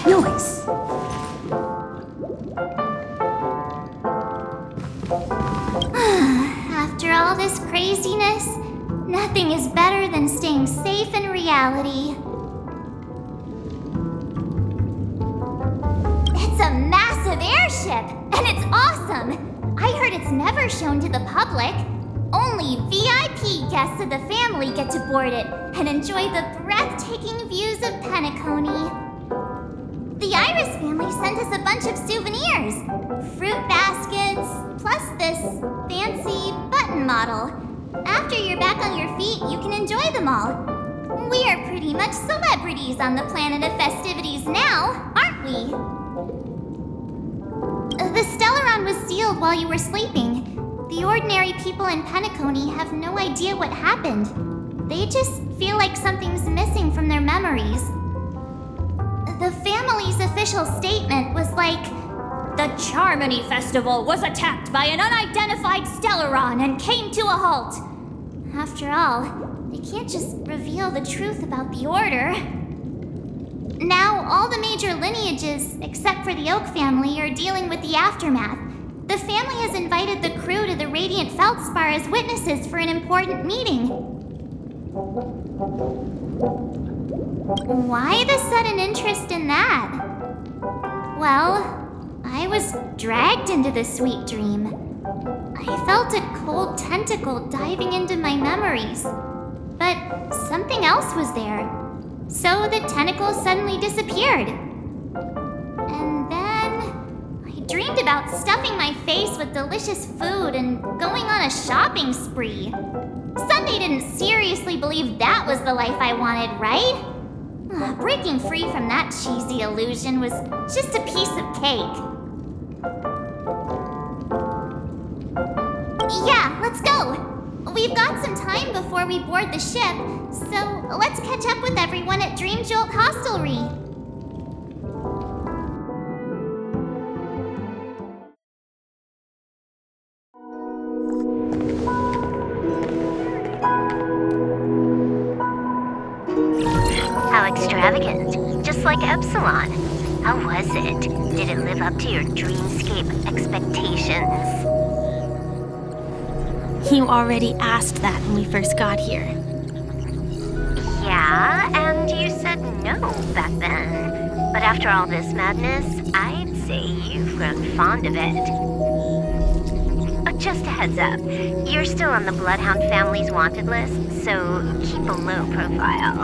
Noise. After all this craziness, nothing is better than staying safe in reality. It's a massive airship, and it's awesome! I heard it's never shown to the public. Only VIP guests of the family get to board it and enjoy the breathtaking views of Penacony. The Iris family sent us a bunch of souvenirs. Fruit baskets, plus this fancy button model. After you're back on your feet, you can enjoy them all. We are pretty much celebrities on the planet of festivities now, aren't we? The Stellaron was sealed while you were sleeping. The ordinary people in Penacony have no idea what happened. They just feel like something's missing from their memories. The family's official statement was like, "The Charmony Festival was attacked by an unidentified Stellaron and came to a halt." After all, they can't just reveal the truth about the Order. Now, all the major lineages, except for the Oak family, are dealing with the aftermath. The family has invited the crew to the Radiant Feldspar as witnesses for an important meeting. Why the sudden interest in that? Well, I was dragged into this sweet dream. I felt a cold tentacle diving into my memories. But something else was there. So the tentacle suddenly disappeared. And then I dreamed about stuffing my face with delicious food and going on a shopping spree. Sunday didn't seriously believe that was the life I wanted, right? Breaking free from that cheesy illusion was just a piece of cake. Yeah, let's go! We've got some time before we board the ship, so let's catch up with everyone at Dream Jolt Hostelry. How extravagant. Just like Epsilon. How was it? Did it live up to your dreamscape expectations? You already asked that when we first got here. Yeah, and you said no back then. But after all this madness, I'd say you've grown fond of it. Just a heads up, you're still on the Bloodhound family's wanted list, so keep a low profile.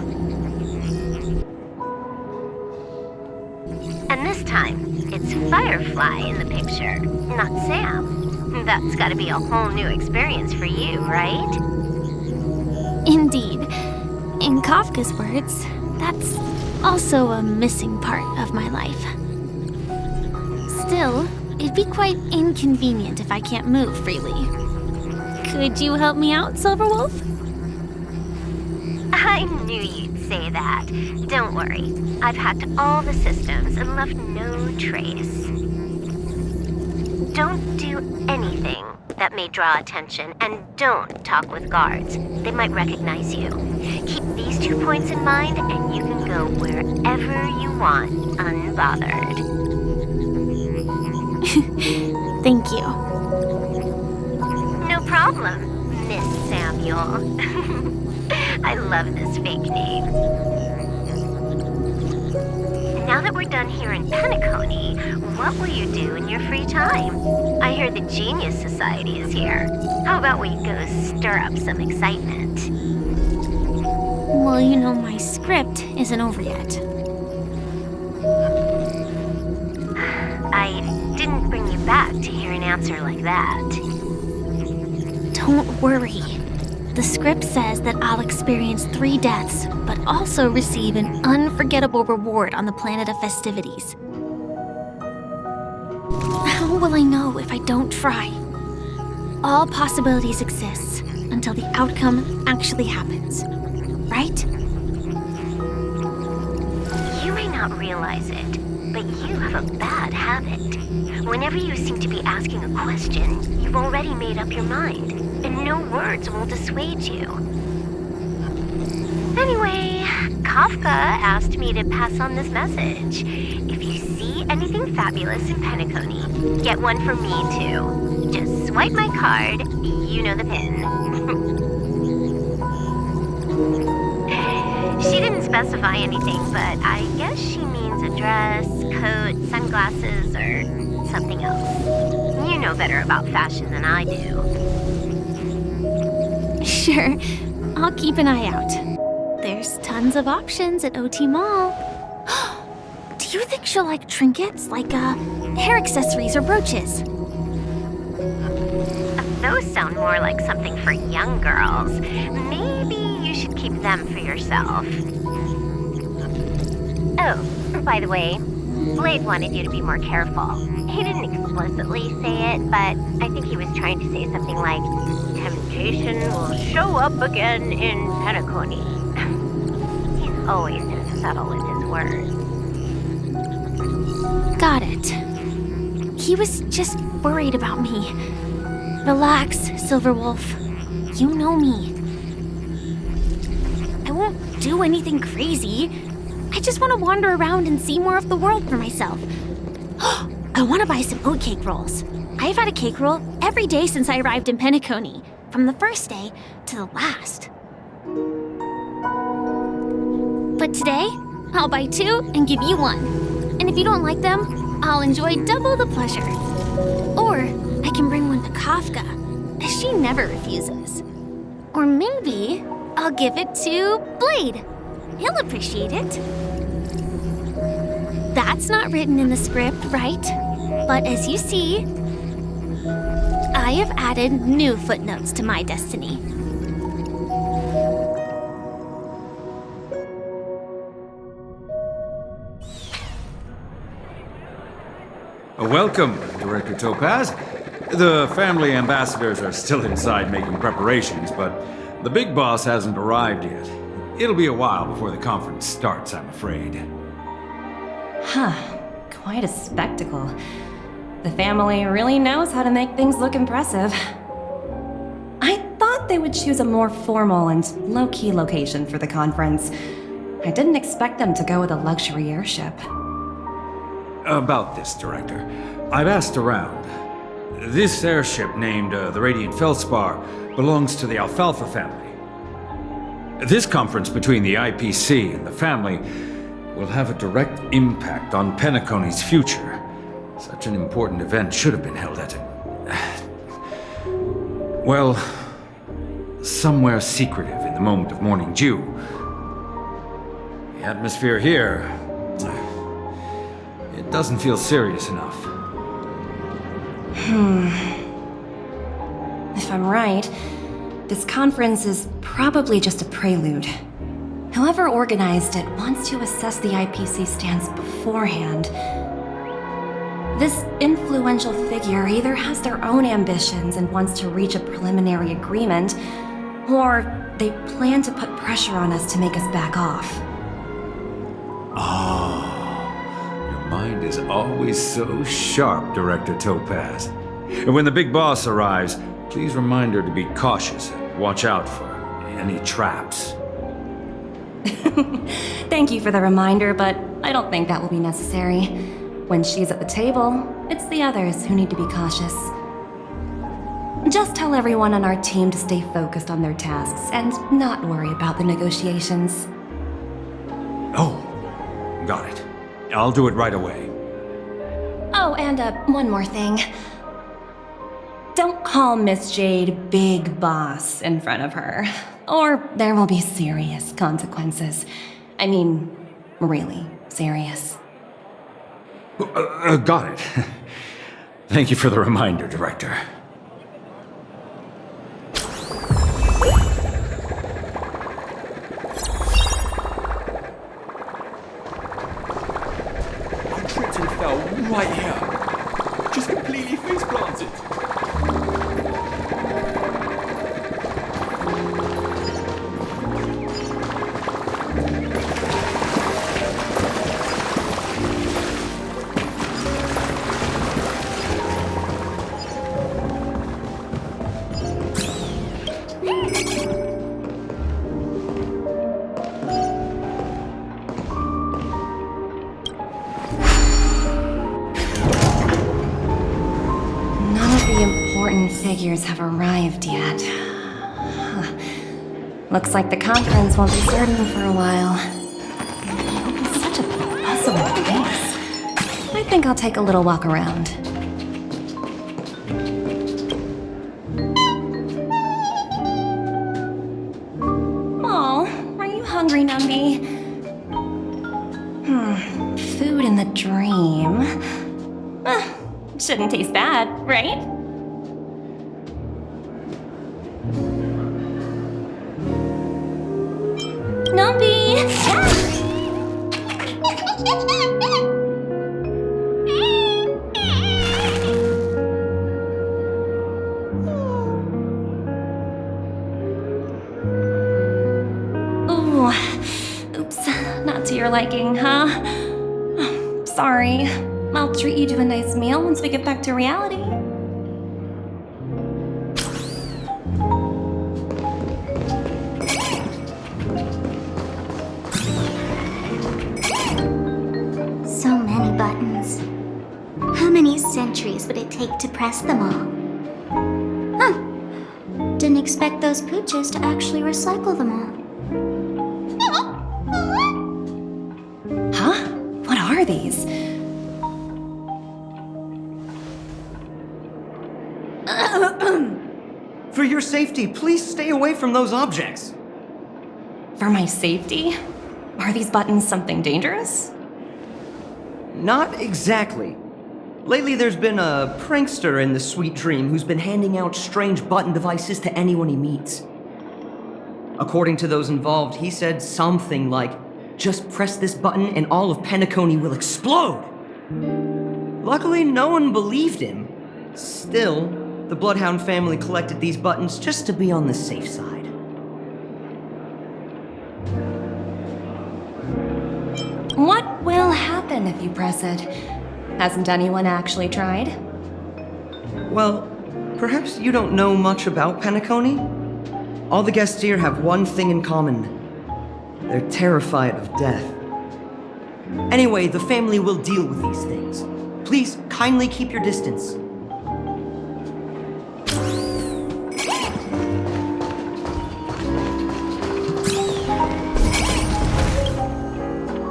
And this time, it's Firefly in the picture, not Sam. That's gotta be a whole new experience for you, right? Indeed. In Kafka's words, that's also a missing part of my life. Still, it'd be quite inconvenient if I can't move freely. Could you help me out, Silverwolf? I knew you'd say that. Don't worry. I've hacked all the systems and left no trace. Don't do anything that may draw attention, and don't talk with guards. They might recognize you. Keep these 2 points in mind, and you can go wherever you want, unbothered. Thank you. No problem, Miss Samuel. I love this fake name. Now that we're done here in Penacony, what will you do in your free time? I hear the Genius Society is here. How about we go stir up some excitement? Well, you know, my script isn't over yet. I didn't bring you back to hear an answer like that. Don't worry. The script says that I'll experience 3 deaths, but also receive an unforgettable reward on the planet of festivities. How will I know if I don't try? All possibilities exist until the outcome actually happens, right? You may not realize it, but you have a bad habit. Whenever you seem to be asking a question, you've already made up your mind, and no words will dissuade you. Anyway, Kafka asked me to pass on this message. If you see anything fabulous in Penacony, get one for me too. Just swipe my card, you know the pin. She didn't specify anything, but I guess she means a dress, coat, sunglasses, or something else. You know better about fashion than I do. Sure, I'll keep an eye out. There's tons of options at OT Mall. Do you think she'll like trinkets, like hair accessories or brooches? Those sound more like something for young girls. Maybe you should keep them for yourself. Oh, by the way, Blade wanted you to be more careful. He didn't explicitly say it, but I think he was trying to say something like, temptation will show up again in Penacony. He's always just subtle with his words. Got it. He was just worried about me. Relax, Silverwolf. You know me. I won't do anything crazy. I just want to wander around and see more of the world for myself. I want to buy some oatcake rolls. I've had a cake roll every day since I arrived in Penacony, from the first day to the last. But today, I'll buy 2 and give you 1. And if you don't like them, I'll enjoy double the pleasure. Or I can bring one to Kafka, as she never refuses. Or maybe I'll give it to Blade. He'll appreciate it. That's not written in the script, right? But as you see, I have added new footnotes to my destiny. Welcome, Director Topaz. The family ambassadors are still inside making preparations, but the big boss hasn't arrived yet. It'll be a while before the conference starts, I'm afraid. Huh. Quite a spectacle. The family really knows how to make things look impressive. I thought they would choose a more formal and low-key location for the conference. I didn't expect them to go with a luxury airship. About this, Director. I've asked around. This airship, named the Radiant Feldspar, belongs to the Alfalfa family. This conference between the IPC and the family will have a direct impact on Penacony's future. Such an important event should have been held at well, somewhere secretive in the moment of morning dew. The atmosphere here, it doesn't feel serious enough. If I'm right, this conference is probably just a prelude. Whoever organized it wants to assess the IPC stance beforehand. This influential figure either has their own ambitions and wants to reach a preliminary agreement, or they plan to put pressure on us to make us back off. Your mind is always so sharp, Director Topaz. And when the big boss arrives, please remind her to be cautious and watch out for any traps. Thank you for the reminder, but I don't think that will be necessary. When she's at the table, it's the others who need to be cautious. Just tell everyone on our team to stay focused on their tasks and not worry about the negotiations. Oh, got it. I'll do it right away. Oh, and one more thing. Don't call Miss Jade Big Boss in front of her, or there will be serious consequences. I mean, really serious. Got it. Thank you for the reminder, Director. I tripped and fell right here. Just completely face planted. figures have arrived yet. Looks like the conference won't be starting for a while. It's such a bustling place. I think I'll take a little walk around. Oh, are you hungry, Numby? Food in the dream. Shouldn't taste bad, right? Numby! Ooh, oops, not to your liking, huh? Sorry. I'll treat you to a nice meal once we get back to reality. So many buttons. How many centuries would it take to press them all? Huh. Didn't expect those pooches to actually recycle them all. Huh? What are these? For your safety, please stay away from those objects. For my safety? Are these buttons something dangerous? Not exactly. Lately, there's been a prankster in the Sweet Dream who's been handing out strange button devices to anyone he meets. According to those involved, he said something like, "Just press this button and all of Penacony will explode!" Luckily, no one believed him. Still, the Bloodhound family collected these buttons just to be on the safe side. What will happen if you press it? Hasn't anyone actually tried? Well, perhaps you don't know much about Penacony? All the guests here have one thing in common. They're terrified of death. Anyway, the family will deal with these things. Please, kindly keep your distance.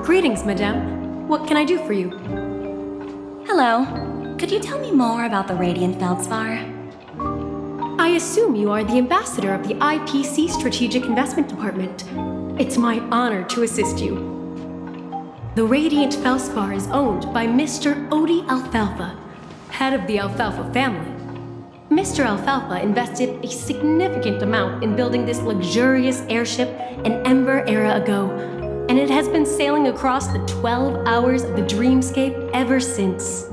Greetings, madame. What can I do for you? Hello. Could you tell me more about the Radiant Feldspar? I assume you are the ambassador of the IPC Strategic Investment Department. It's my honor to assist you. The Radiant Feldspar is owned by Mr. Odie Alfalfa, head of the Alfalfa family. Mr. Alfalfa invested a significant amount in building this luxurious airship an Ember era ago, and it has been sailing across the 12 hours of the dreamscape ever since.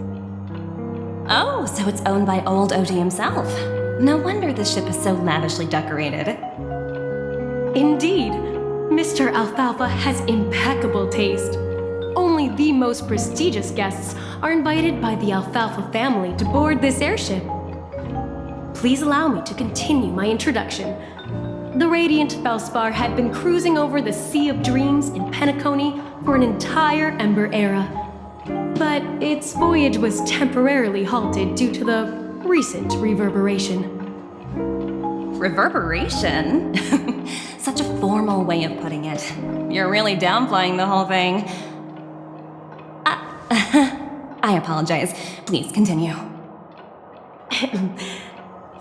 Oh, so it's owned by old Odie himself. No wonder the ship is so lavishly decorated. Indeed, Mr. Alfalfa has impeccable taste. Only the most prestigious guests are invited by the Alfalfa family to board this airship. Please allow me to continue my introduction. The Radiant Feldspar had been cruising over the Sea of Dreams in Penacony for an entire Ember era. But its voyage was temporarily halted due to the recent reverberation. Reverberation? Such a formal way of putting it. You're really downplaying the whole thing. I apologize. Please continue.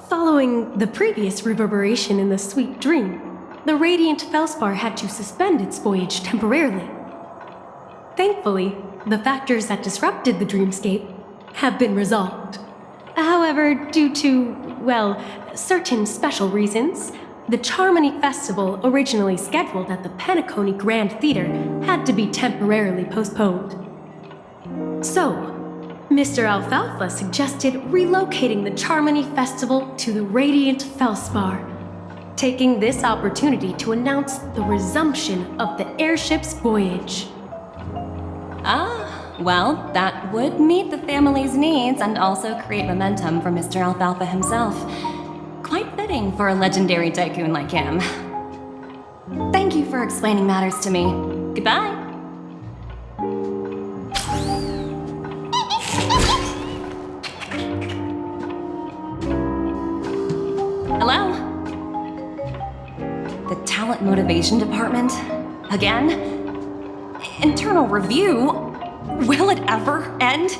Following the previous reverberation in the Sweet Dream, the Radiant Feldspar had to suspend its voyage temporarily. Thankfully, the factors that disrupted the dreamscape have been resolved. However, due to, well, certain special reasons, the Charmony Festival, originally scheduled at the Penacony Grand Theater, had to be temporarily postponed. So, Mr. Alfalfa suggested relocating the Charmony Festival to the Radiant Feldspar, taking this opportunity to announce the resumption of the airship's voyage. Ah, well, that would meet the family's needs and also create momentum for Mr. Alfalfa himself. Quite fitting for a legendary tycoon like him. Thank you for explaining matters to me. Goodbye. Motivation department? Again? Internal review? Will it ever end?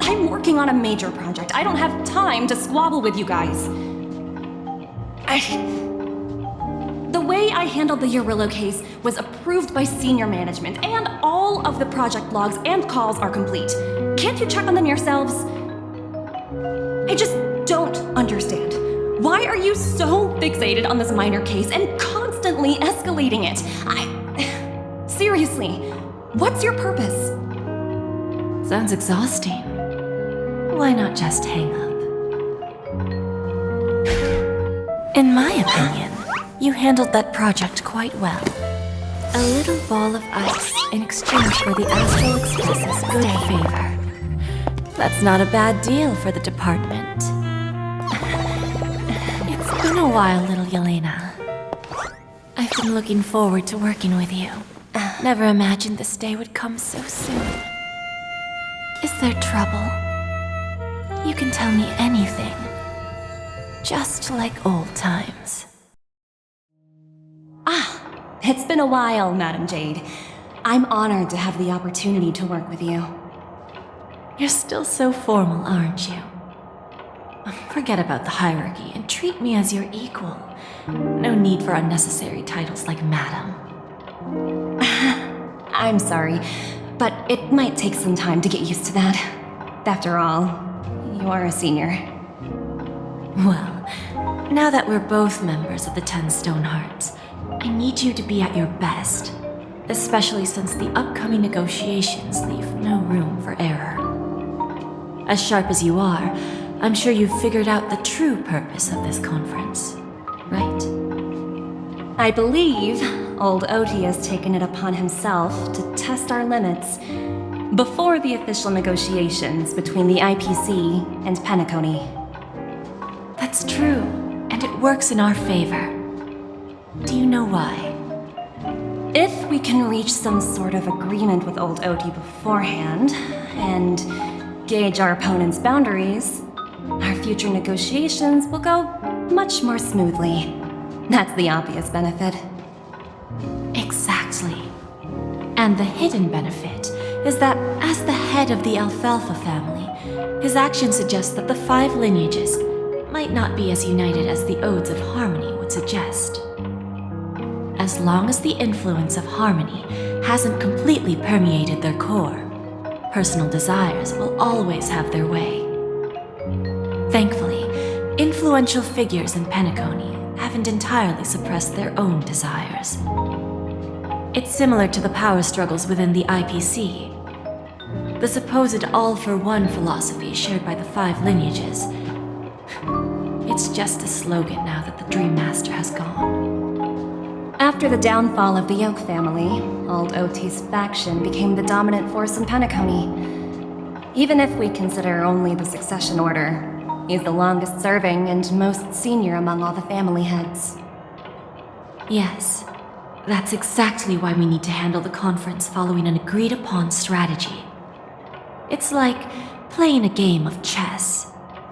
I'm working on a major project. I don't have time to squabble with you guys. The way I handled the Urillo case was approved by senior management, and all of the project logs and calls are complete. Can't you check on them yourselves? I just don't understand. Why are you so fixated on this minor case and constantly escalating it? Seriously, what's your purpose? Sounds exhausting. Why not just hang up? In my opinion, you handled that project quite well. A little ball of ice in exchange for the Astral Express's good favor. That's not a bad deal for the department. It's been a while, little Yelena. I've been looking forward to working with you. Never imagined this day would come so soon. Is there trouble? You can tell me anything. Just like old times. It's been a while, Madam Jade. I'm honored to have the opportunity to work with you. You're still so formal, aren't you? Forget about the hierarchy and treat me as your equal. No need for unnecessary titles like Madam. I'm sorry, but it might take some time to get used to that. After all, you are a senior. Well, now that we're both members of the 10 Stone Hearts, I need you to be at your best, especially since the upcoming negotiations leave no room for error. As sharp as you are, I'm sure you've figured out the true purpose of this conference, right? I believe old Oti has taken it upon himself to test our limits before the official negotiations between the IPC and Penacony. That's true, and it works in our favor. Do you know why? If we can reach some sort of agreement with old Oti beforehand, and gauge our opponent's boundaries, our future negotiations will go much more smoothly. That's the obvious benefit. Exactly. And the hidden benefit is that as the head of the Alfalfa family, his actions suggest that the 5 lineages might not be as united as the Odes of Harmony would suggest. As long as the influence of Harmony hasn't completely permeated their core, personal desires will always have their way. Thankfully, influential figures in Penacony haven't entirely suppressed their own desires. It's similar to the power struggles within the IPC. The supposed all-for-one philosophy shared by the 5 lineages. It's just a slogan now that the Dream Master has gone. After the downfall of the Yoke family, old Oti's faction became the dominant force in Penacony. Even if we consider only the succession order, he's the longest serving and most senior among all the family heads. Yes, that's exactly why we need to handle the conference following an agreed-upon strategy. It's like playing a game of chess,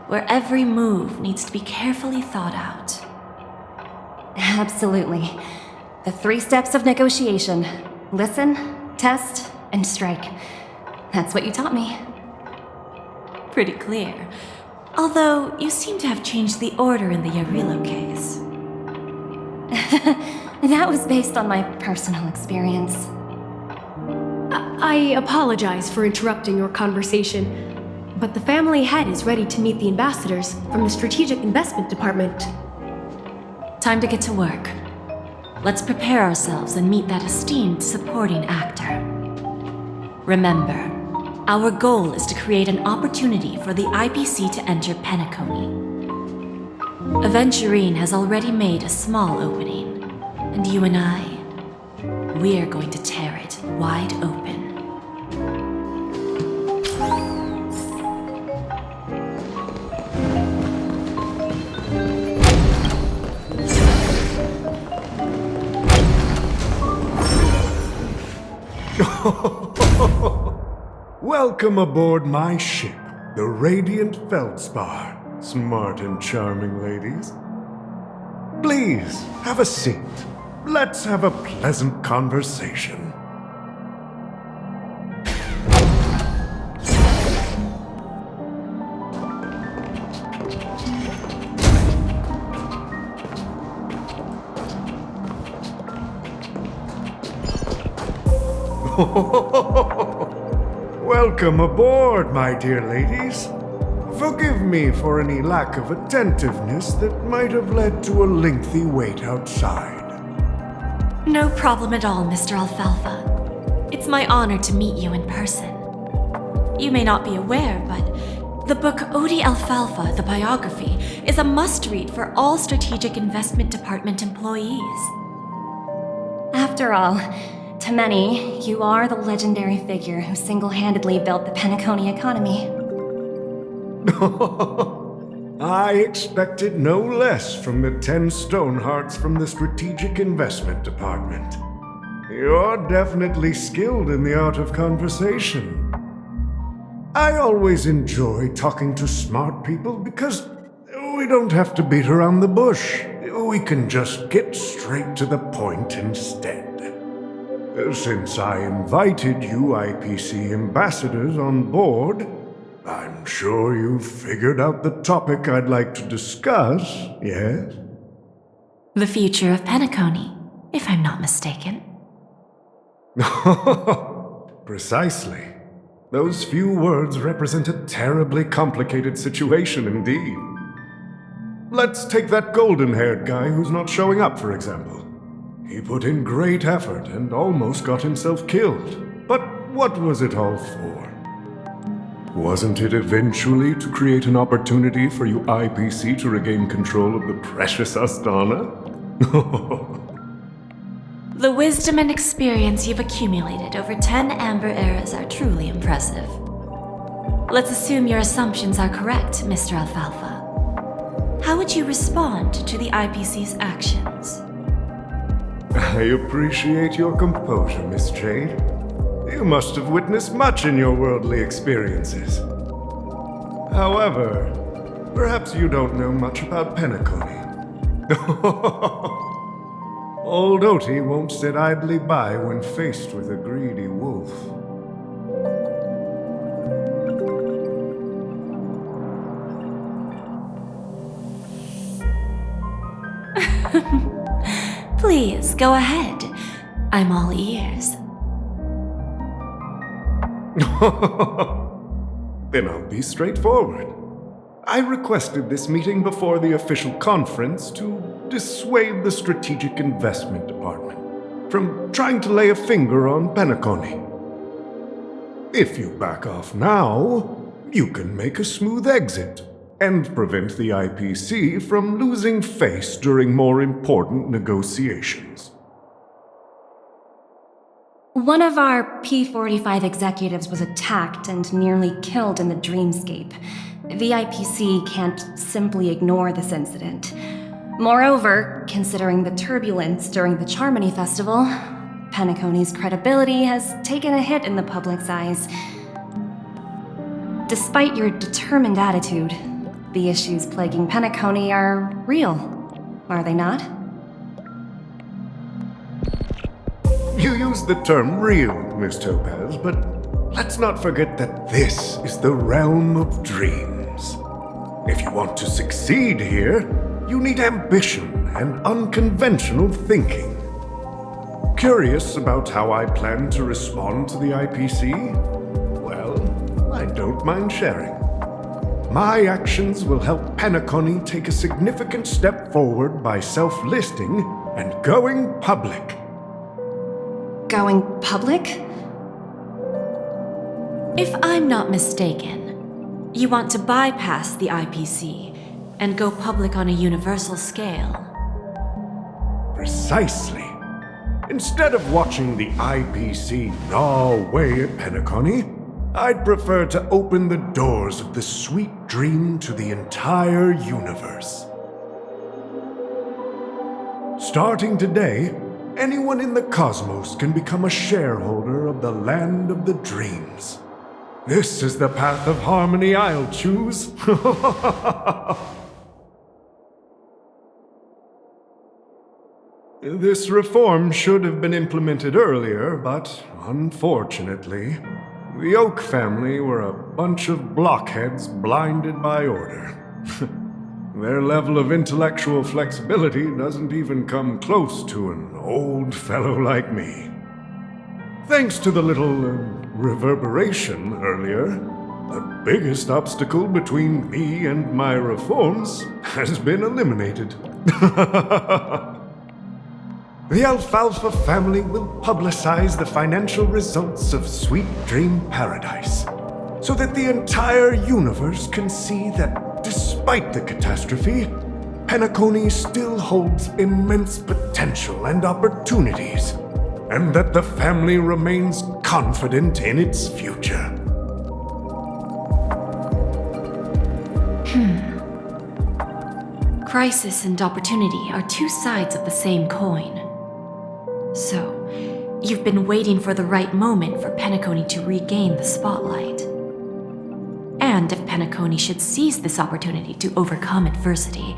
where every move needs to be carefully thought out. Absolutely. The 3 steps of negotiation: listen, test, and strike. That's what you taught me. Pretty clear. Although, you seem to have changed the order in the Yarillo case. That was based on my personal experience. I apologize for interrupting your conversation, but the family head is ready to meet the ambassadors from the Strategic Investment Department. Time to get to work. Let's prepare ourselves and meet that esteemed supporting actor. Remember, our goal is to create an opportunity for the IPC to enter Penacony. Aventurine has already made a small opening, and you and I, we're going to tear it wide open. Welcome aboard my ship, the Radiant Feldspar. Smart and charming ladies. Please, have a seat. Let's have a pleasant conversation. Welcome aboard, my dear ladies. Forgive me for any lack of attentiveness that might have led to a lengthy wait outside. No problem at all, Mr. Alfalfa. It's my honor to meet you in person. You may not be aware, but the book Odie Alfalfa, the biography, is a must-read for all Strategic Investment Department employees. After all, to many, you are the legendary figure who single-handedly built the Penacony economy. I expected no less from the 10 Stonehearts from the Strategic Investment Department. You're definitely skilled in the art of conversation. I always enjoy talking to smart people because we don't have to beat around the bush. We can just get straight to the point instead. Since I invited you IPC ambassadors on board, I'm sure you've figured out the topic I'd like to discuss, yes? The future of Penacony, if I'm not mistaken. Precisely. Those few words represent a terribly complicated situation indeed. Let's take that golden-haired guy who's not showing up, for example. He put in great effort and almost got himself killed. But what was it all for? Wasn't it eventually to create an opportunity for you IPC to regain control of the precious Astana? The wisdom and experience you've accumulated over 10 Amber Eras are truly impressive. Let's assume your assumptions are correct, Mr. Alfalfa. How would you respond to the IPC's actions? I appreciate your composure, Miss Jade. You must have witnessed much in your worldly experiences. However, perhaps you don't know much about Penacony. Old Oti won't sit idly by when faced with a greedy wolf. Please, go ahead. I'm all ears. Then I'll be straightforward. I requested this meeting before the official conference to dissuade the Strategic Investment Department from trying to lay a finger on Penacony. If you back off now, you can make a smooth exit and prevent the IPC from losing face during more important negotiations. One of our P-45 executives was attacked and nearly killed in the dreamscape. The IPC can't simply ignore this incident. Moreover, considering the turbulence during the Charmony Festival, Penacony's credibility has taken a hit in the public's eyes. Despite your determined attitude, the issues plaguing Penacony are real, are they not? You use the term real, Miss Topaz, but let's not forget that this is the realm of dreams. If you want to succeed here, you need ambition and unconventional thinking. Curious about how I plan to respond to the IPC? Well, I don't mind sharing. My actions will help Penacony take a significant step forward by self-listing and going public. Going public? If I'm not mistaken, you want to bypass the IPC and go public on a universal scale. Precisely. Instead of watching the IPC gnaw away at Penacony, I'd prefer to open the doors of the sweet dream to the entire universe. Starting today, anyone in the cosmos can become a shareholder of the land of the dreams. This is the path of harmony I'll choose. This reform should have been implemented earlier, but unfortunately, the Oak family were a bunch of blockheads blinded by order. Their level of intellectual flexibility doesn't even come close to an old fellow like me. Thanks to the little reverberation earlier, the biggest obstacle between me and my reforms has been eliminated. The Alfalfa family will publicize the financial results of Sweet Dream Paradise, so that the entire universe can see that despite the catastrophe, Penacony still holds immense potential and opportunities, and that the family remains confident in its future. Crisis and opportunity are two sides of the same coin. So, you've been waiting for the right moment for Penacony to regain the spotlight. And if Penacony should seize this opportunity to overcome adversity,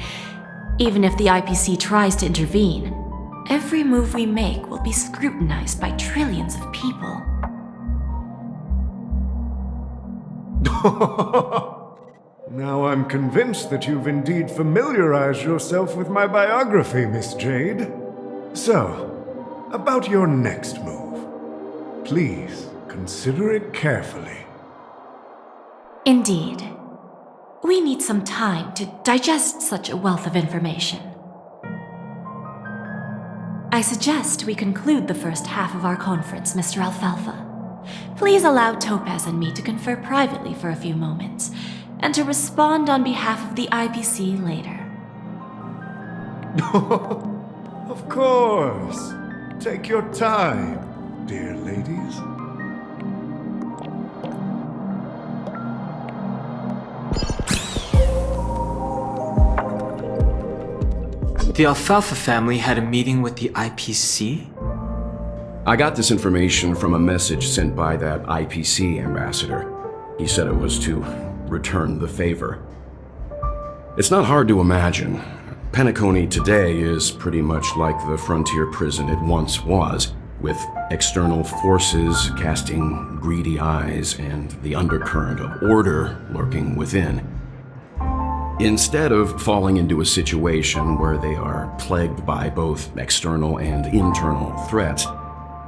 even if the IPC tries to intervene, every move we make will be scrutinized by trillions of people. Now I'm convinced that you've indeed familiarized yourself with my biography, Miss Jade. So, about your next move. Please consider it carefully. Indeed. We need some time to digest such a wealth of information. I suggest we conclude the first half of our conference, Mr. Alfalfa. Please allow Topaz and me to confer privately for a few moments, and to respond on behalf of the IPC later. Of course. Take your time, dear ladies. The Alfalfa family had a meeting with the IPC? I got this information from a message sent by that IPC ambassador. He said it was to return the favor. It's not hard to imagine. Penacony today is pretty much like the frontier prison it once was, with external forces casting greedy eyes and the undercurrent of order lurking within. Instead of falling into a situation where they are plagued by both external and internal threats,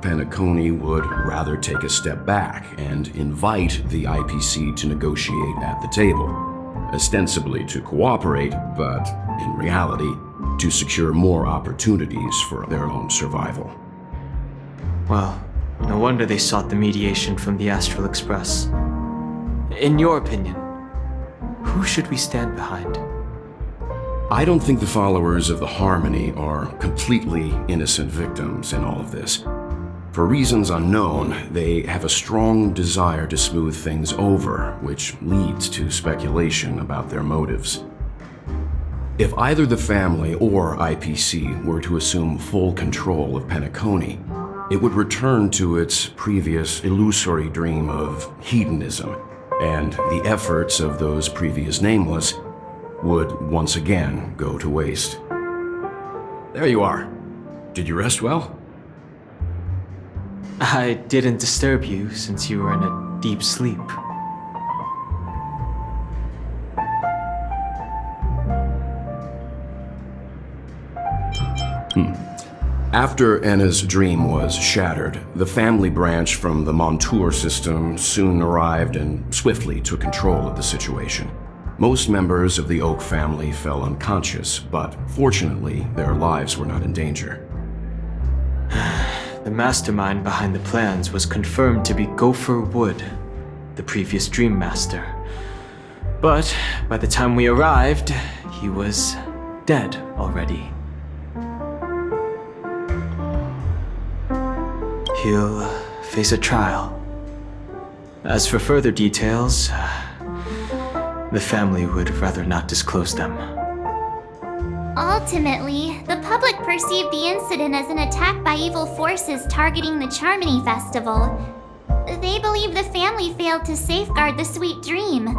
Penacony would rather take a step back and invite the IPC to negotiate at the table, ostensibly to cooperate, but in reality, to secure more opportunities for their own survival. Well, no wonder they sought the mediation from the Astral Express. In your opinion, who should we stand behind? I don't think the followers of the Harmony are completely innocent victims in all of this. For reasons unknown, they have a strong desire to smooth things over, which leads to speculation about their motives. If either the family or IPC were to assume full control of Penacony, it would return to its previous illusory dream of hedonism, and the efforts of those previous nameless would once again go to waste. There you are. Did you rest well? I didn't disturb you since you were in a deep sleep. After Anna's dream was shattered, the family branch from the Montour system soon arrived and swiftly took control of the situation. Most members of the Oak family fell unconscious, but fortunately, their lives were not in danger. The mastermind behind the plans was confirmed to be Gopher Wood, the previous Dream Master. But by the time we arrived, he was dead already. He'll face a trial. As for further details, the family would rather not disclose them. Ultimately, the public perceived the incident as an attack by evil forces targeting the Charmony Festival. They believe the family failed to safeguard the Sweet Dream,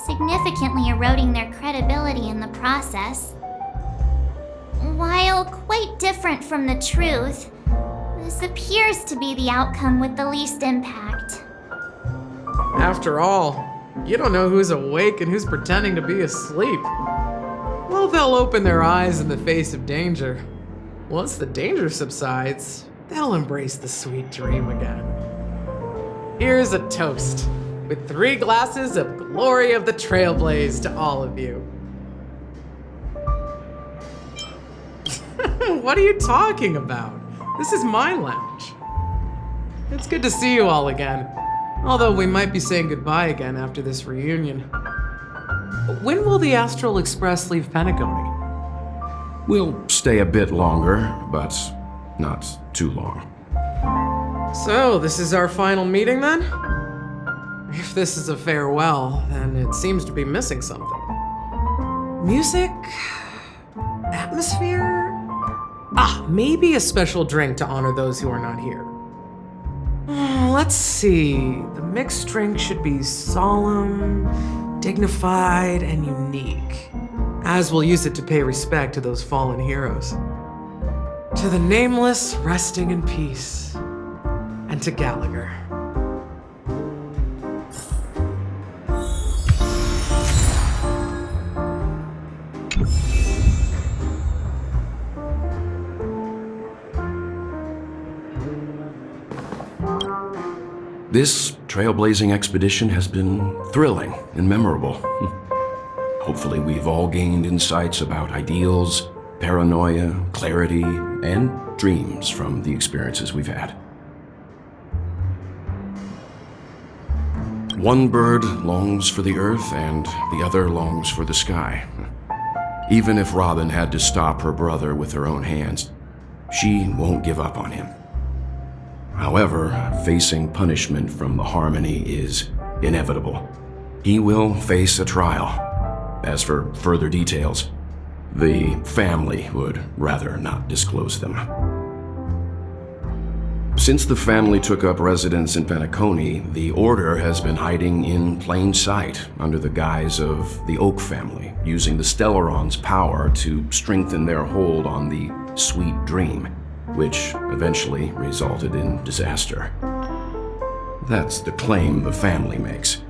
significantly eroding their credibility in the process. While quite different from the truth, this appears to be the outcome with the least impact. After all, you don't know who's awake and who's pretending to be asleep. Well, they'll open their eyes in the face of danger. Once the danger subsides, they'll embrace the sweet dream again. Here's a toast, with 3 glasses of Glory of the Trailblaze to all of you. What are you talking about? This is my lounge. It's good to see you all again. Although we might be saying goodbye again after this reunion. When will the Astral Express leave Penacony? We'll stay a bit longer, but not too long. So, this is our final meeting then? If this is a farewell, then it seems to be missing something. Music? Atmosphere? Maybe a special drink to honor those who are not here. Let's see. The mixed drink should be solemn, dignified, and unique, as we'll use it to pay respect to those fallen heroes. To the nameless, resting in peace, and to Gallagher. This trailblazing expedition has been thrilling and memorable. Hopefully we've all gained insights about ideals, paranoia, clarity, and dreams from the experiences we've had. One bird longs for the earth and the other longs for the sky. Even if Robin had to stop her brother with her own hands, she won't give up on him. However, facing punishment from the Harmony is inevitable. He will face a trial. As for further details, the family would rather not disclose them. Since the family took up residence in Penacony, the Order has been hiding in plain sight under the guise of the Oak family, using the Stellaron's power to strengthen their hold on the Sweet Dream, which eventually resulted in disaster. That's the claim the family makes.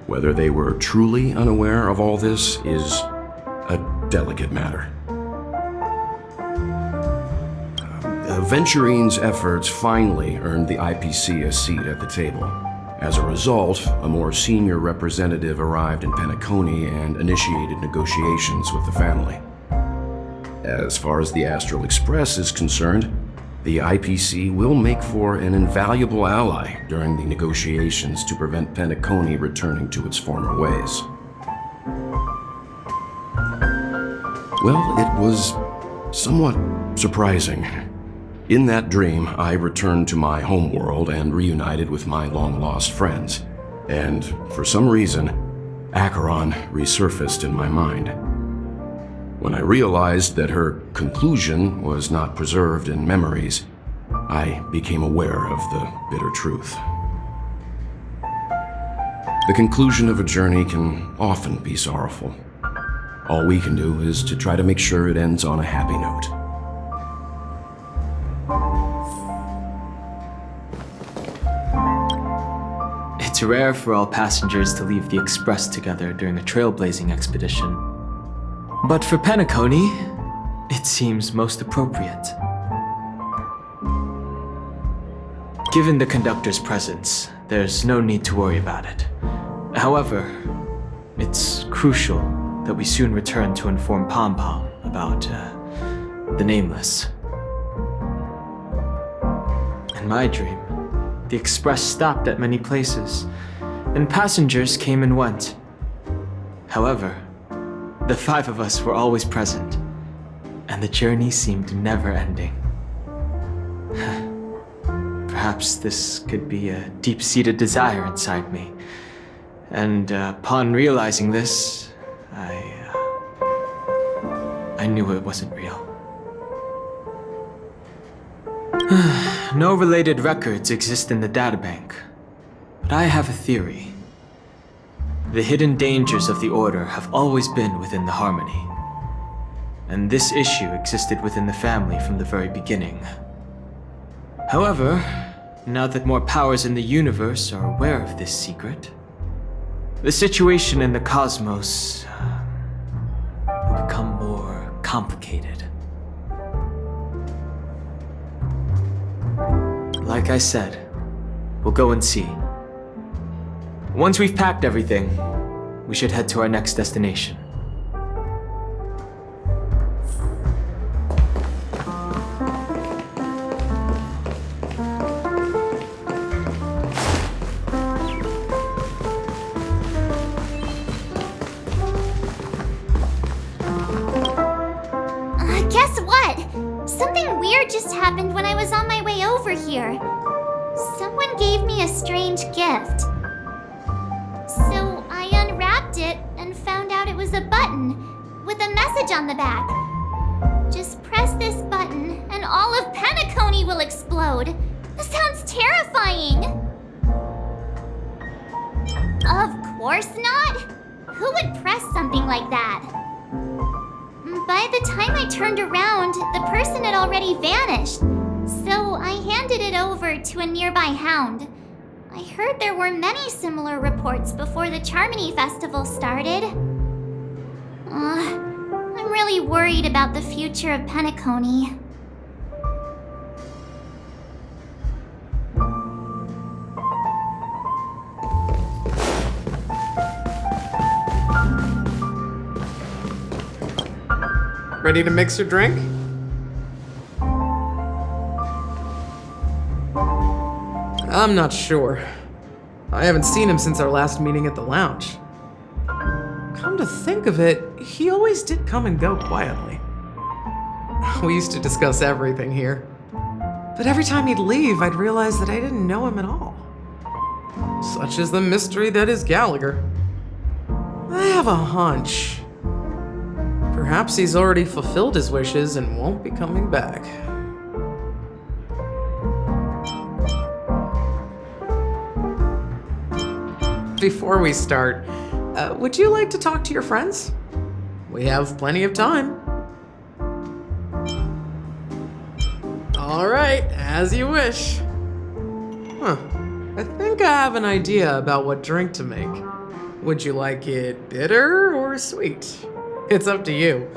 Whether they were truly unaware of all this is a delicate matter. Venturine's efforts finally earned the IPC a seat at the table. As a result, a more senior representative arrived in Penacony and initiated negotiations with the family. As far as the Astral Express is concerned, the IPC will make for an invaluable ally during the negotiations to prevent Penacony returning to its former ways. Well, it was somewhat surprising. In that dream, I returned to my homeworld and reunited with my long-lost friends. And for some reason, Acheron resurfaced in my mind. When I realized that her conclusion was not preserved in memories, I became aware of the bitter truth. The conclusion of a journey can often be sorrowful. All we can do is to try to make sure it ends on a happy note. It's rare for all passengers to leave the Express together during a trailblazing expedition. But for Penacony, it seems most appropriate. Given the conductor's presence, there's no need to worry about it. However, it's crucial that we soon return to inform Pom Pom about the Nameless. In my dream, the Express stopped at many places, and passengers came and went. However, the 5 of us were always present, and the journey seemed never-ending. Perhaps this could be a deep-seated desire inside me, and upon realizing this, I knew it wasn't real. No related records exist in the databank, but I have a theory. The hidden dangers of the Order have always been within the Harmony, and this issue existed within the family from the very beginning. However, now that more powers in the universe are aware of this secret, the situation in the cosmos will become more complicated. Like I said, we'll go and see. Once we've packed everything, we should head to our next destination. Guess what? Something weird just happened when I was on my way over here. Someone gave me a strange gift. So I unwrapped it and found out it was a button with a message on the back. Just press this button and all of Penacony will explode. This sounds terrifying. Of course not. Who would press something like that? By the time I turned around, the person had already vanished. So I handed it over to a nearby hound. I heard there were many similar reports before the Charmony Festival started. I'm really worried about the future of Penacony. Ready to mix your drink? I'm not sure. I haven't seen him since our last meeting at the lounge. Come to think of it, he always did come and go quietly. We used to discuss everything here. But every time he'd leave, I'd realize that I didn't know him at all. Such is the mystery that is Gallagher. I have a hunch. Perhaps he's already fulfilled his wishes and won't be coming back. Before we start, would you like to talk to your friends? We have plenty of time. All right, as you wish. I think I have an idea about what drink to make. Would you like it bitter or sweet? It's up to you.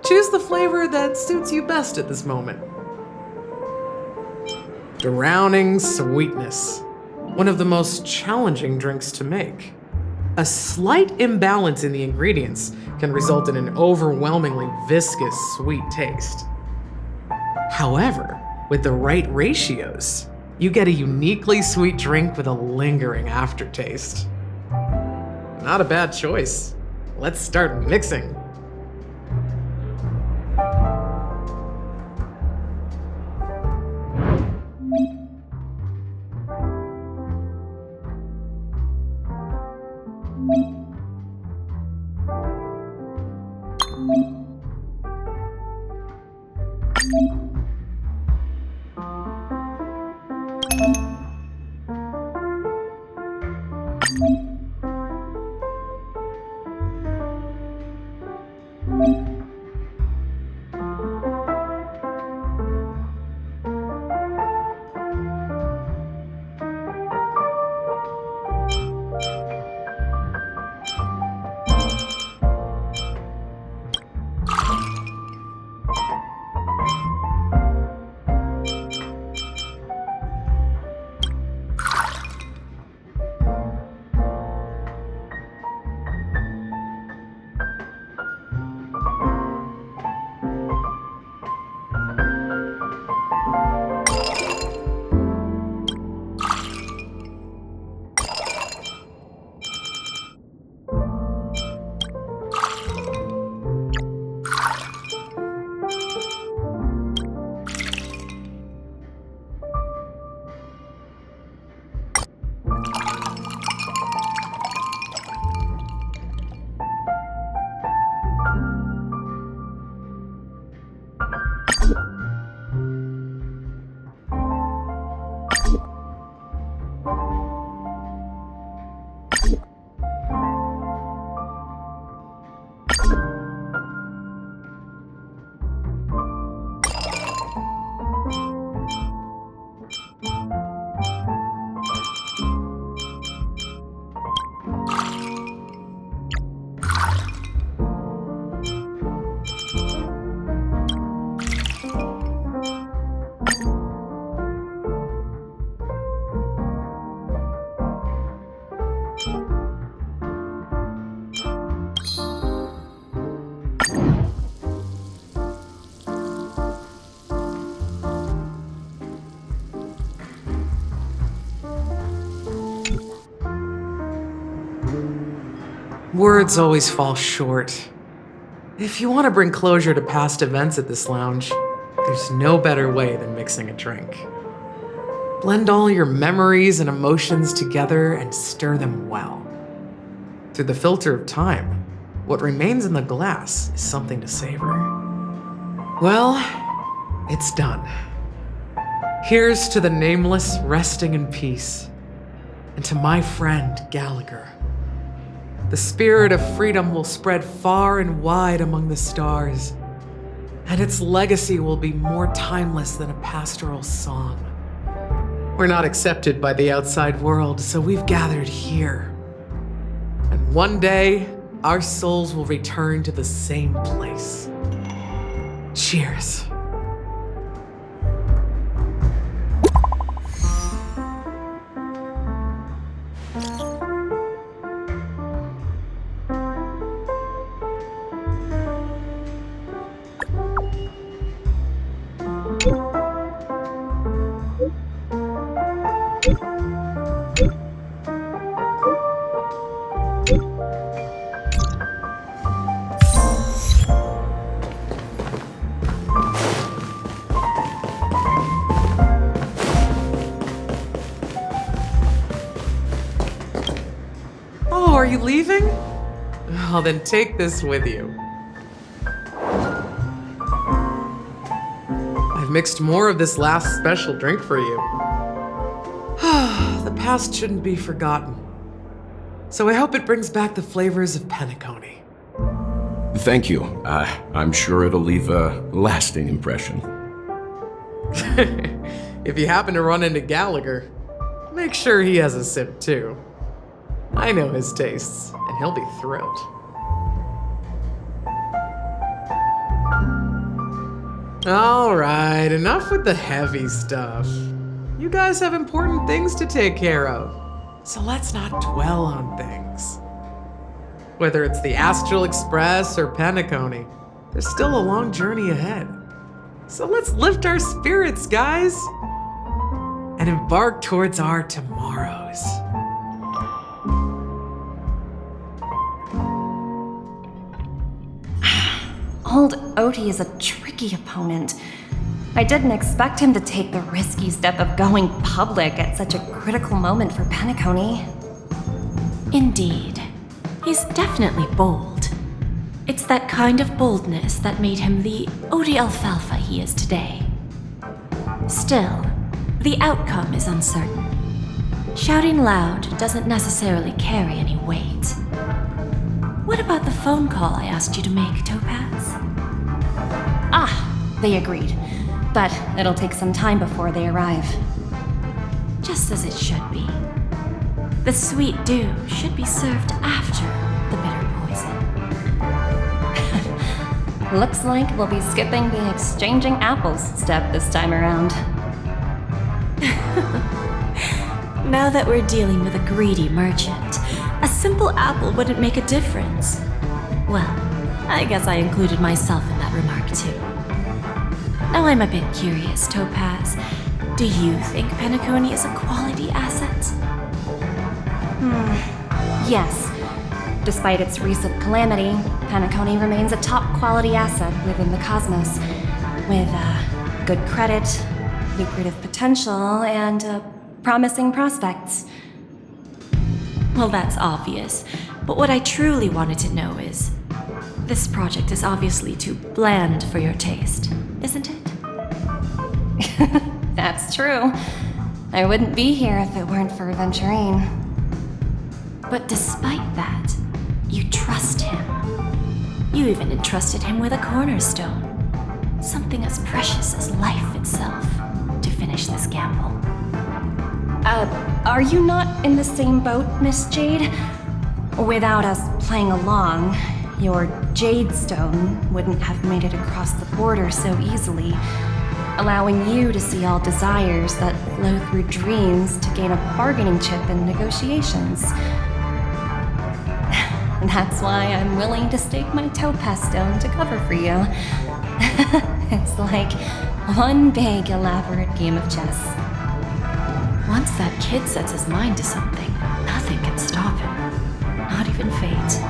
Choose the flavor that suits you best at this moment. Drowning sweetness. One of the most challenging drinks to make. A slight imbalance in the ingredients can result in an overwhelmingly viscous sweet taste. However, with the right ratios, you get a uniquely sweet drink with a lingering aftertaste. Not a bad choice. Let's start mixing. Words always fall short. If you want to bring closure to past events at this lounge, there's no better way than mixing a drink. Blend all your memories and emotions together and stir them well. Through the filter of time, what remains in the glass is something to savor. Well, it's done. Here's to the nameless resting in peace, and to my friend Gallagher. The spirit of freedom will spread far and wide among the stars, and its legacy will be more timeless than a pastoral song. We're not accepted by the outside world, so we've gathered here. And one day, our souls will return to the same place. Cheers. Oh, are you leaving? Well, then take this with you. I've mixed more of this last special drink for you. The past shouldn't be forgotten. So I hope it brings back the flavors of Penacony. Thank you. I'm sure it'll leave a lasting impression. If you happen to run into Gallagher, make sure he has a sip too. I know his tastes, and he'll be thrilled. All right, enough with the heavy stuff. You guys have important things to take care of, so let's not dwell on things. Whether it's the Astral Express or Penacony, there's still a long journey ahead. So let's lift our spirits, guys, and embark towards our tomorrows. Old Odie is a tricky opponent. I didn't expect him to take the risky step of going public at such a critical moment for Penacony. Indeed. He's definitely bold. It's that kind of boldness that made him the Odie Alfalfa he is today. Still, the outcome is uncertain. Shouting loud doesn't necessarily carry any weight. What about the phone call I asked you to make, Topaz? They agreed. But it'll take some time before they arrive. Just as it should be. The sweet dew should be served after the bitter poison. Looks like we'll be skipping the exchanging apples step this time around. Now that we're dealing with a greedy merchant, a simple apple wouldn't make a difference. Well, I guess I included myself in that remark too. Now I'm a bit curious, Topaz. Do you think Penacony is a quality asset? Yes. Despite its recent calamity, Penacony remains a top-quality asset within the cosmos, with good credit, lucrative potential, and promising prospects. Well, that's obvious, but what I truly wanted to know is, this project is obviously too bland for your taste, isn't it? That's true. I wouldn't be here if it weren't for Aventurine. But despite that, you trust him. You even entrusted him with a cornerstone. Something as precious as life itself, to finish this gamble. Are you not in the same boat, Miss Jade? Without us playing along, your Jade Stone wouldn't have made it across the border so easily, allowing you to see all desires that flow through dreams to gain a bargaining chip in negotiations. That's why I'm willing to stake my Topaz Stone to cover for you. It's like one big, elaborate game of chess. Once that kid sets his mind to something, nothing can stop him. Not even fate.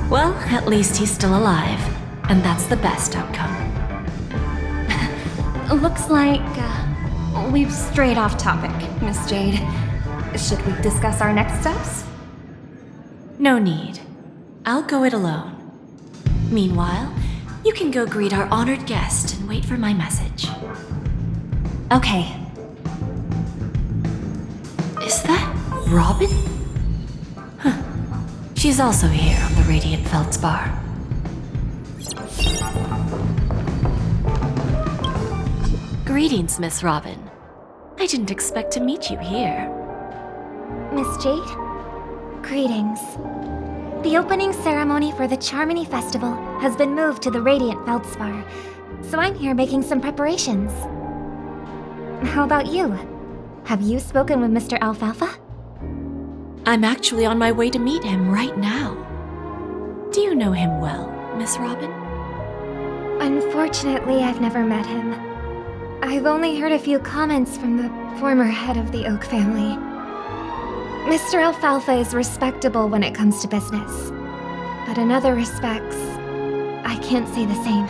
Well, at least he's still alive, and that's the best outcome. Looks like we've strayed off topic, Miss Jade. Should we discuss our next steps? No need. I'll go it alone. Meanwhile, you can go greet our honored guest and wait for my message. Okay. Is that Robin? Huh. She's also here on the Radiant Feldspar. Greetings, Miss Robin. I didn't expect to meet you here. Miss Jade? Greetings. The opening ceremony for the Charmony Festival has been moved to the Radiant Feldspar, so I'm here making some preparations. How about you? Have you spoken with Mr. Alfalfa? I'm actually on my way to meet him right now. Do you know him well, Miss Robin? Unfortunately, I've never met him. I've only heard a few comments from the former head of the Oak family. Mr. Alfalfa is respectable when it comes to business, but in other respects, I can't say the same.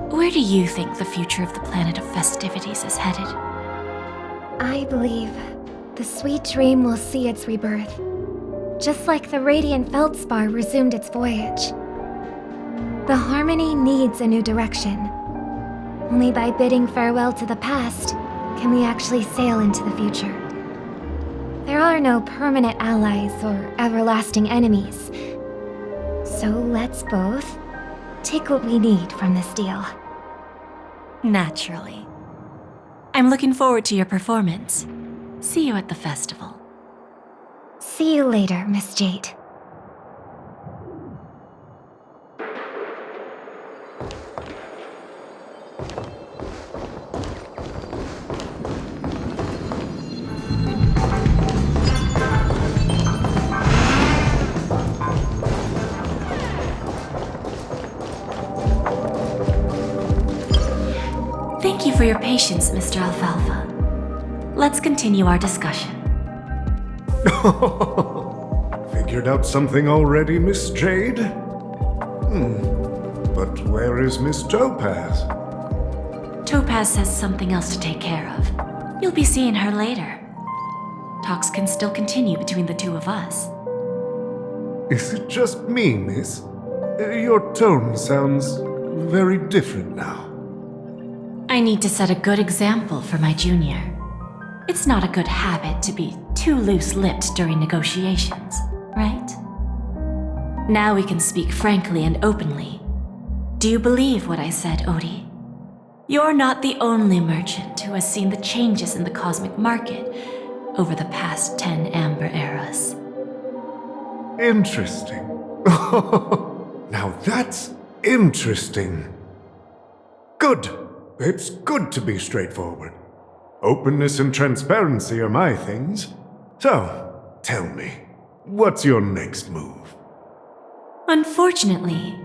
Where do you think the future of the planet of festivities is headed? I believe the sweet dream will see its rebirth, just like the Radiant Feldspar resumed its voyage. The Harmony needs a new direction. Only by bidding farewell to the past can we actually sail into the future. There are no permanent allies or everlasting enemies. So let's both take what we need from this deal. Naturally. I'm looking forward to your performance. See you at the festival. See you later, Miss Jade. Thank you for your patience, Mr. Alfalfa. Let's continue our discussion. Figured out something already, Miss Jade? But where is Miss Topaz? Topaz has something else to take care of. You'll be seeing her later. Talks can still continue between the two of us. Is it just me, miss? Your tone sounds very different now. I need to set a good example for my junior. It's not a good habit to be too loose-lipped during negotiations, right? Now we can speak frankly and openly. Do you believe what I said, Odie? You're not the only merchant who has seen the changes in the cosmic market over the past 10 Amber Eras. Interesting. Now that's interesting. Good. It's good to be straightforward. Openness and transparency are my things. So, tell me, what's your next move? Unfortunately,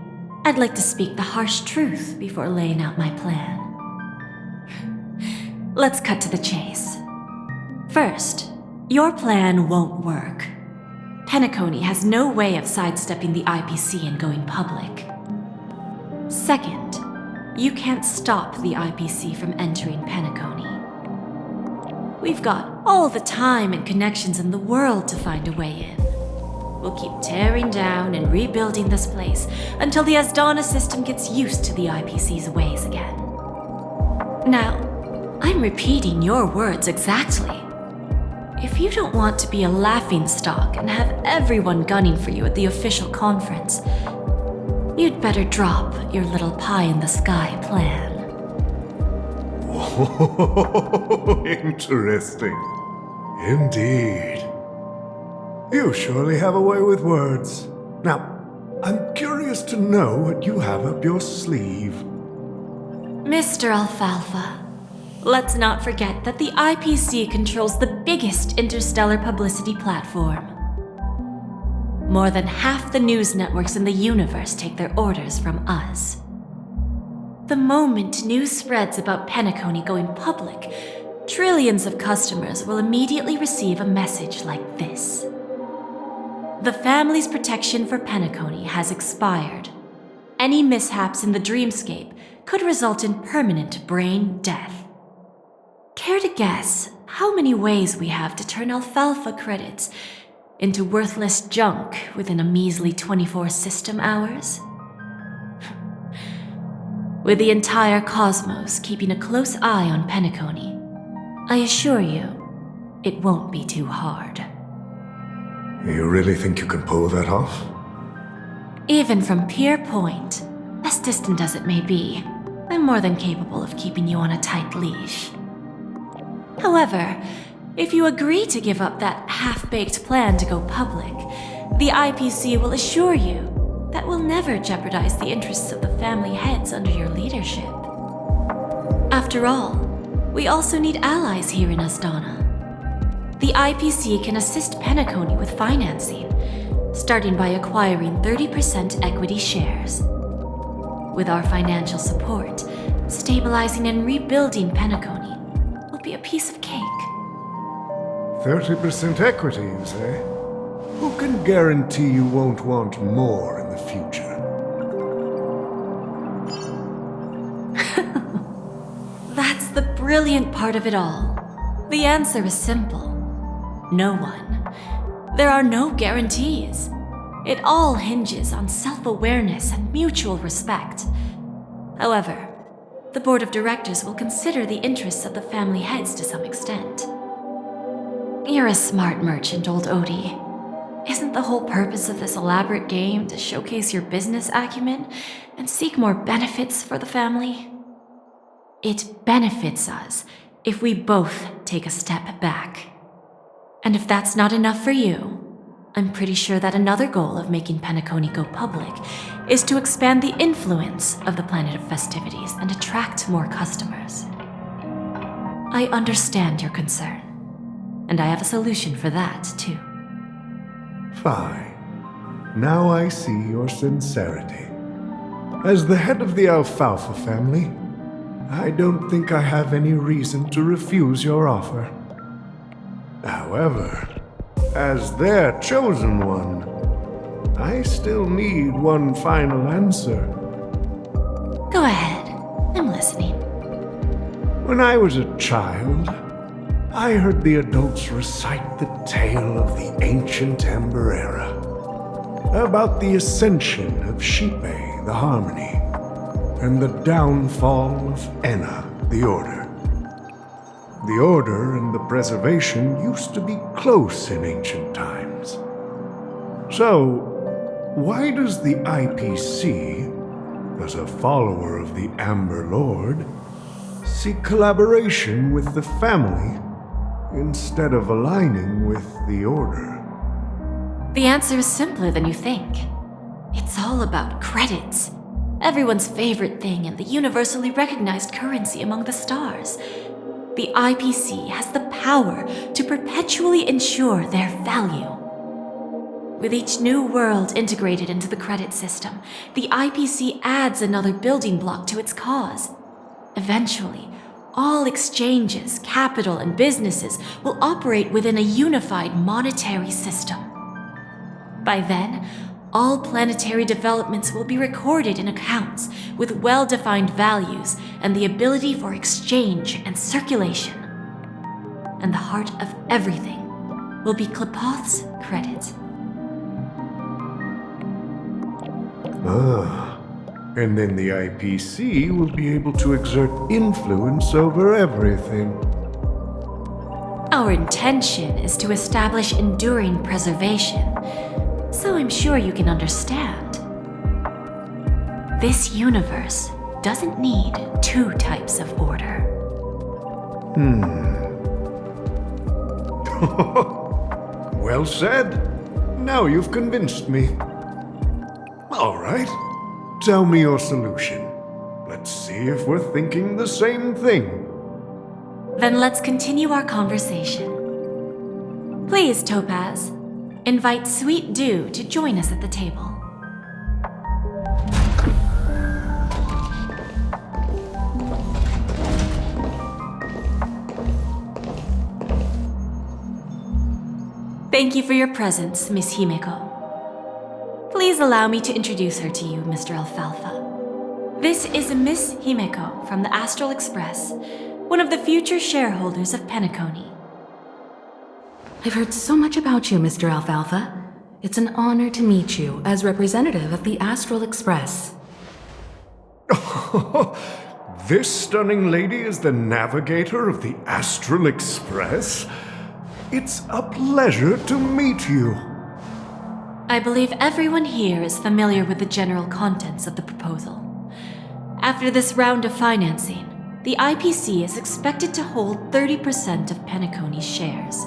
I'd like to speak the harsh truth before laying out my plan. Let's cut to the chase. First, your plan won't work. Penacony has no way of sidestepping the IPC and going public. Second, you can't stop the IPC from entering Penacony. We've got all the time and connections in the world to find a way in. We'll keep tearing down and rebuilding this place until the Asdana system gets used to the IPC's ways again. Now, I'm repeating your words exactly. If you don't want to be a laughingstock and have everyone gunning for you at the official conference, you'd better drop your little pie-in-the-sky plan. Oh, interesting. Indeed. You surely have a way with words. Now, I'm curious to know what you have up your sleeve. Mr. Alfalfa, let's not forget that the IPC controls the biggest interstellar publicity platform. More than half the news networks in the universe take their orders from us. The moment news spreads about Penacony going public, trillions of customers will immediately receive a message like this. The family's protection for Penacony has expired. Any mishaps in the dreamscape could result in permanent brain death. Care to guess how many ways we have to turn alfalfa credits into worthless junk within a measly 24 system hours? With the entire cosmos keeping a close eye on Penacony, I assure you, it won't be too hard. You really think you can pull that off? Even from Pier Point, as distant as it may be, I'm more than capable of keeping you on a tight leash. However, if you agree to give up that half-baked plan to go public, the IPC will assure you that we'll never jeopardize the interests of the family heads under your leadership. After all, we also need allies here in Asdana. The IPC can assist Penacony with financing, starting by acquiring 30% equity shares. With our financial support, stabilizing and rebuilding Penacony will be a piece of cake. 30% equity, you say? Who can guarantee you won't want more in the future? That's the brilliant part of it all. The answer is simple. No one. There are no guarantees. It all hinges on self-awareness and mutual respect. However, the board of directors will consider the interests of the family heads to some extent. You're a smart merchant, old Odie. Isn't the whole purpose of this elaborate game to showcase your business acumen and seek more benefits for the family? It benefits us if we both take a step back. And if that's not enough for you, I'm pretty sure that another goal of making Penacony go public is to expand the influence of the Planet of Festivities and attract more customers. I understand your concern, and I have a solution for that, too. Fine. Now I see your sincerity. As the head of the Alfalfa family, I don't think I have any reason to refuse your offer. However, as their chosen one, I still need one final answer. Go ahead. I'm listening. When I was a child, I heard the adults recite the tale of the ancient Ember Era, about the ascension of Shipe, the Harmony, and the downfall of Enna, the Order. The Order and the Preservation used to be close in ancient times. So, why does the IPC, as a follower of the Amber Lord, seek collaboration with the family instead of aligning with the Order? The answer is simpler than you think. It's all about credits. Everyone's favorite thing and the universally recognized currency among the stars. The IPC has the power to perpetually ensure their value. With each new world integrated into the credit system, the IPC adds another building block to its cause. Eventually, all exchanges, capital, and businesses will operate within a unified monetary system. By then, all planetary developments will be recorded in accounts with well-defined values and the ability for exchange and circulation. And the heart of everything will be Klepoth's credit. And then the IPC will be able to exert influence over everything. Our intention is to establish enduring preservation, so I'm sure you can understand. This universe doesn't need two types of order. Well said. Now you've convinced me. All right. Tell me your solution. Let's see if we're thinking the same thing. Then let's continue our conversation. Please, Topaz, invite Sweet Dew to join us at the table. Thank you for your presence, Miss Himeko. Please allow me to introduce her to you, Mr. Alfalfa. This is Miss Himeko from the Astral Express, one of the future shareholders of Penacony. I've heard so much about you, Mr. Alfalfa. It's an honor to meet you as representative of the Astral Express. This stunning lady is the navigator of the Astral Express? It's a pleasure to meet you. I believe everyone here is familiar with the general contents of the proposal. After this round of financing, the IPC is expected to hold 30% of Penacony's shares.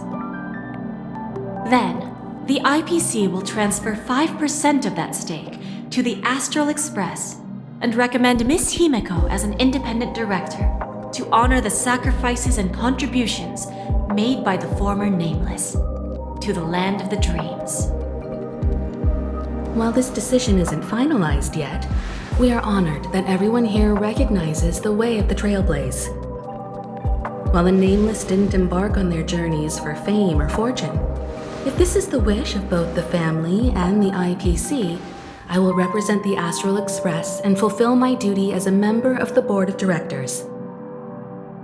Then, the IPC will transfer 5% of that stake to the Astral Express and recommend Miss Himeko as an independent director to honor the sacrifices and contributions made by the former Nameless to the land of the dreams. While this decision isn't finalized yet, we are honored that everyone here recognizes the way of the Trailblaze. While the Nameless didn't embark on their journeys for fame or fortune, if this is the wish of both the family and the IPC, I will represent the Astral Express and fulfill my duty as a member of the board of directors.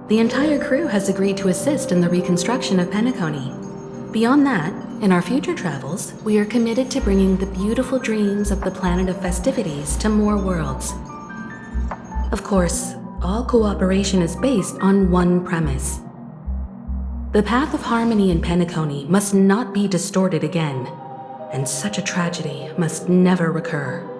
The entire crew has agreed to assist in the reconstruction of Penacony. Beyond that, in our future travels, we are committed to bringing the beautiful dreams of the planet of festivities to more worlds. Of course, all cooperation is based on one premise. The path of harmony in Penacony must not be distorted again, and such a tragedy must never recur.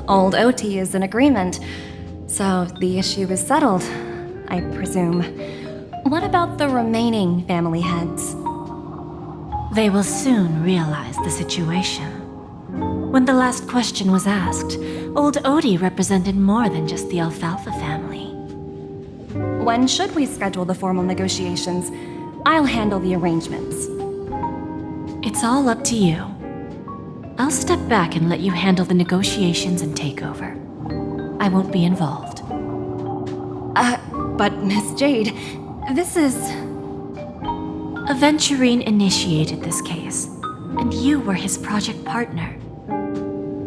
Old OT is in agreement, so the issue is settled, I presume. What about the remaining family heads? They will soon realize the situation. When the last question was asked, old Odie represented more than just the Alfalfa family. When should we schedule the formal negotiations? I'll handle the arrangements. It's all up to you. I'll step back and let you handle the negotiations and takeover. I won't be involved. But Miss Jade, this is... Aventurine initiated this case, and you were his project partner.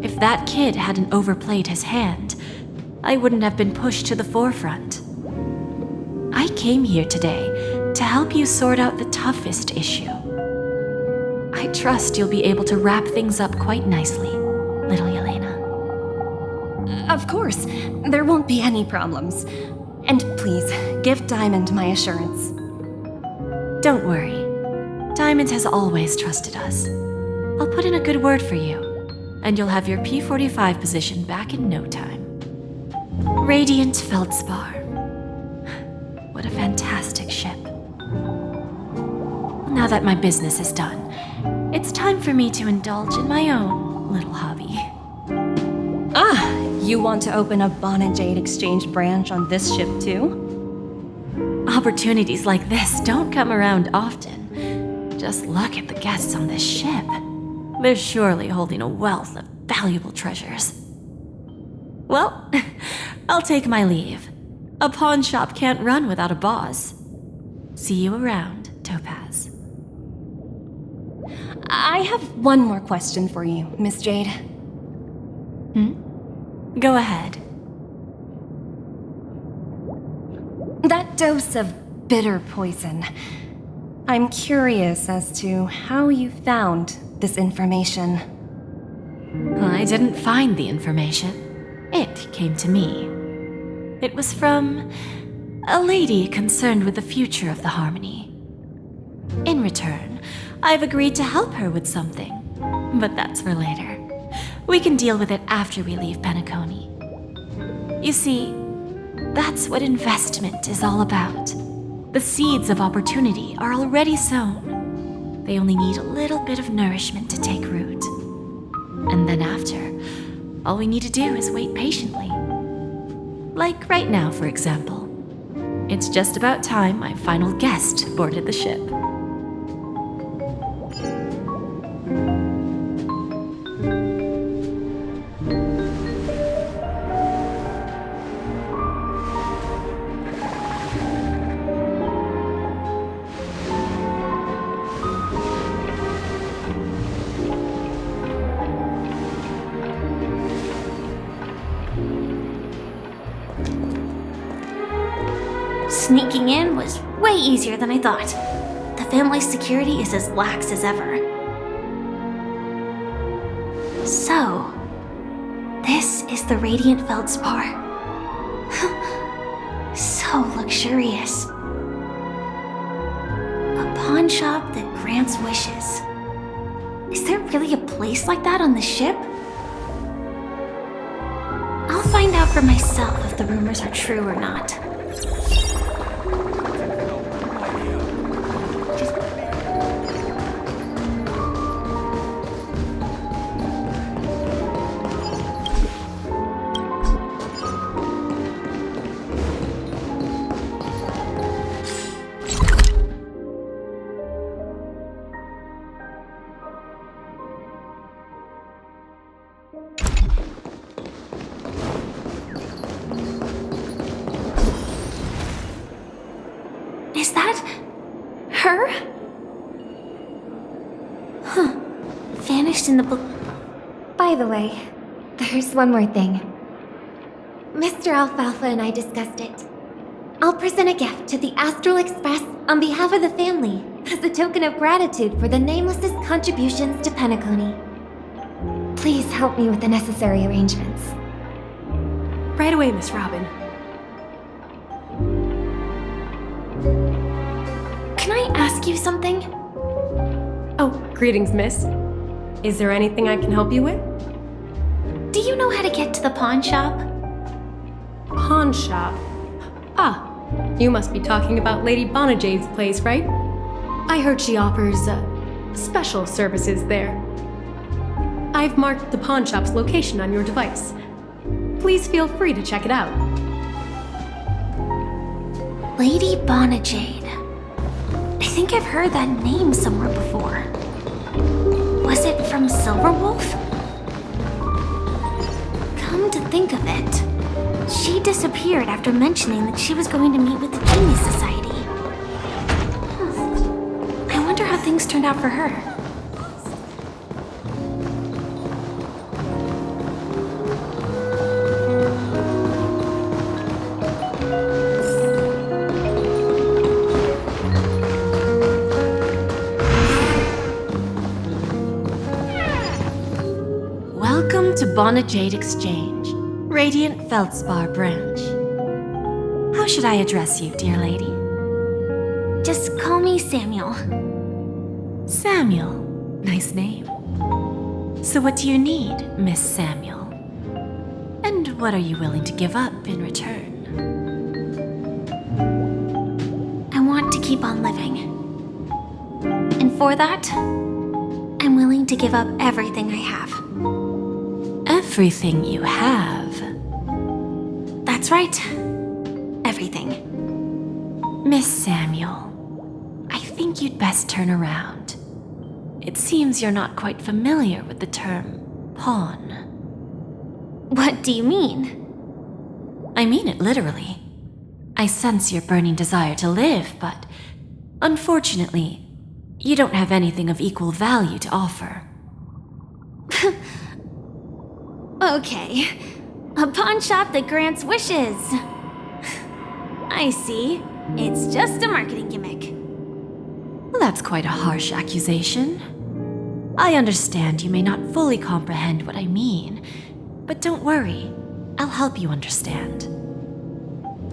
If that kid hadn't overplayed his hand, I wouldn't have been pushed to the forefront. I came here today to help you sort out the toughest issue. I trust you'll be able to wrap things up quite nicely, little Yelena. Of course, there won't be any problems. And please, give Diamond my assurance. Don't worry. Diamond has always trusted us. I'll put in a good word for you, and you'll have your P-45 position back in no time. Radiant Feldspar. What a fantastic ship. Now that my business is done, it's time for me to indulge in my own little hobby. You want to open a Bon and Jade exchange branch on this ship too? Opportunities like this don't come around often. Just look at the guests on this ship. They're surely holding a wealth of valuable treasures. Well, I'll take my leave. A pawn shop can't run without a boss. See you around, Topaz. I have one more question for you, Miss Jade. Go ahead. That dose of bitter poison. I'm curious as to how you found this information. I didn't find the information. It came to me. It was from a lady concerned with the future of the Harmony. In return, I've agreed to help her with something, but that's for later. We can deal with it after we leave Penacony. You see, that's what investment is all about. The seeds of opportunity are already sown. They only need a little bit of nourishment to take root. And then after, all we need to do is wait patiently. Like right now, for example. It's just about time my final guest boarded the ship. Sneaking in was way easier than I thought. The family's security is as lax as ever. So, this is the Radiant Feldspar. So luxurious. A pawn shop that grants wishes. Is there really a place like that on the ship? I'll find out for myself if the rumors are true or not. Is that her? Huh. Vanished in the By the way, there's one more thing. Mr. Alfalfa and I discussed it. I'll present a gift to the Astral Express on behalf of the family as a token of gratitude for the Nameless's contributions to Penacony. Please help me with the necessary arrangements. Right away, Miss Robin. Can I ask you something? Oh, greetings, miss. Is there anything I can help you with? Do you know how to get to the pawn shop? Pawn shop? Ah, you must be talking about Lady Bonajade's place, right? I heard she offers, special services there. I've marked the pawn shop's location on your device. Please feel free to check it out. Lady Bonajade. I think I've heard that name somewhere before. Was it from Silverwolf? Come to think of it, she disappeared after mentioning that she was going to meet with the Genius Society. I wonder how things turned out for her. Welcome to Bonajade Exchange, Radiant Feldspar branch. How should I address you, dear lady? Just call me Samuel. Samuel. Nice name. So what do you need, Miss Samuel? And what are you willing to give up in return? I want to keep on living. And for that, I'm willing to give up everything I have. Everything you have? That's right. Everything. Miss Samuel, I think you'd best turn around. It seems you're not quite familiar with the term pawn. What do you mean? I mean it literally. I sense your burning desire to live, but unfortunately, you don't have anything of equal value to offer. Okay. A pawn shop that grants wishes. I see. It's just a marketing gimmick. Well, that's quite a harsh accusation. I understand you may not fully comprehend what I mean, but don't worry. I'll help you understand.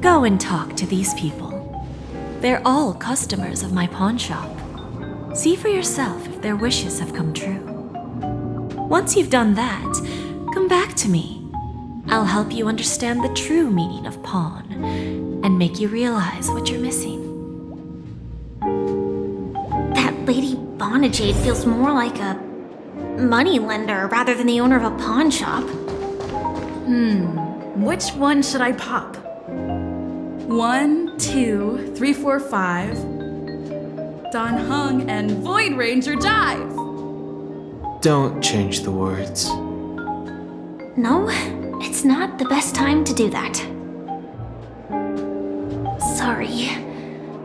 Go and talk to these people. They're all customers of my pawn shop. See for yourself if their wishes have come true. Once you've done that, come back to me. I'll help you understand the true meaning of pawn and make you realize what you're missing. That Lady Bonajade feels more like a money lender rather than the owner of a pawn shop. Which one should I pop? 1, 2, 3, 4, 5. Dan Heng and Void Ranger Jive. Don't change the words. No, it's not the best time to do that. Sorry.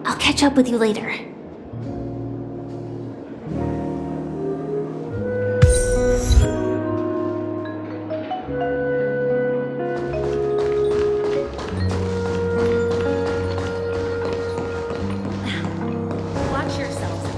I'll catch up with you later. Watch yourselves.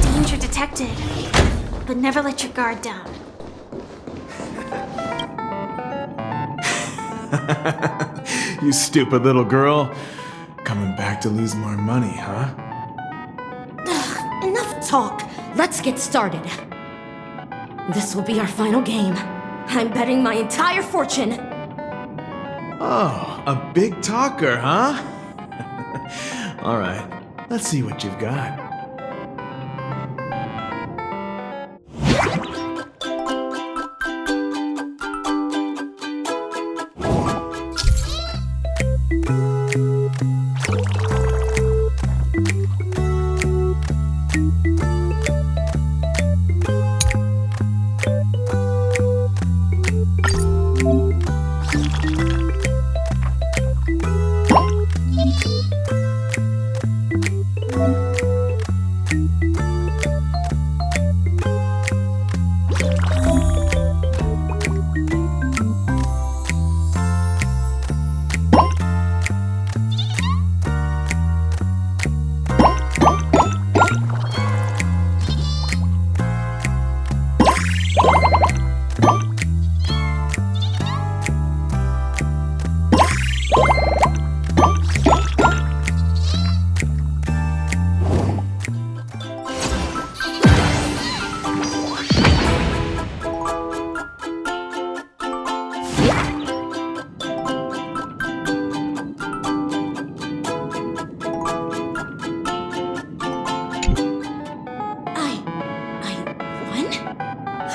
Danger detected. But never let your guard down. You stupid little girl. Coming back to lose more money, huh? Enough talk. Let's get started. This will be our final game. I'm betting my entire fortune. Oh, a big talker, huh? All right, let's see what you've got.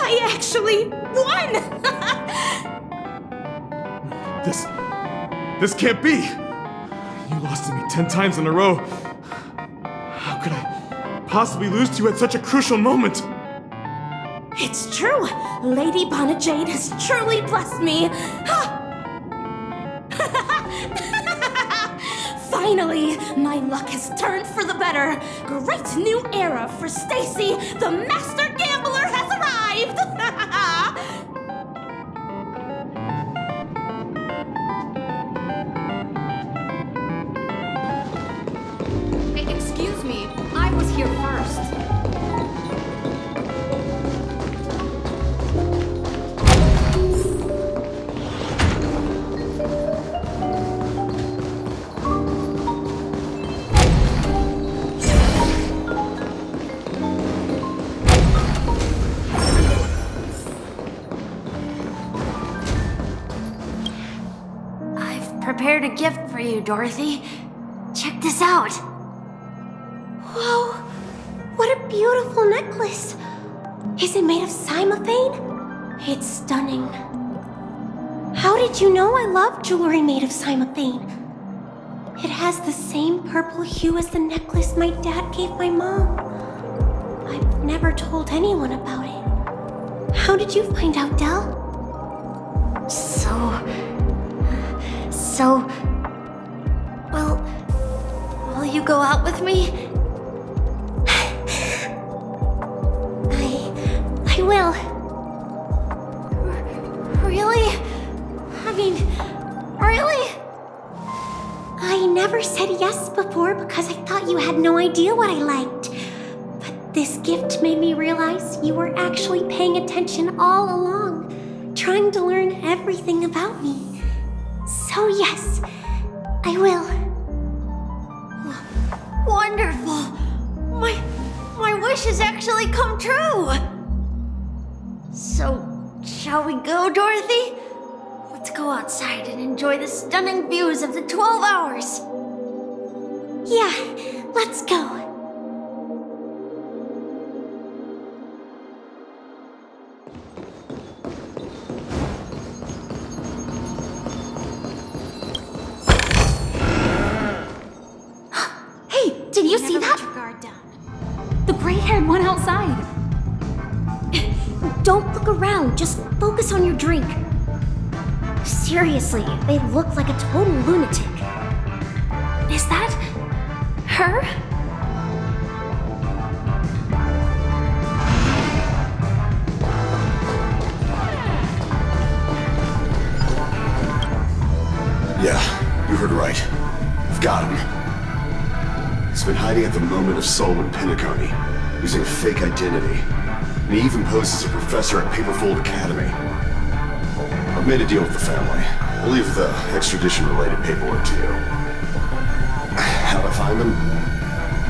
I actually won! This can't be! You lost to me 10 times in a row. How could I possibly lose to you at such a crucial moment? It's true! Lady Bonajade has truly blessed me! Finally, my luck has turned for the better. Great new era for Stacy. The master gambler has arrived. Excuse me, I was here first. Prepared a gift for you, Dorothy. Check this out. Whoa! What a beautiful necklace! Is it made of cymophane? It's stunning. How did you know I love jewelry made of cymophane? It has the same purple hue as the necklace my dad gave my mom. I've never told anyone about it. How did you find out, Del? Will you go out with me? I will. Really? I mean, never said yes before because I thought you had no idea what I liked. But this gift made me realize you were actually paying attention all along, trying to learn everything about me. So yes, I will. Wonderful! My wish has actually come true! So, shall we go, Dorothy? Let's go outside and enjoy the stunning views of the 12 hours. Yeah, let's go. Hey, did you see that? Let your guard down. The gray-haired one outside. Don't look around, just focus on your drink. Seriously, they look like a total lunatic. Is that her? Yeah, you heard right. I've got him. He's been hiding at the moment of soul in Penacony, using a fake identity. And he even poses as a professor at Paperfold Academy. I've made a deal with the family. I'll leave the extradition-related paperwork to you. How'd I find them?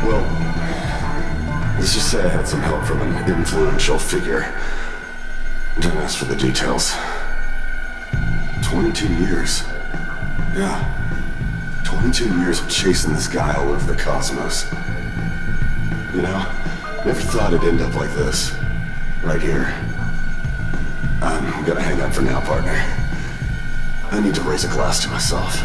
Well, let's just say I had some help from an influential figure. Don't ask for the details. 22 years. Yeah. 22 years of chasing this guy all over the cosmos. You know, never thought it'd end up like this. Right here. I'm gonna hang up for now, partner. I need to raise a glass to myself.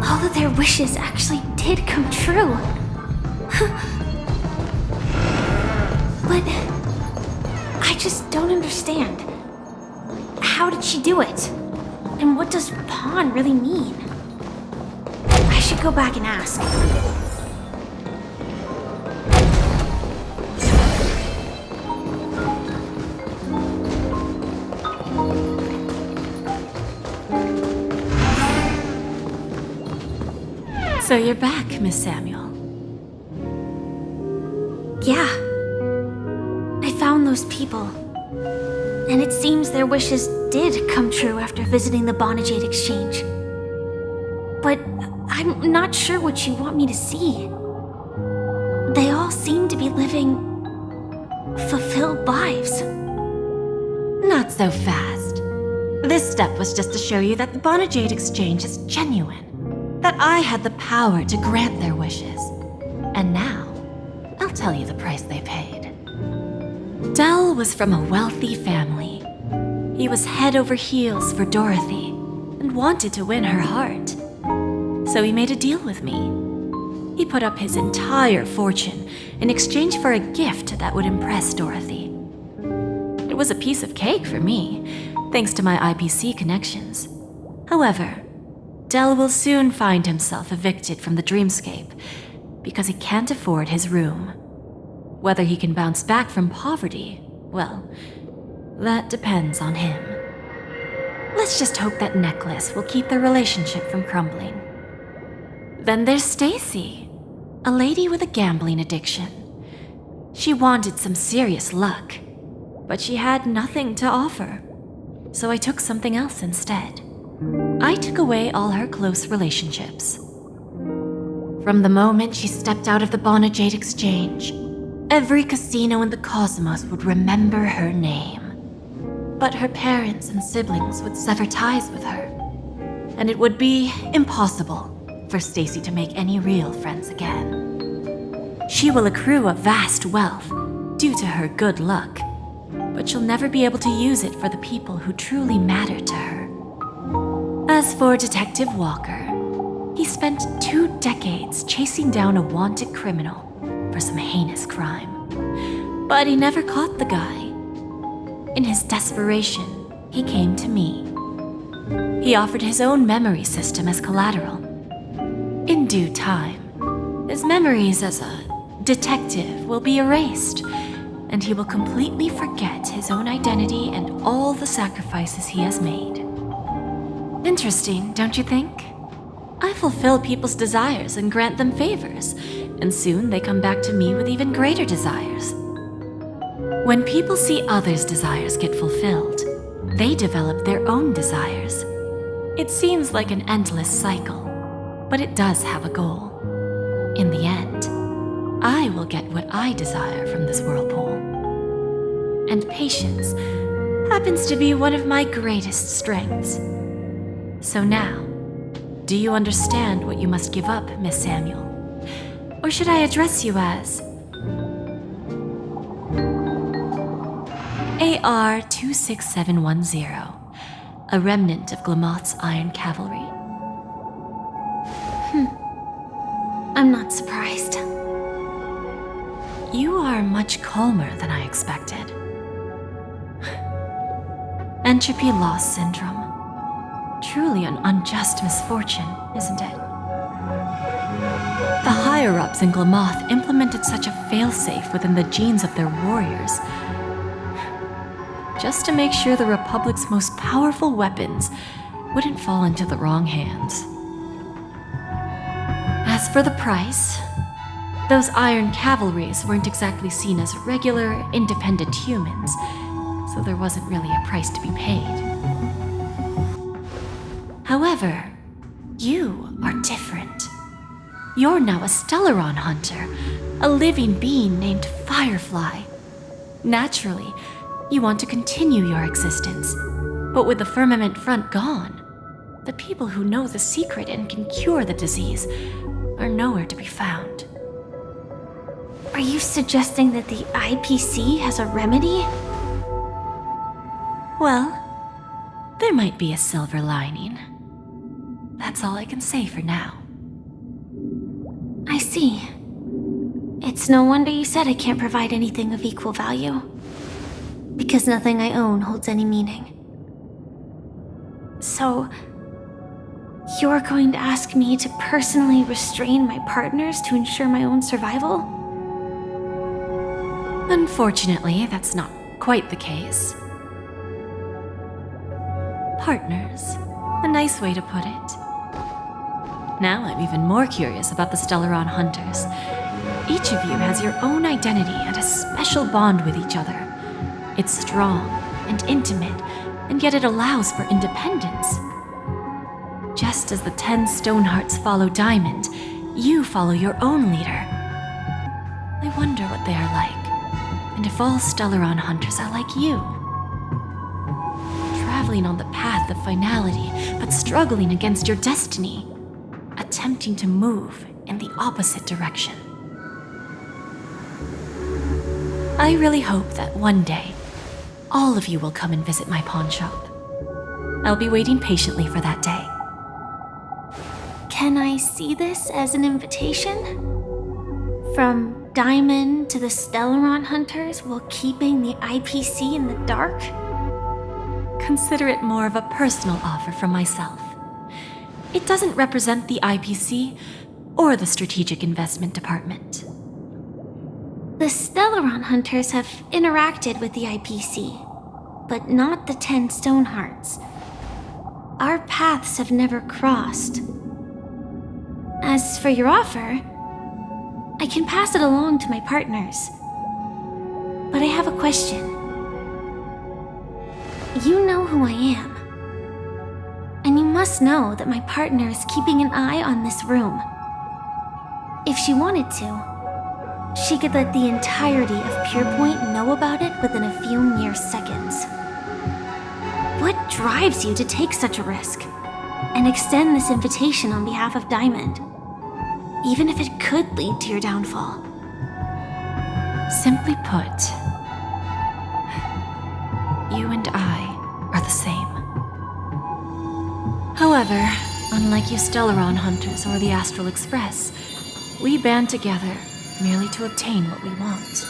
All of their wishes actually did come true. But I just don't understand. How did she do it? And what does pawn really mean? I should go back and ask. So you're back, Miss Samuel. Yeah. I found those people. And it seems their wishes did come true after visiting the Bonajade Exchange. But I'm not sure what you want me to see. They all seem to be living fulfilled lives. Not so fast. This step was just to show you that the Bonajade Exchange is genuine. That I had the power to grant their wishes. And now, I'll tell you the price they paid. Dell was from a wealthy family. He was head over heels for Dorothy and wanted to win her heart. So he made a deal with me. He put up his entire fortune in exchange for a gift that would impress Dorothy. It was a piece of cake for me, thanks to my IPC connections. However, Dell will soon find himself evicted from the dreamscape because he can't afford his room. Whether he can bounce back from poverty, well, that depends on him. Let's just hope that necklace will keep their relationship from crumbling. Then there's Stacy, a lady with a gambling addiction. She wanted some serious luck, but she had nothing to offer, so I took something else instead. I took away all her close relationships. From the moment she stepped out of the Bonajade Exchange, every casino in the cosmos would remember her name. But her parents and siblings would sever ties with her, and it would be impossible for Stacy to make any real friends again. She will accrue a vast wealth due to her good luck, but she'll never be able to use it for the people who truly matter to her. As for Detective Walker, he spent 2 decades chasing down a wanted criminal for some heinous crime. But he never caught the guy. In his desperation, he came to me. He offered his own memory system as collateral. In due time, His memories as a detective will be erased, and he will completely forget his own identity and all the sacrifices he has made. Interesting, don't you think? I fulfill people's desires and grant them favors, and soon they come back to me with even greater desires. When people see others' desires get fulfilled, they develop their own desires. It seems like an endless cycle, but it does have a goal. In the end, I will get what I desire from this whirlpool. And patience happens to be one of my greatest strengths. So now, do you understand what you must give up, Miss Samuel? Or should I address you as AR-26710, a remnant of Glamoth's Iron Cavalry? I'm not surprised. You are much calmer than I expected. Entropy loss syndrome. Truly an unjust misfortune, isn't it? The higher-ups in Glamoth implemented such a failsafe within the genes of their warriors, just to make sure the Republic's most powerful weapons wouldn't fall into the wrong hands. As for the price, those Iron Cavalries weren't exactly seen as regular, independent humans, so there wasn't really a price to be paid. However, you are different. You're now a Stellaron hunter, a living being named Firefly. Naturally, you want to continue your existence, but with the firmament front gone, the people who know the secret and can cure the disease are nowhere to be found. Are you suggesting that the IPC has a remedy? Well, there might be a silver lining. That's all I can say for now. I see. It's no wonder you said I can't provide anything of equal value. Because nothing I own holds any meaning. So, you're going to ask me to personally restrain my partners to ensure my own survival? Unfortunately, that's not quite the case. Partners. A nice way to put it. Now I'm even more curious about the Stellaron Hunters. Each of you has your own identity and a special bond with each other. It's strong and intimate, and yet it allows for independence. Just as the 10 Stonehearts follow Diamond, you follow your own leader. I wonder what they are like, and if all Stellaron Hunters are like you. Traveling on the path of finality, but struggling against your destiny. Attempting to move in the opposite direction. I really hope that one day, all of you will come and visit my pawn shop. I'll be waiting patiently for that day. Can I see this as an invitation? From Diamond to the Stellaron Hunters while keeping the IPC in the dark? Consider it more of a personal offer from myself. It doesn't represent the IPC or the Strategic Investment Department. The Stellaron Hunters have interacted with the IPC, but not the 10 Stonehearts. Our paths have never crossed. As for your offer, I can pass it along to my partners. But I have a question. You know who I am. And you must know that my partner is keeping an eye on this room. If she wanted to, she could let the entirety of Purepoint know about it within a few mere seconds. What drives you to take such a risk and extend this invitation on behalf of Diamond, even if it could lead to your downfall? Simply put, you and I are the same. However, unlike you Stellaron Hunters or the Astral Express, we band together merely to obtain what we want.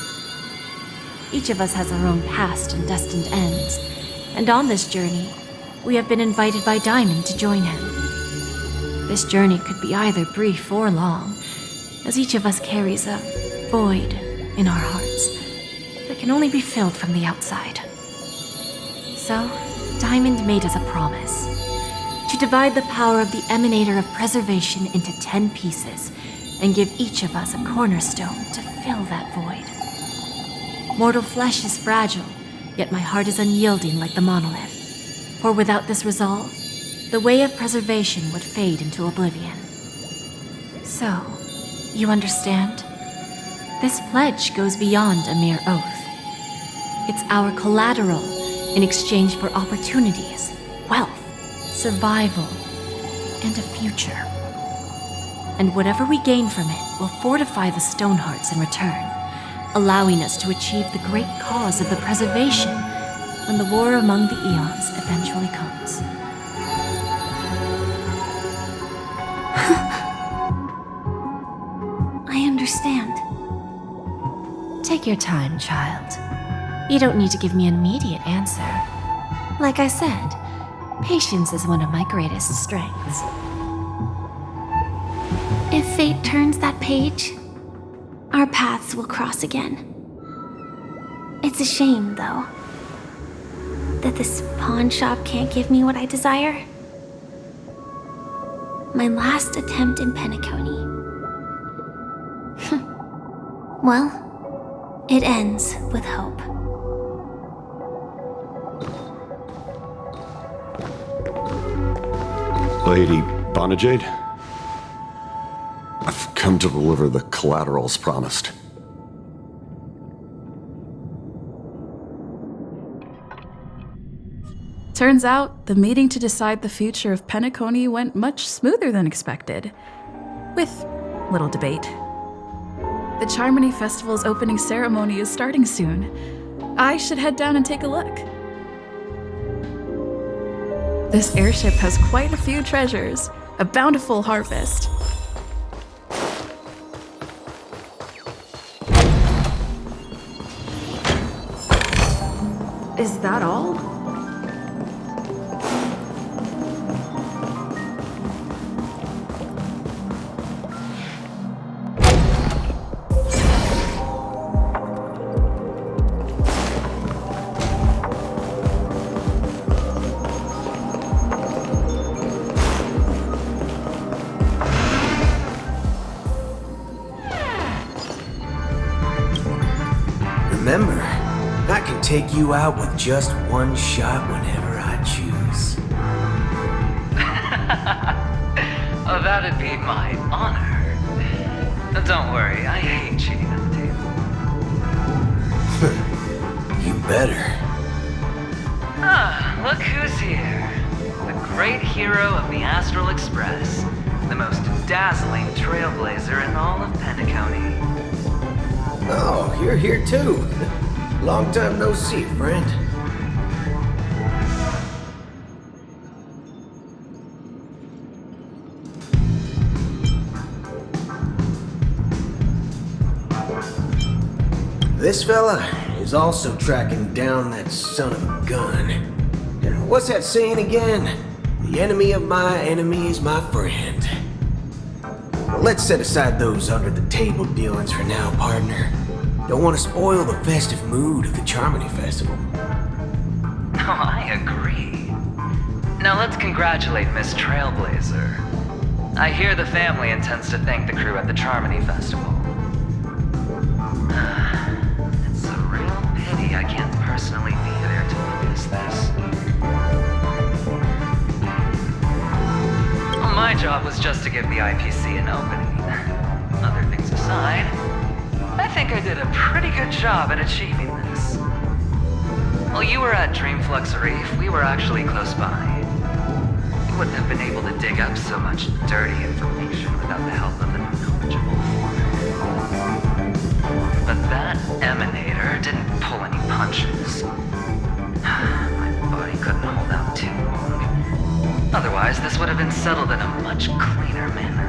Each of us has our own past and destined ends, and on this journey, we have been invited by Diamond to join him. This journey could be either brief or long, as each of us carries a void in our hearts that can only be filled from the outside. So, Diamond made us a promise to divide the power of the Emanator of Preservation into 10 pieces and give each of us a cornerstone to fill that void. Mortal flesh is fragile, yet my heart is unyielding like the monolith. For without this resolve, the way of preservation would fade into oblivion. So, you understand? This pledge goes beyond a mere oath. It's our collateral in exchange for opportunities, wealth, survival, and a future. And whatever we gain from it will fortify the Stonehearts in return, allowing us to achieve the great cause of the preservation when the war among the eons eventually comes. I understand. Take your time, child. You don't need to give me an immediate answer. Like I said, patience is one of my greatest strengths. If fate turns that page, our paths will cross again. It's a shame, though, that this pawn shop can't give me what I desire. My last attempt in Penacony. Well, it ends with hope. Lady Bonajade? I've come to deliver the collaterals promised. Turns out, the meeting to decide the future of Penacony went much smoother than expected. With little debate. The Charmony Festival's opening ceremony is starting soon. I should head down and take a look. This airship has quite a few treasures. A bountiful harvest. Is that all? Remember, I can take you out with just one shot whenever I choose. Oh, that'd be my honor. Don't worry, I hate cheating at the table. You better. Ah, look who's here. The great hero of the Astral Express. The most dazzling trailblazer in all of Penacony. Oh, you're here too. Long time no see, friend. This fella is also tracking down that son of a gun. What's that saying again? The enemy of my enemy is my friend. Well, let's set aside those under-the-table dealings for now, partner. Don't want to spoil the festive mood of the Charmony Festival. Oh, I agree. Now let's congratulate Miss Trailblazer. I hear the family intends to thank the crew at the Charmony Festival. It's a real pity I can't personally be there to witness this. Well, my job was just to give the IPC an opening. Other things aside, I think I did a pretty good job at achieving this. While you were at Dreamflux Reef, we were actually close by. We wouldn't have been able to dig up so much dirty information without the help of an knowledgeable foreigner. But that Emanator didn't pull any punches. My body couldn't hold out too long. Otherwise, this would have been settled in a much cleaner manner.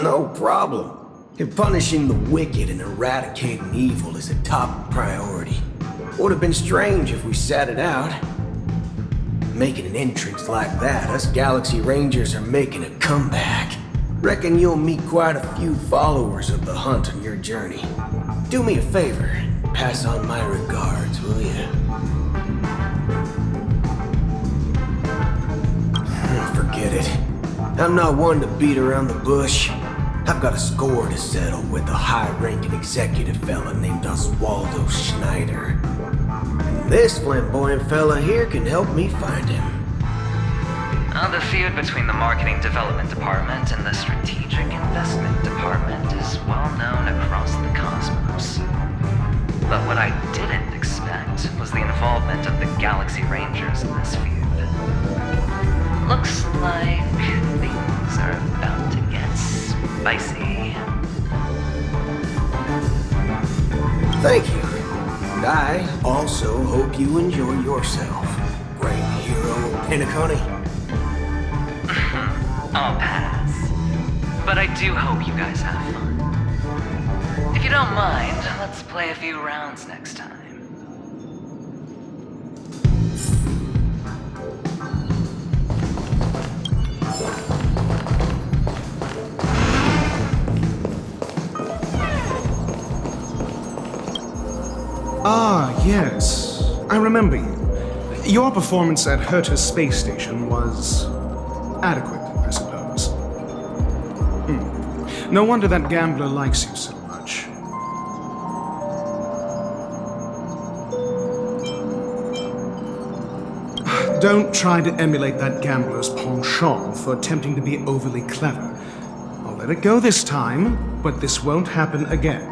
No problem. If punishing the wicked and eradicating evil is a top priority, would have been strange if we sat it out. making an entrance like that, us Galaxy Rangers are making a comeback. Reckon you'll meet quite a few followers of the hunt on your journey. Do me a favor, pass on my regards, will you? Forget it. I'm not one to beat around the bush. I've got a score to settle with a high-ranking executive fella named Oswaldo Schneider. And this flamboyant fella here can help me find him. The feud between the Marketing Development Department and the Strategic Investment Department is well known across the cosmos. But what I didn't expect was the involvement of the Galaxy Rangers in this feud. Looks like things are about to get spicy. Thank you. And I also hope you enjoy yourself, great hero Penacony. I'll pass. But I do hope you guys have fun. If you don't mind, let's play a few rounds next time. Ah, yes. I remember you. Your performance at Herta's space station was adequate, I suppose. No wonder that gambler likes you so much. Don't try to emulate that gambler's penchant for attempting to be overly clever. I'll let it go this time, but this won't happen again.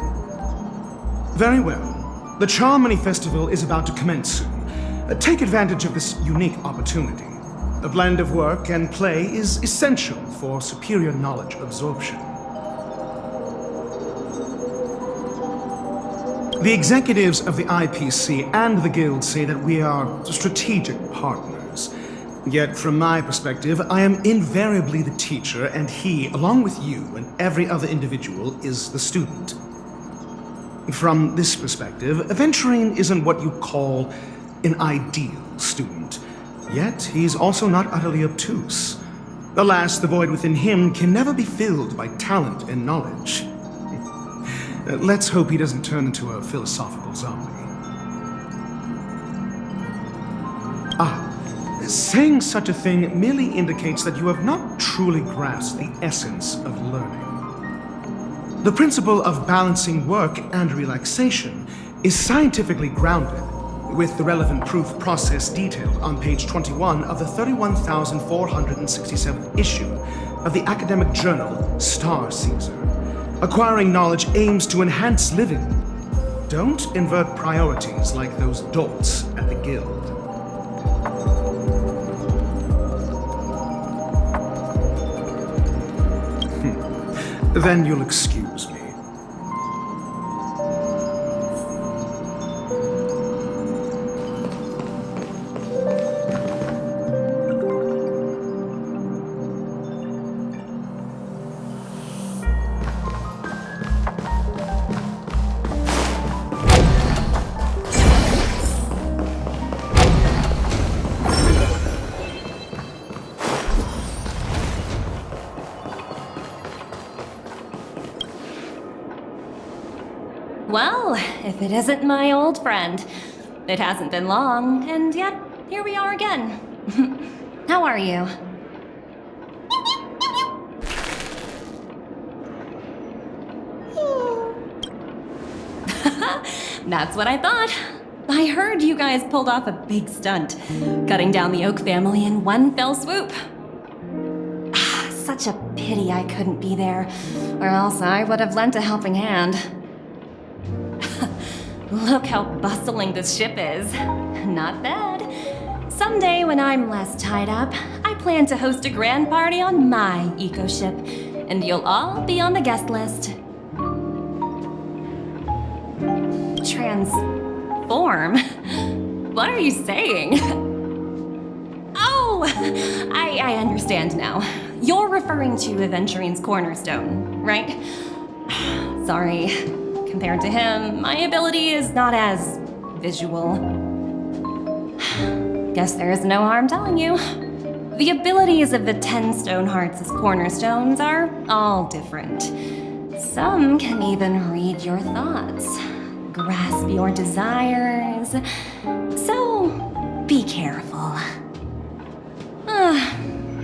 Very well. The Charmony Festival is about to commence soon. Take advantage of this unique opportunity. A blend of work and play is essential for superior knowledge absorption. The executives of the IPC and the Guild say that we are strategic partners. Yet, from my perspective, I am invariably the teacher, and he, along with you and every other individual, is the student. From this perspective, Aventurine isn't what you call an ideal student. Yet, he's also not utterly obtuse. Alas, the void within him can never be filled by talent and knowledge. Let's hope he doesn't turn into a philosophical zombie. Saying such a thing merely indicates that you have not truly grasped the essence of learning. The principle of balancing work and relaxation is scientifically grounded, with the relevant proof process detailed on page 21 of the 31,467th issue of the academic journal Star Caesar. Acquiring knowledge aims to enhance living. Don't invert priorities like those dolts at the Guild. Then you'll excuse me. Well, if it isn't my old friend. It hasn't been long, and yet, here we are again. How are you? That's what I thought. I heard you guys pulled off a big stunt, cutting down the Oak family in one fell swoop. Such a pity I couldn't be there, or else I would have lent a helping hand. Look how bustling this ship is. Not bad. Someday when I'm less tied up, I plan to host a grand party on my eco-ship, and you'll all be on the guest list. Transform? What are you saying? Oh, I understand now. You're referring to Aventurine's cornerstone, right? Sorry. Compared to him, my ability is not as visual. Guess there is no harm telling you. The abilities of the 10 Stonehearts as cornerstones are all different. Some can even read your thoughts, grasp your desires. So, be careful.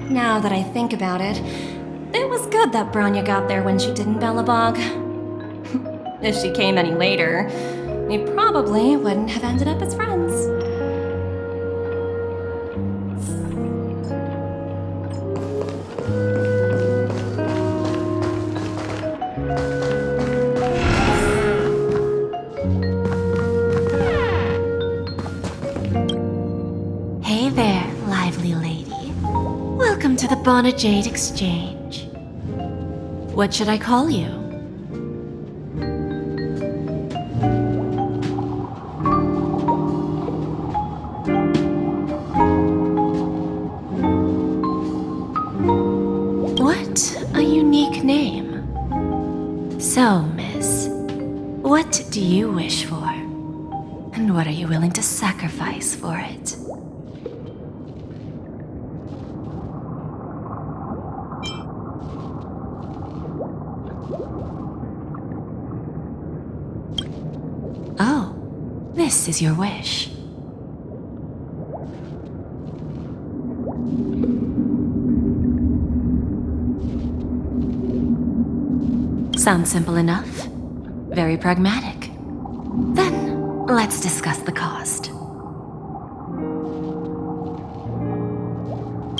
Now that I think about it, it was good that Branya got there when she did in Belobog. If she came any later, we probably wouldn't have ended up as friends. Hey there, lively lady. Welcome to the Bonajade Exchange. What should I call you? What a unique name. So, miss, what do you wish for? And what are you willing to sacrifice for it? Oh, this is your wish. Sounds simple enough. Very pragmatic. Then, let's discuss the cost.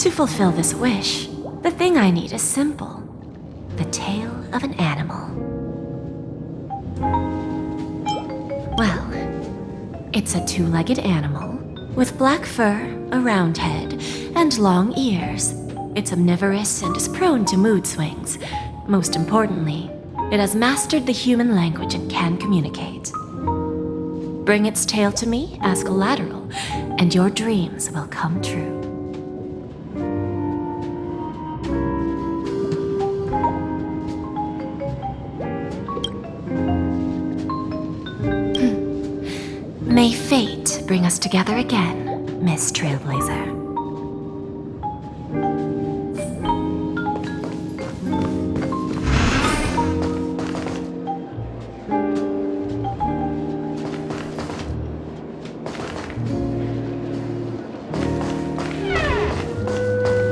To fulfill this wish, the thing I need is simple. The tail of an animal. Well, it's a two-legged animal with black fur, a round head, and long ears. It's omnivorous and is prone to mood swings. Most importantly, it has mastered the human language and can communicate. Bring its tail to me as collateral, and your dreams will come true. May fate bring us together again, Miss Trailblazer.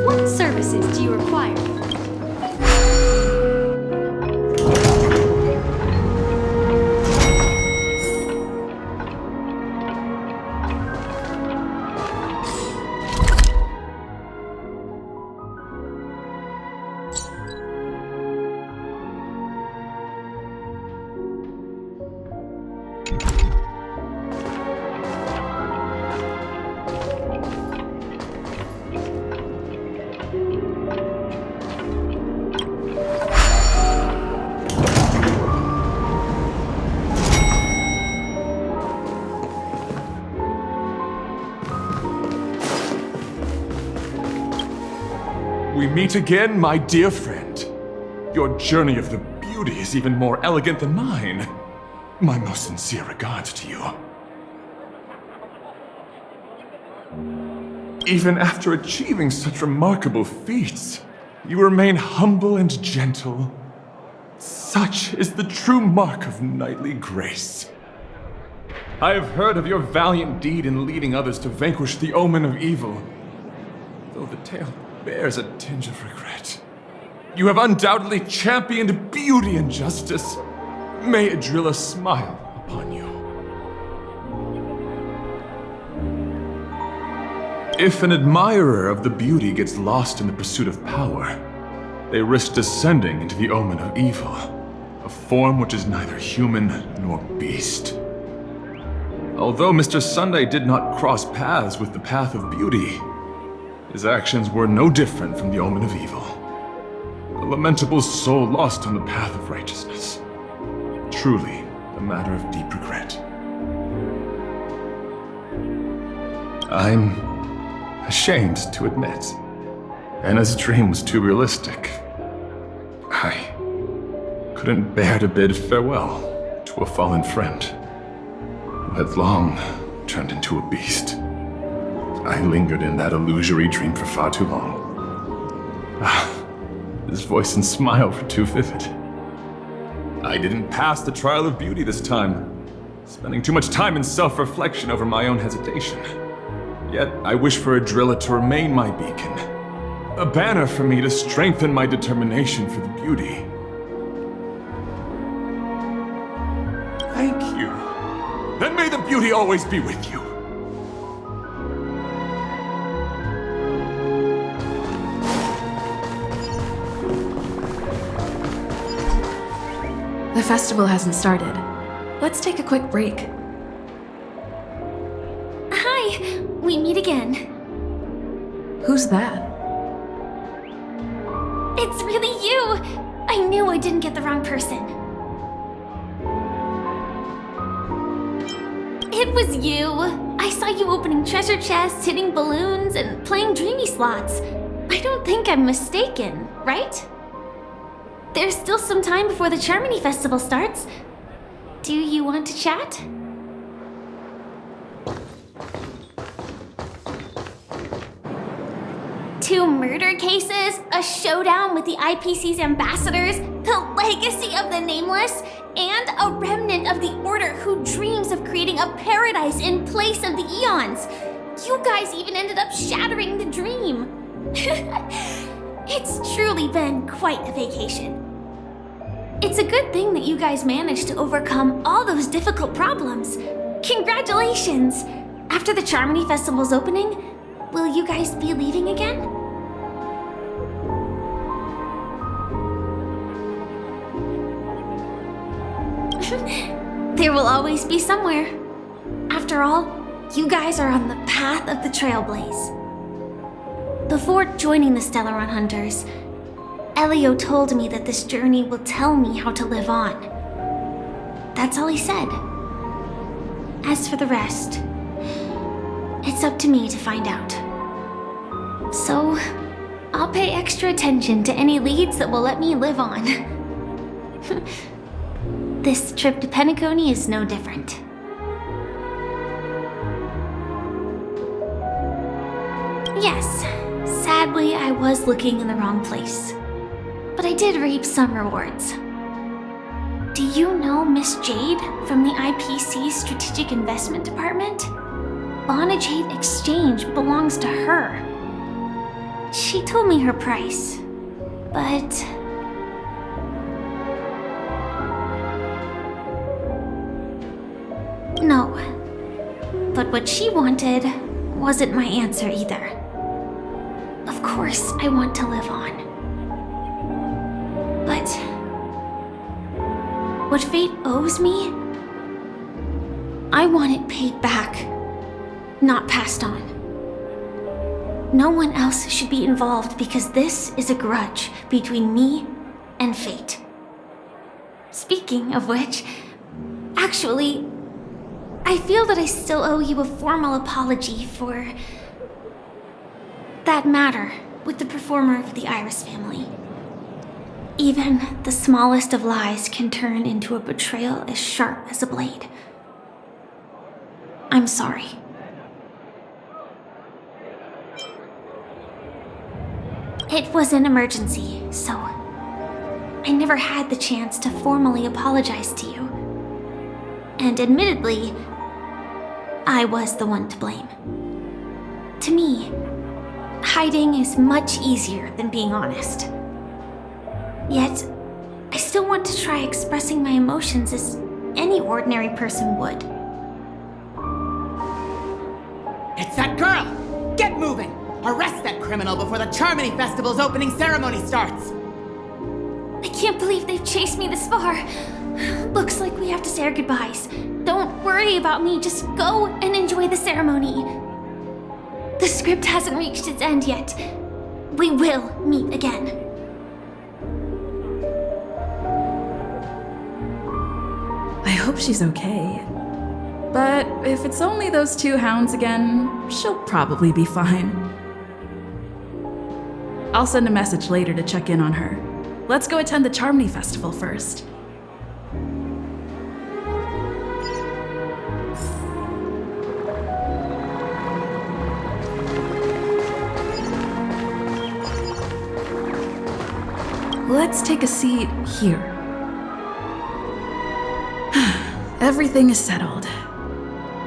What services do you require? We meet again, my dear friend. Your journey of the beauty is even more elegant than mine. My most sincere regards to you. Even after achieving such remarkable feats, you remain humble and gentle. Such is the true mark of knightly grace. I have heard of your valiant deed in leading others to vanquish the omen of evil, though the tale bears a tinge of regret. You have undoubtedly championed beauty and justice. May Adrilla smile upon you. If an admirer of the beauty gets lost in the pursuit of power, they risk descending into the omen of evil, a form which is neither human nor beast. Although Mr. Sunday did not cross paths with the path of beauty, his actions were no different from the omen of evil. A lamentable soul lost on the path of righteousness. Truly a matter of deep regret. I'm ashamed to admit, Anna's dream was too realistic. I couldn't bear to bid farewell to a fallen friend who had long turned into a beast. I lingered in that illusory dream for far too long. His voice and smile were too vivid. I didn't pass the trial of beauty this time, spending too much time in self-reflection over my own hesitation. Yet, I wish for a driller to remain my beacon, a banner for me to strengthen my determination for the beauty. Thank you. And may the beauty always be with you. The festival hasn't started. Let's take a quick break. Hi, we meet again. Who's that? It's really you! I knew I didn't get the wrong person. It was you! I saw you opening treasure chests, hitting balloons, and playing dreamy slots. I don't think I'm mistaken, right? There's still some time before the Charmony Festival starts. Do you want to chat? Two murder cases, a showdown with the IPC's ambassadors, the legacy of the Nameless, and a remnant of the Order who dreams of creating a paradise in place of the Eons. You guys even ended up shattering the dream. It's truly been quite a vacation. It's a good thing that you guys managed to overcome all those difficult problems. Congratulations! After the Charmony Festival's opening, will you guys be leaving again? There will always be somewhere. After all, you guys are on the path of the Trailblaze. Before joining the Stellaron Hunters, Elio told me that this journey will tell me how to live on. That's all he said. As for the rest, it's up to me to find out. So, I'll pay extra attention to any leads that will let me live on. This trip to Penacony is no different. Yes, sadly I was looking in the wrong place. But I did reap some rewards. Do you know Miss Jade from the IPC Strategic Investment Department? Bonajade Exchange belongs to her. She told me her price, but... No. But what she wanted wasn't my answer either. Of course I want to live on. But what fate owes me, I want it paid back, not passed on. No one else should be involved because this is a grudge between me and fate. Speaking of which, actually, I feel that I still owe you a formal apology for that matter with the performer of the Iris family. Even the smallest of lies can turn into a betrayal as sharp as a blade. I'm sorry. It was an emergency, so I never had the chance to formally apologize to you. And admittedly, I was the one to blame. To me, hiding is much easier than being honest. Yet, I still want to try expressing my emotions as any ordinary person would. It's that girl! Get moving! Arrest that criminal before the Charmony Festival's opening ceremony starts! I can't believe they've chased me this far. Looks like we have to say our goodbyes. Don't worry about me, just go and enjoy the ceremony. The script hasn't reached its end yet. We will meet again. I hope she's okay. But if it's only those two hounds again, she'll probably be fine. I'll send a message later to check in on her. Let's go attend the Charmony Festival first. let's take a seat here. Everything is settled.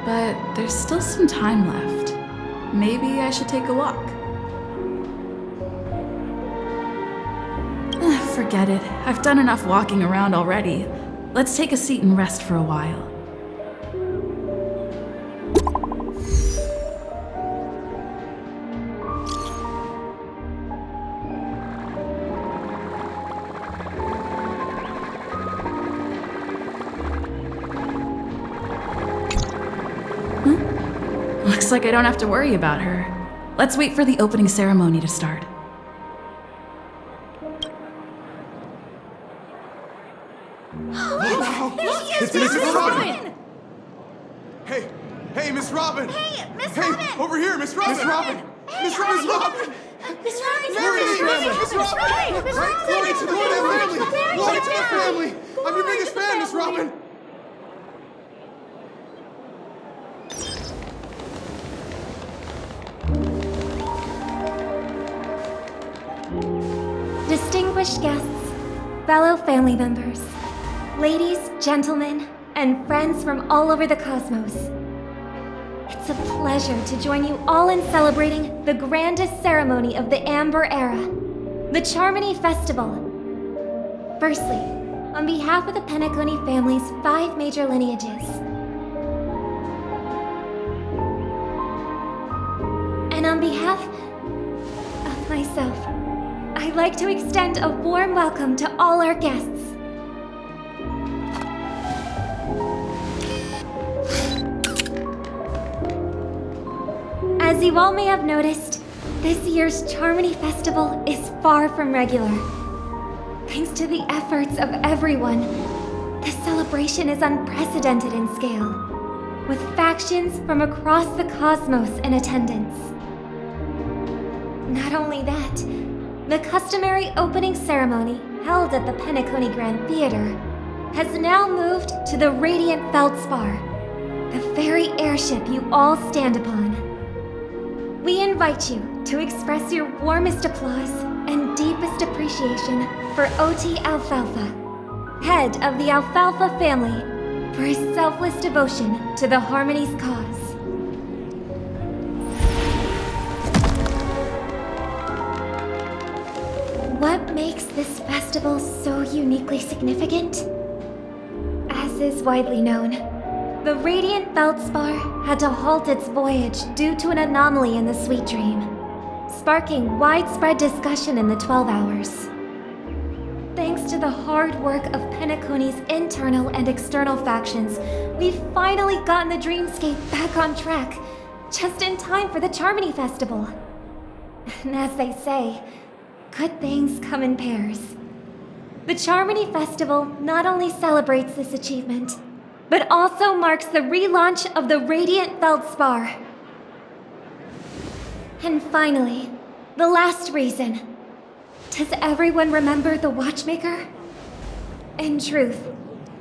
But there's still some time left. Maybe I should take a walk. Forget it. I've done enough walking around already. Let's take a seat and rest for a while. Looks like I don't have to worry about her. Let's wait for the opening ceremony to start. It's Miss Robin! Hey, Miss Robin! Hey, Miss Robin! Over here, Miss Robin! Miss Robin! Miss Robin! Miss Robin! Glory to the family! Glory to the family! I'm your biggest fan, Miss Robin! Distinguished guests, fellow family members, ladies, gentlemen, and friends from all over the cosmos. It's a pleasure to join you all in celebrating the grandest ceremony of the Amber Era, the Charmony Festival. Firstly, on behalf of the Penacony family's 5 major lineages, and on behalf of myself, I'd like to extend a warm welcome to all our guests. As you all may have noticed, this year's Charmony Festival is far from regular. Thanks to the efforts of everyone, this celebration is unprecedented in scale, with factions from across the cosmos in attendance. Not only that, the customary opening ceremony held at the Penacony Grand Theater has now moved to the Radiant Feldspar, the very airship you all stand upon. We invite you to express your warmest applause and deepest appreciation for OT Alfalfa, head of the Alfalfa family, for his selfless devotion to the Harmony's cause. What makes this festival so uniquely significant? As is widely known, the Radiant Feldspar had to halt its voyage due to an anomaly in the Sweet Dream, sparking widespread discussion in the 12 Hours. Thanks to the hard work of Penacony's internal and external factions, we've finally gotten the dreamscape back on track, just in time for the Charmony Festival. And as they say, good things come in pairs. The Charmony Festival not only celebrates this achievement, but also marks the relaunch of the Radiant Feldspar. And finally, the last reason. Does everyone remember the Watchmaker? In truth,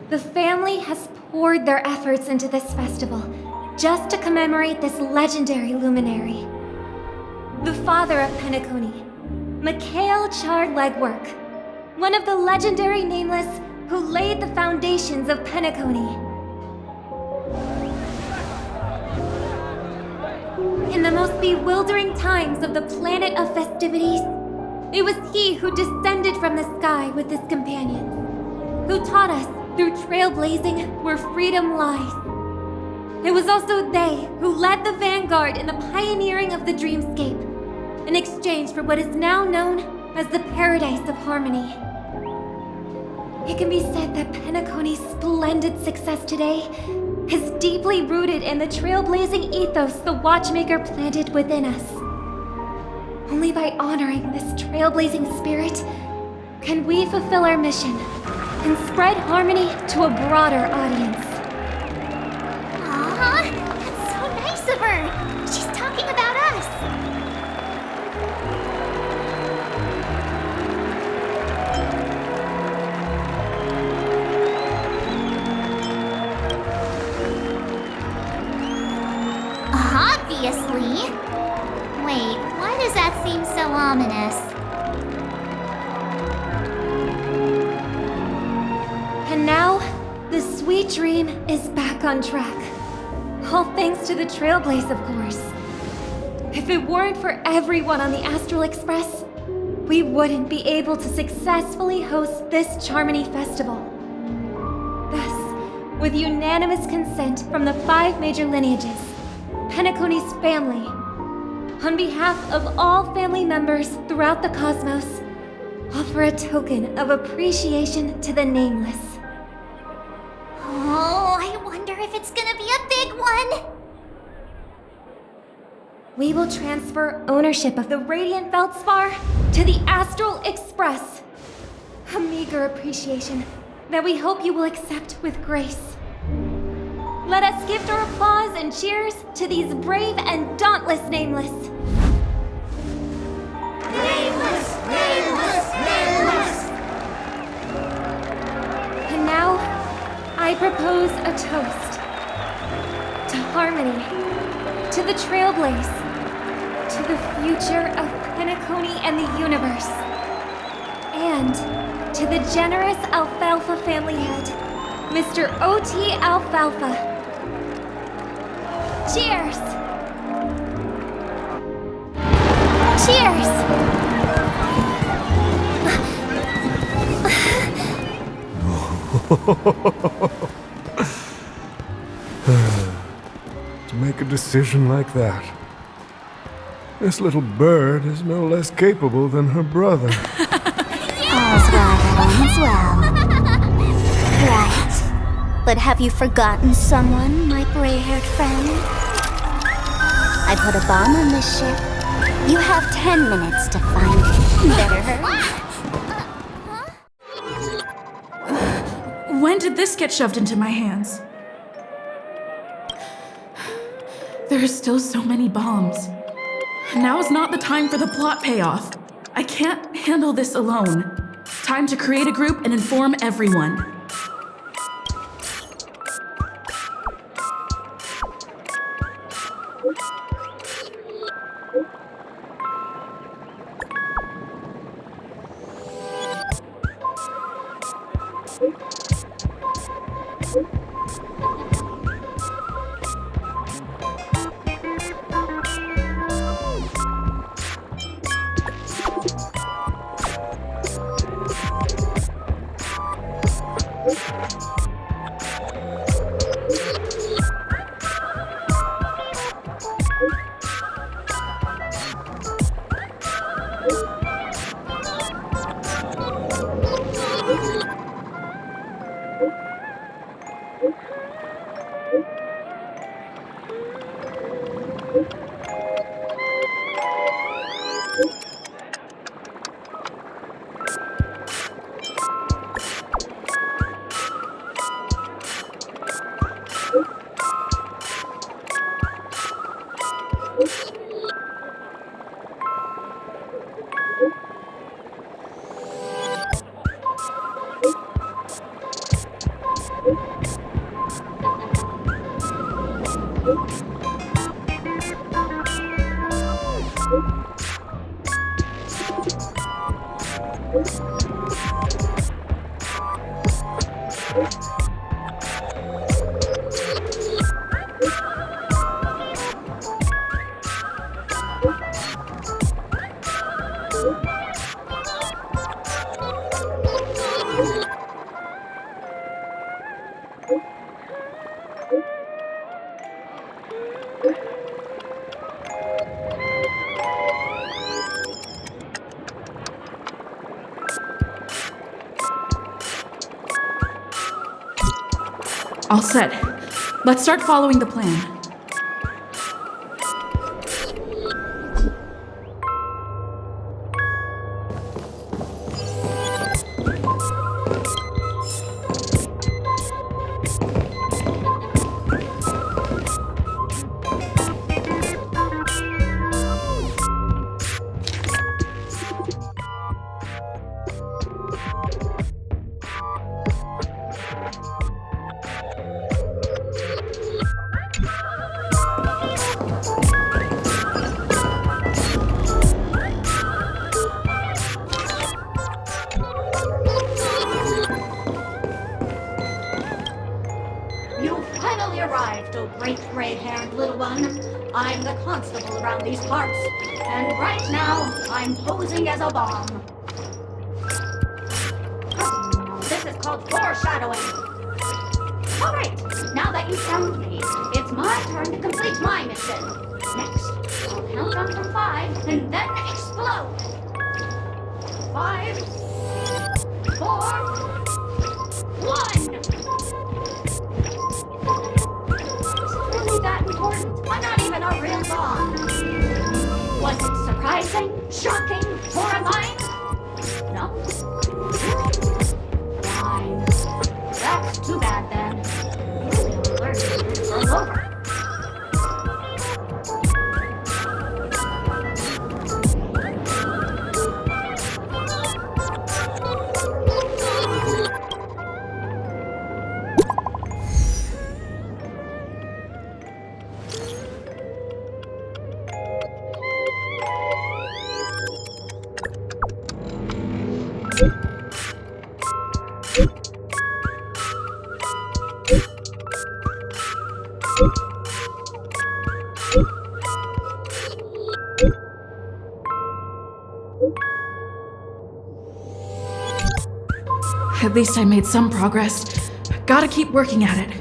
the family has poured their efforts into this festival just to commemorate this legendary luminary. The father of Penacony, Mikhail Chard-Legwork, one of the legendary Nameless who laid the foundations of Penacony. In the most bewildering times of the planet of festivities, it was he who descended from the sky with his companions, who taught us through trailblazing where freedom lies. It was also they who led the vanguard in the pioneering of the dreamscape, in exchange for what is now known as the Paradise of Harmony. It can be said that Penacony's splendid success today is deeply rooted in the trailblazing ethos the Watchmaker planted within us. Only by honoring this trailblazing spirit can we fulfill our mission and spread harmony to a broader audience. Aw, that's so nice of her. She's talking about us. Obviously. Wait, why does that seem so ominous? Sweet Dream is back on track. All thanks to the Trailblaze, of course. If it weren't for everyone on the Astral Express, we wouldn't be able to successfully host this Charmony Festival. Thus, with unanimous consent from the 5 major lineages, Penacony's family, on behalf of all family members throughout the cosmos, offer a token of appreciation to the Nameless. Oh, I wonder if it's gonna be a big one! We will transfer ownership of the Radiant Feldspar to the Astral Express. A meager appreciation that we hope you will accept with grace. Let us gift our applause and cheers to these brave and dauntless Nameless. Nameless! Nameless! Nameless! And now, I propose a toast. To harmony, to the Trailblaze, to the future of Penacony and the universe, and to the generous Alfalfa family head, Mr. O.T. Alfalfa. Cheers! Cheers! To make a decision like that. This little bird is no less capable than her brother. All's well that ends well. Right. But have you forgotten someone, my gray-haired friend? I put a bomb on this ship. You have 10 minutes to find it. Better hurry. When did this get shoved into my hands? There are still so many bombs. Now is not the time for the plot payoff. I can't handle this alone. Time to create a group and inform everyone. All set. Let's start following the plan. no great gray-haired little one. I'm the constable around these parts, and right now, I'm posing as a bomb. This is called foreshadowing. Alright, now that you've found me, it's my turn to complete my mission. Next, I'll count down from 5 and then explode. 5, 4, 1. Is it really that important? I'm not even a real bomb. Was it surprising, shocking, horrifying? No? Fine. That's too bad then. You'll learn this all over. At least I made some progress. Gotta keep working at it.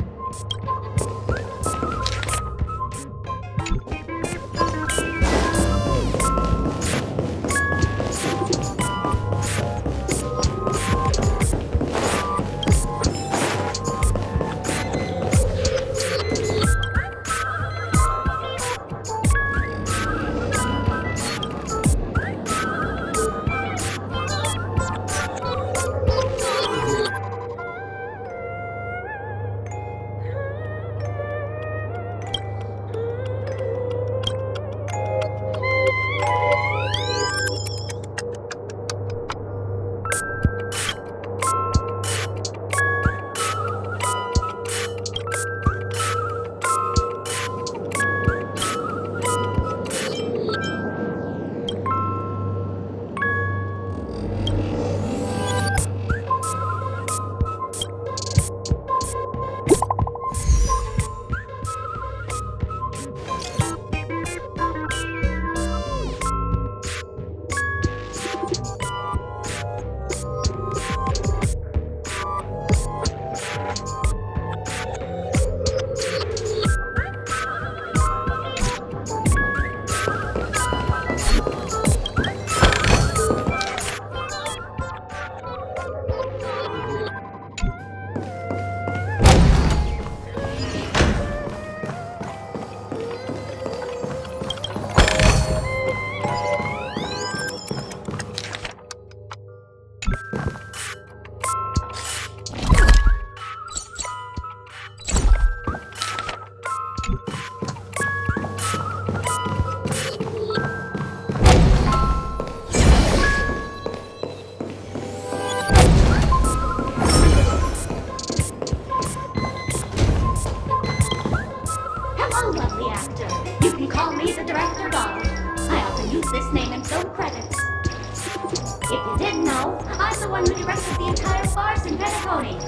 one who directed the entire farce in Penacony.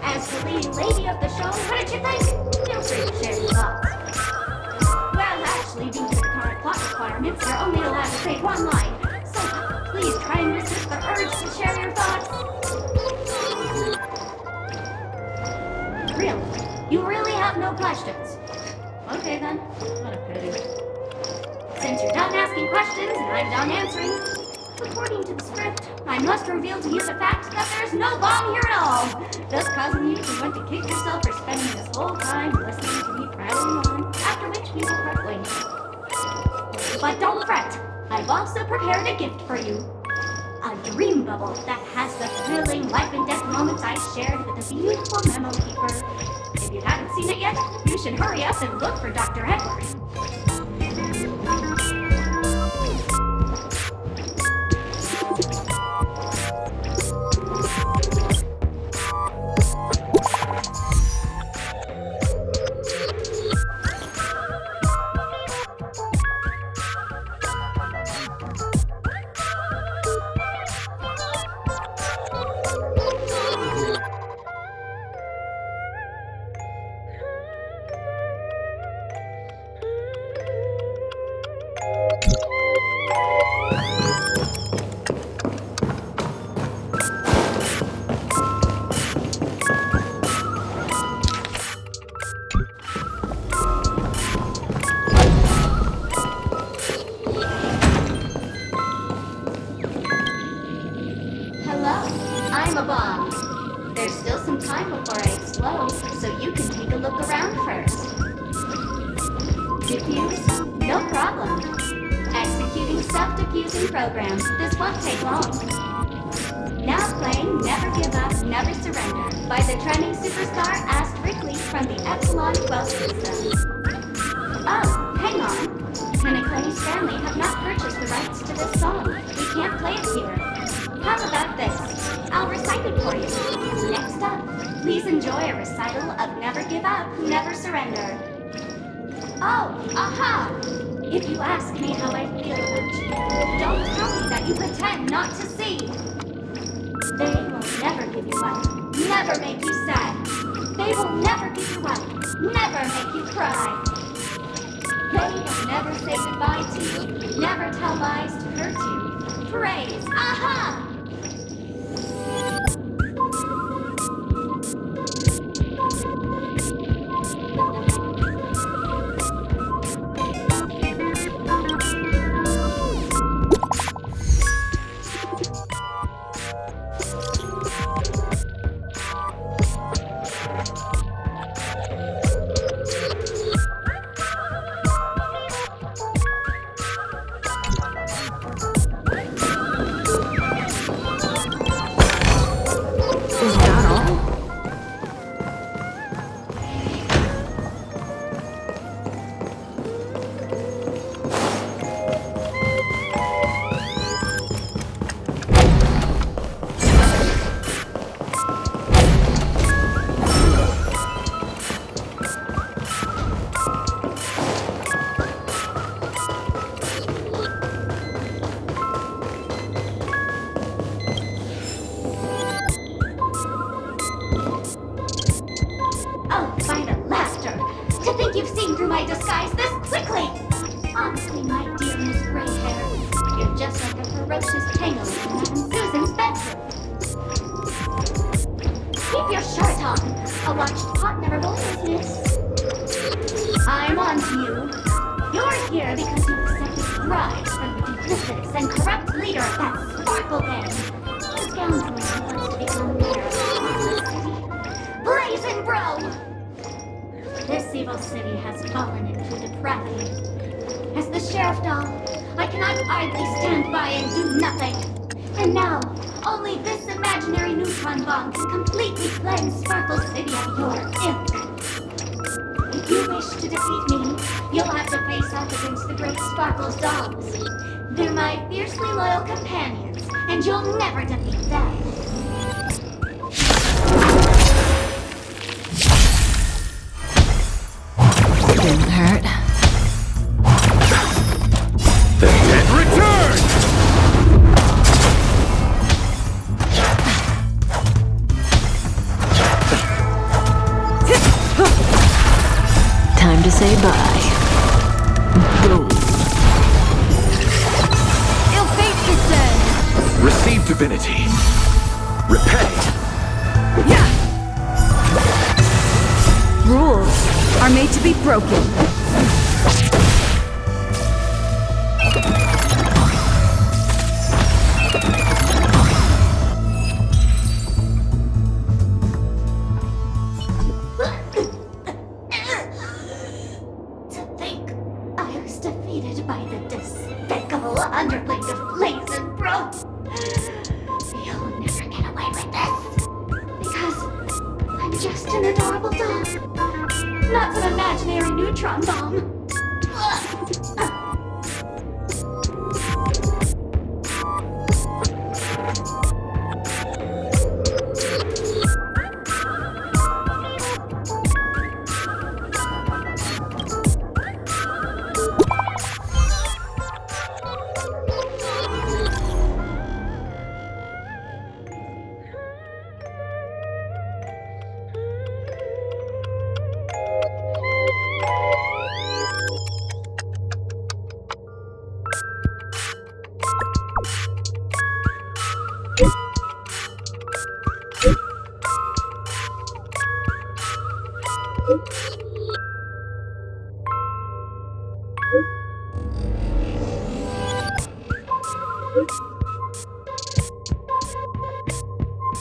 As the leading lady of the show, what did you think? Feel free to share your thoughts. Well, actually, due to the current plot requirements, you're only allowed to say one line. So please try and resist the urge to share your thoughts. Really? You really have no questions? Okay then. What a pity. Since you're done asking questions and I'm done answering, according to the script, I must reveal to you the fact that there's no bomb here at all, thus causing you to want to kick yourself for spending this whole time listening to me prattling on, after which we will part ways. But don't fret, I've also prepared a gift for you. A dream bubble that has the thrilling life and death moments I shared with the beautiful memo keeper. If you haven't seen it yet, you should hurry up and look for Dr. Edward. Cyma bomb. There's still some time before I explode, so you can take a look around first. Diffuse? No problem. Executing self-diffusing program. This won't take long. Now playing Never Give Up, Never Surrender by the trending superstar Asterically from the Epsilon 12 system. Oh, hang on. Penacony's family have not purchased the rights to this song. We can't play it here. How about this? I'll recite it for you. Next up, please enjoy a recital of Never Give Up, Never Surrender. Oh, aha! If you ask me how I feel about you, don't tell me that you pretend not to see. They will never give you up, never make you sad. They will never give you up, never make you cry. They will never say goodbye to you, never tell lies to hurt you. Praise, aha!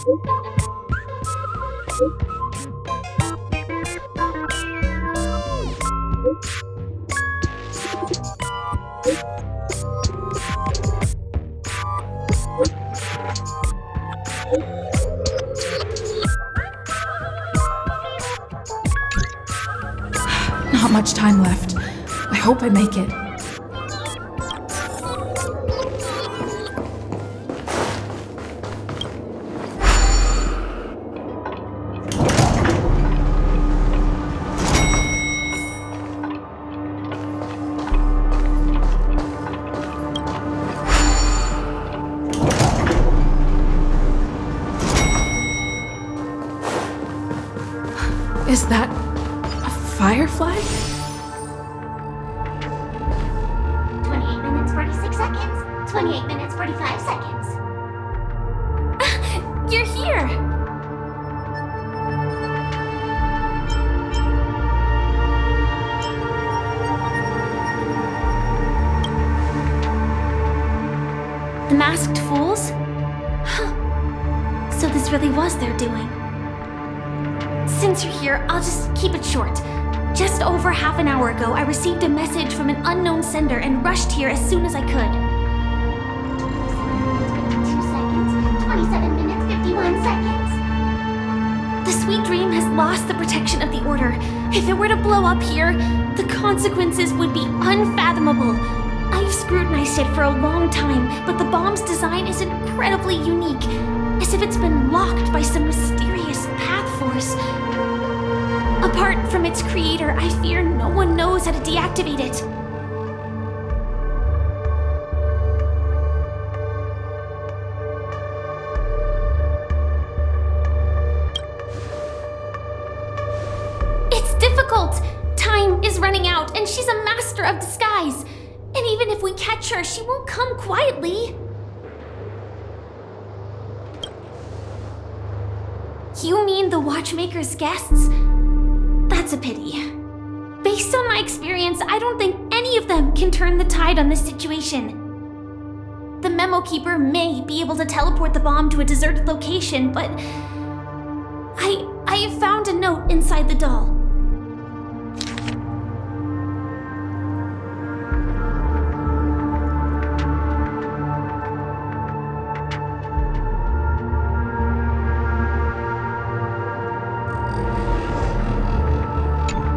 Not much time left. I hope I make it. Is that a firefly? 28 minutes, 46 seconds. 28 minutes, 45 seconds. You're here! The masked fools? Huh. So this really was their doing. Since you're here, I'll just keep it short. Just over half an hour ago, I received a message from an unknown sender and rushed here as soon as I could. 2 seconds. 27 minutes, 51 seconds. The Sweet Dream has lost the protection of the Order. If it were to blow up here, the consequences would be unfathomable. I've scrutinized it for a long time, but the bomb's design is incredibly unique, as if it's been locked by some mysterious path force. Apart from its creator, I fear no one knows how to deactivate it. It's difficult! Time is running out, and she's a master of disguise. And even if we catch her, she won't come quietly. You mean the Watchmaker's guests? That's a pity. Based on my experience, I don't think any of them can turn the tide on this situation. The Memo Keeper may be able to teleport the bomb to a deserted location, but I have found a note inside the doll.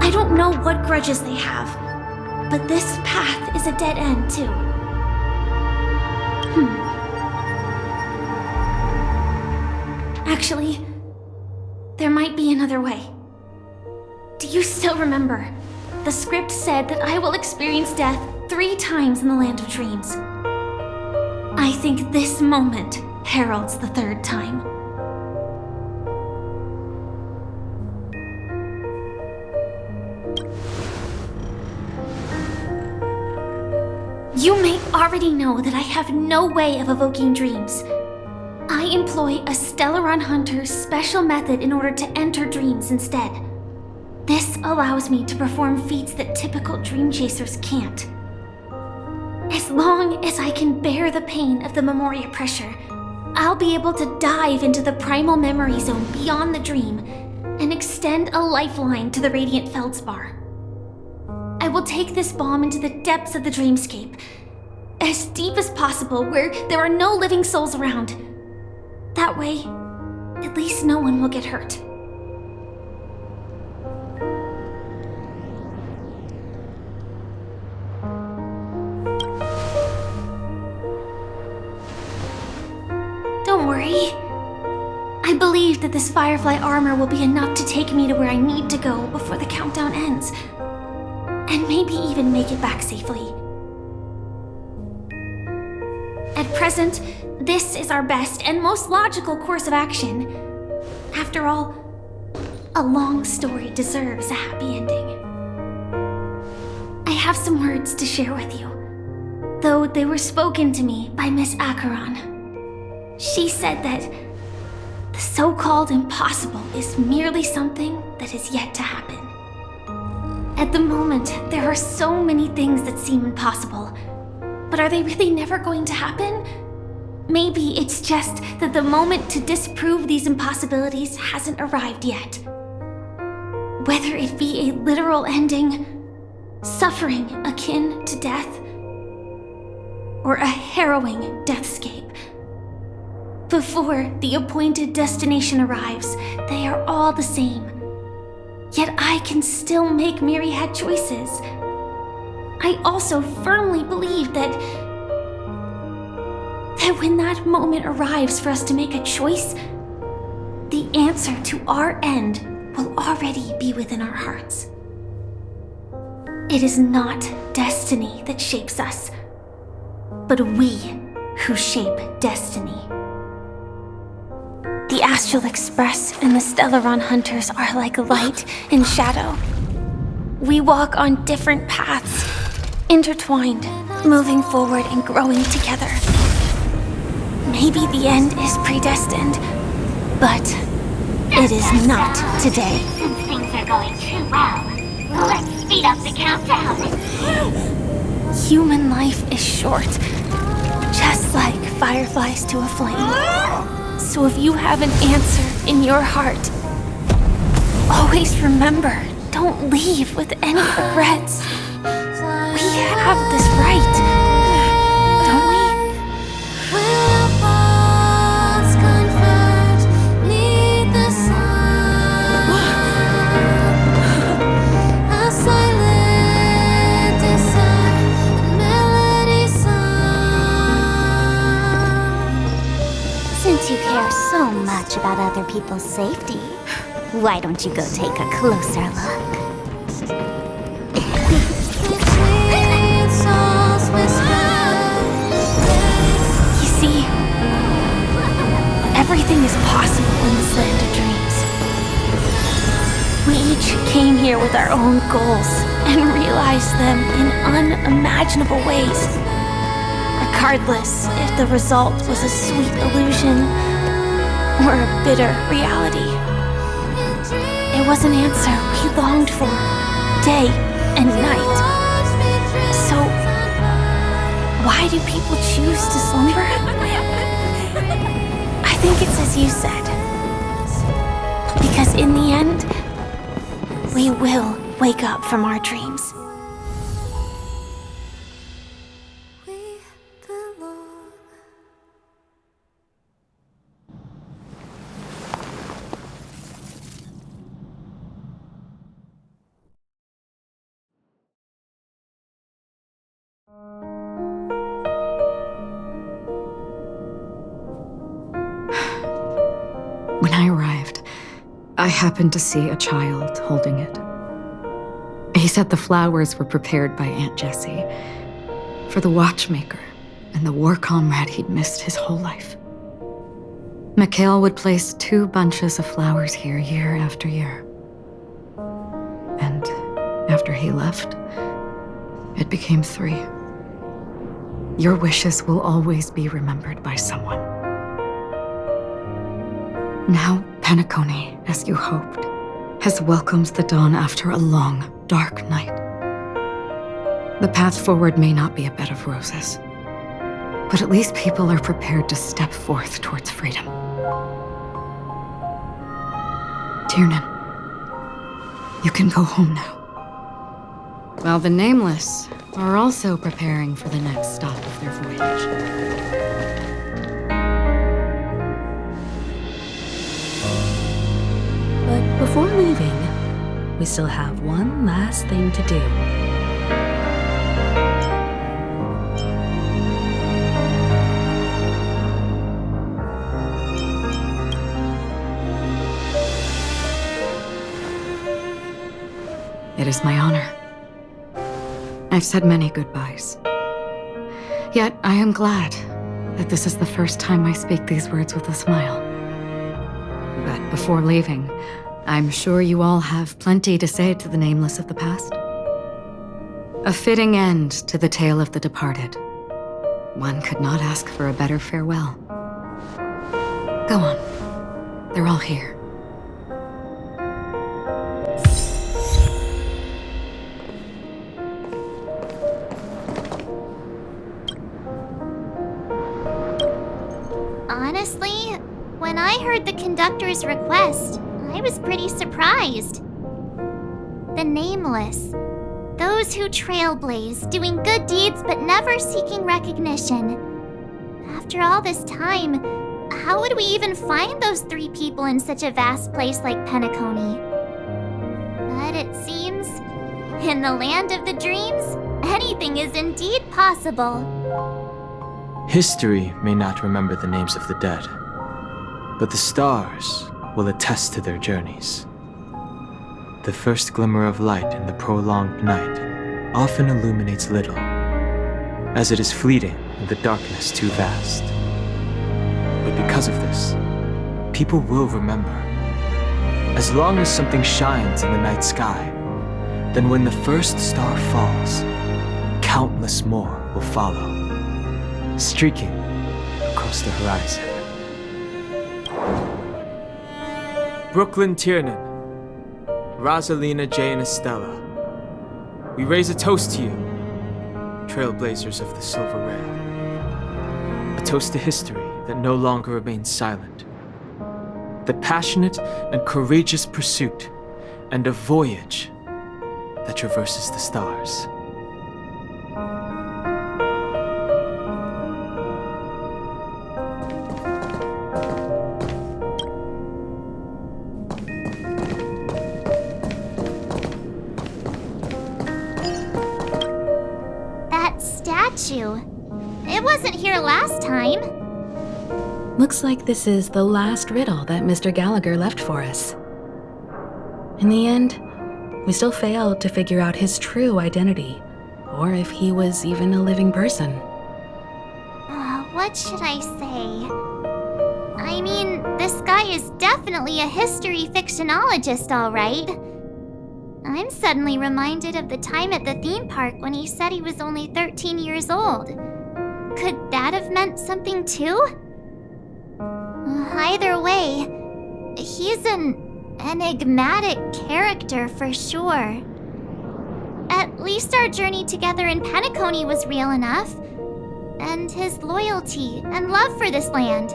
I don't know what grudges they have, but this path is a dead end, too. Actually, there might be another way. Do you still remember? The script said that I will experience death 3 times in the Land of Dreams. I think this moment heralds the 3rd time. You may already know that I have no way of evoking dreams. I employ a Stellaron Hunter's special method in order to enter dreams instead. This allows me to perform feats that typical dream chasers can't. As long as I can bear the pain of the Memoria pressure, I'll be able to dive into the primal memory zone beyond the dream and extend a lifeline to the Radiant Feldspar. I will take this bomb into the depths of the dreamscape, as deep as possible where there are no living souls around. That way, at least no one will get hurt. Don't worry. I believe that this Firefly armor will be enough to take me to where I need to go before the countdown ends. And maybe even make it back safely. At present, this is our best and most logical course of action. After all, a long story deserves a happy ending. I have some words to share with you, though they were spoken to me by Miss Acheron. She said that the so-called impossible is merely something that is yet to happen. At the moment, there are so many things that seem impossible. But are they really never going to happen? Maybe it's just that the moment to disprove these impossibilities hasn't arrived yet. Whether it be a literal ending, suffering akin to death, or a harrowing deathscape. Before the appointed destination arrives, they are all the same. Yet I can still make myriad choices. I also firmly believe that when that moment arrives for us to make a choice, the answer to our end will already be within our hearts. It is not destiny that shapes us, but we who shape destiny. The Astral Express and the Stellaron Hunters are like light and shadow. We walk on different paths, intertwined, moving forward and growing together. Maybe the end is predestined, but it is not today. Since things are going too well, let's speed up the countdown. Human life is short, just like fireflies to a flame. So if you have an answer in your heart, always remember, don't leave with any regrets. We have this right, don't we? Since you care so much about other people's safety, why don't you go take a closer look? You see, everything is possible in this land of dreams. We each came here with our own goals and realized them in unimaginable ways. Regardless if the result was a sweet illusion or a bitter reality. It was an answer we longed for, day and night. So, why do people choose to slumber? I think it's as you said. Because in the end, we will wake up from our dreams. When I arrived, I happened to see a child holding it. He said the flowers were prepared by Aunt Jessie for the watchmaker and the war comrade he'd missed his whole life. Mikhail would place 2 bunches of flowers here year after year. And after he left, it became 3. Your wishes will always be remembered by someone. Now, Penacony, as you hoped, has welcomed the dawn after a long, dark night. The path forward may not be a bed of roses, but at least people are prepared to step forth towards freedom. Tiernan, you can go home now. While the Nameless are also preparing for the next stop of their voyage. But before leaving, we still have one last thing to do. It is my honor. I've said many goodbyes. Yet I am glad that this is the first time I speak these words with a smile. But before leaving, I'm sure you all have plenty to say to the Nameless of the past. A fitting end to the tale of the departed. One could not ask for a better farewell. Go on. They're all here. Honestly, when I heard the conductor's request, I was pretty surprised. The Nameless. Those who trailblaze, doing good deeds but never seeking recognition. After all this time, how would we even find those 3 people in such a vast place like Penacony? But it seems, in the land of the dreams, anything is indeed possible. History may not remember the names of the dead, but the stars will attest to their journeys. The first glimmer of light in the prolonged night often illuminates little, as it is fleeting and the darkness too vast. But because of this, people will remember. As long as something shines in the night sky, then when the first star falls, countless more will follow, streaking across the horizon. Brooklyn Tiernan, Rosalina J. and Estella, we raise a toast to you, trailblazers of the Silver Rail. A toast to history that no longer remains silent. The passionate and courageous pursuit, and a voyage that traverses the stars. It wasn't here last time. Looks like this is the last riddle that Mr. Gallagher left for us. In the end, we still failed to figure out his true identity, or if he was even a living person. What should I say? I mean, this guy is definitely a history fictionologist, all right. I'm suddenly reminded of the time at the theme park when he said he was only 13 years old. Could that have meant something too? Either way, he's an enigmatic character for sure. At least our journey together in Penacony was real enough. And his loyalty and love for this land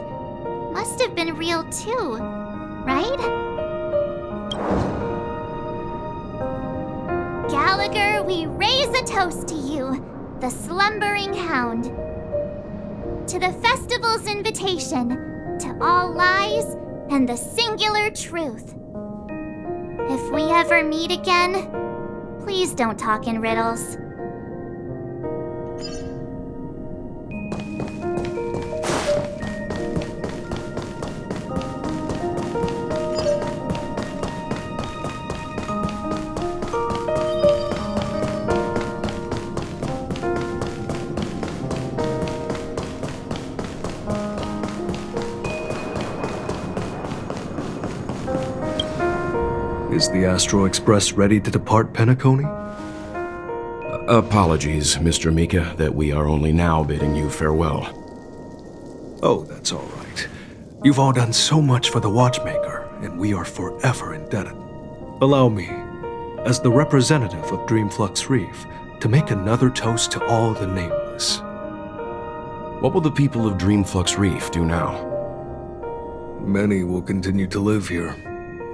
must have been real too, right? Gallagher, we raise a toast to you, the slumbering hound. To the festival's invitation, to all lies and the singular truth. If we ever meet again, please don't talk in riddles. Is the Astro Express ready to depart Penacony? Apologies, Mr. Mika, that we are only now bidding you farewell. Oh, that's all right. You've all done so much for the Watchmaker, and we are forever indebted. Allow me, as the representative of Dreamflux Reef, to make another toast to all the nameless. What will the people of Dreamflux Reef do now? Many will continue to live here.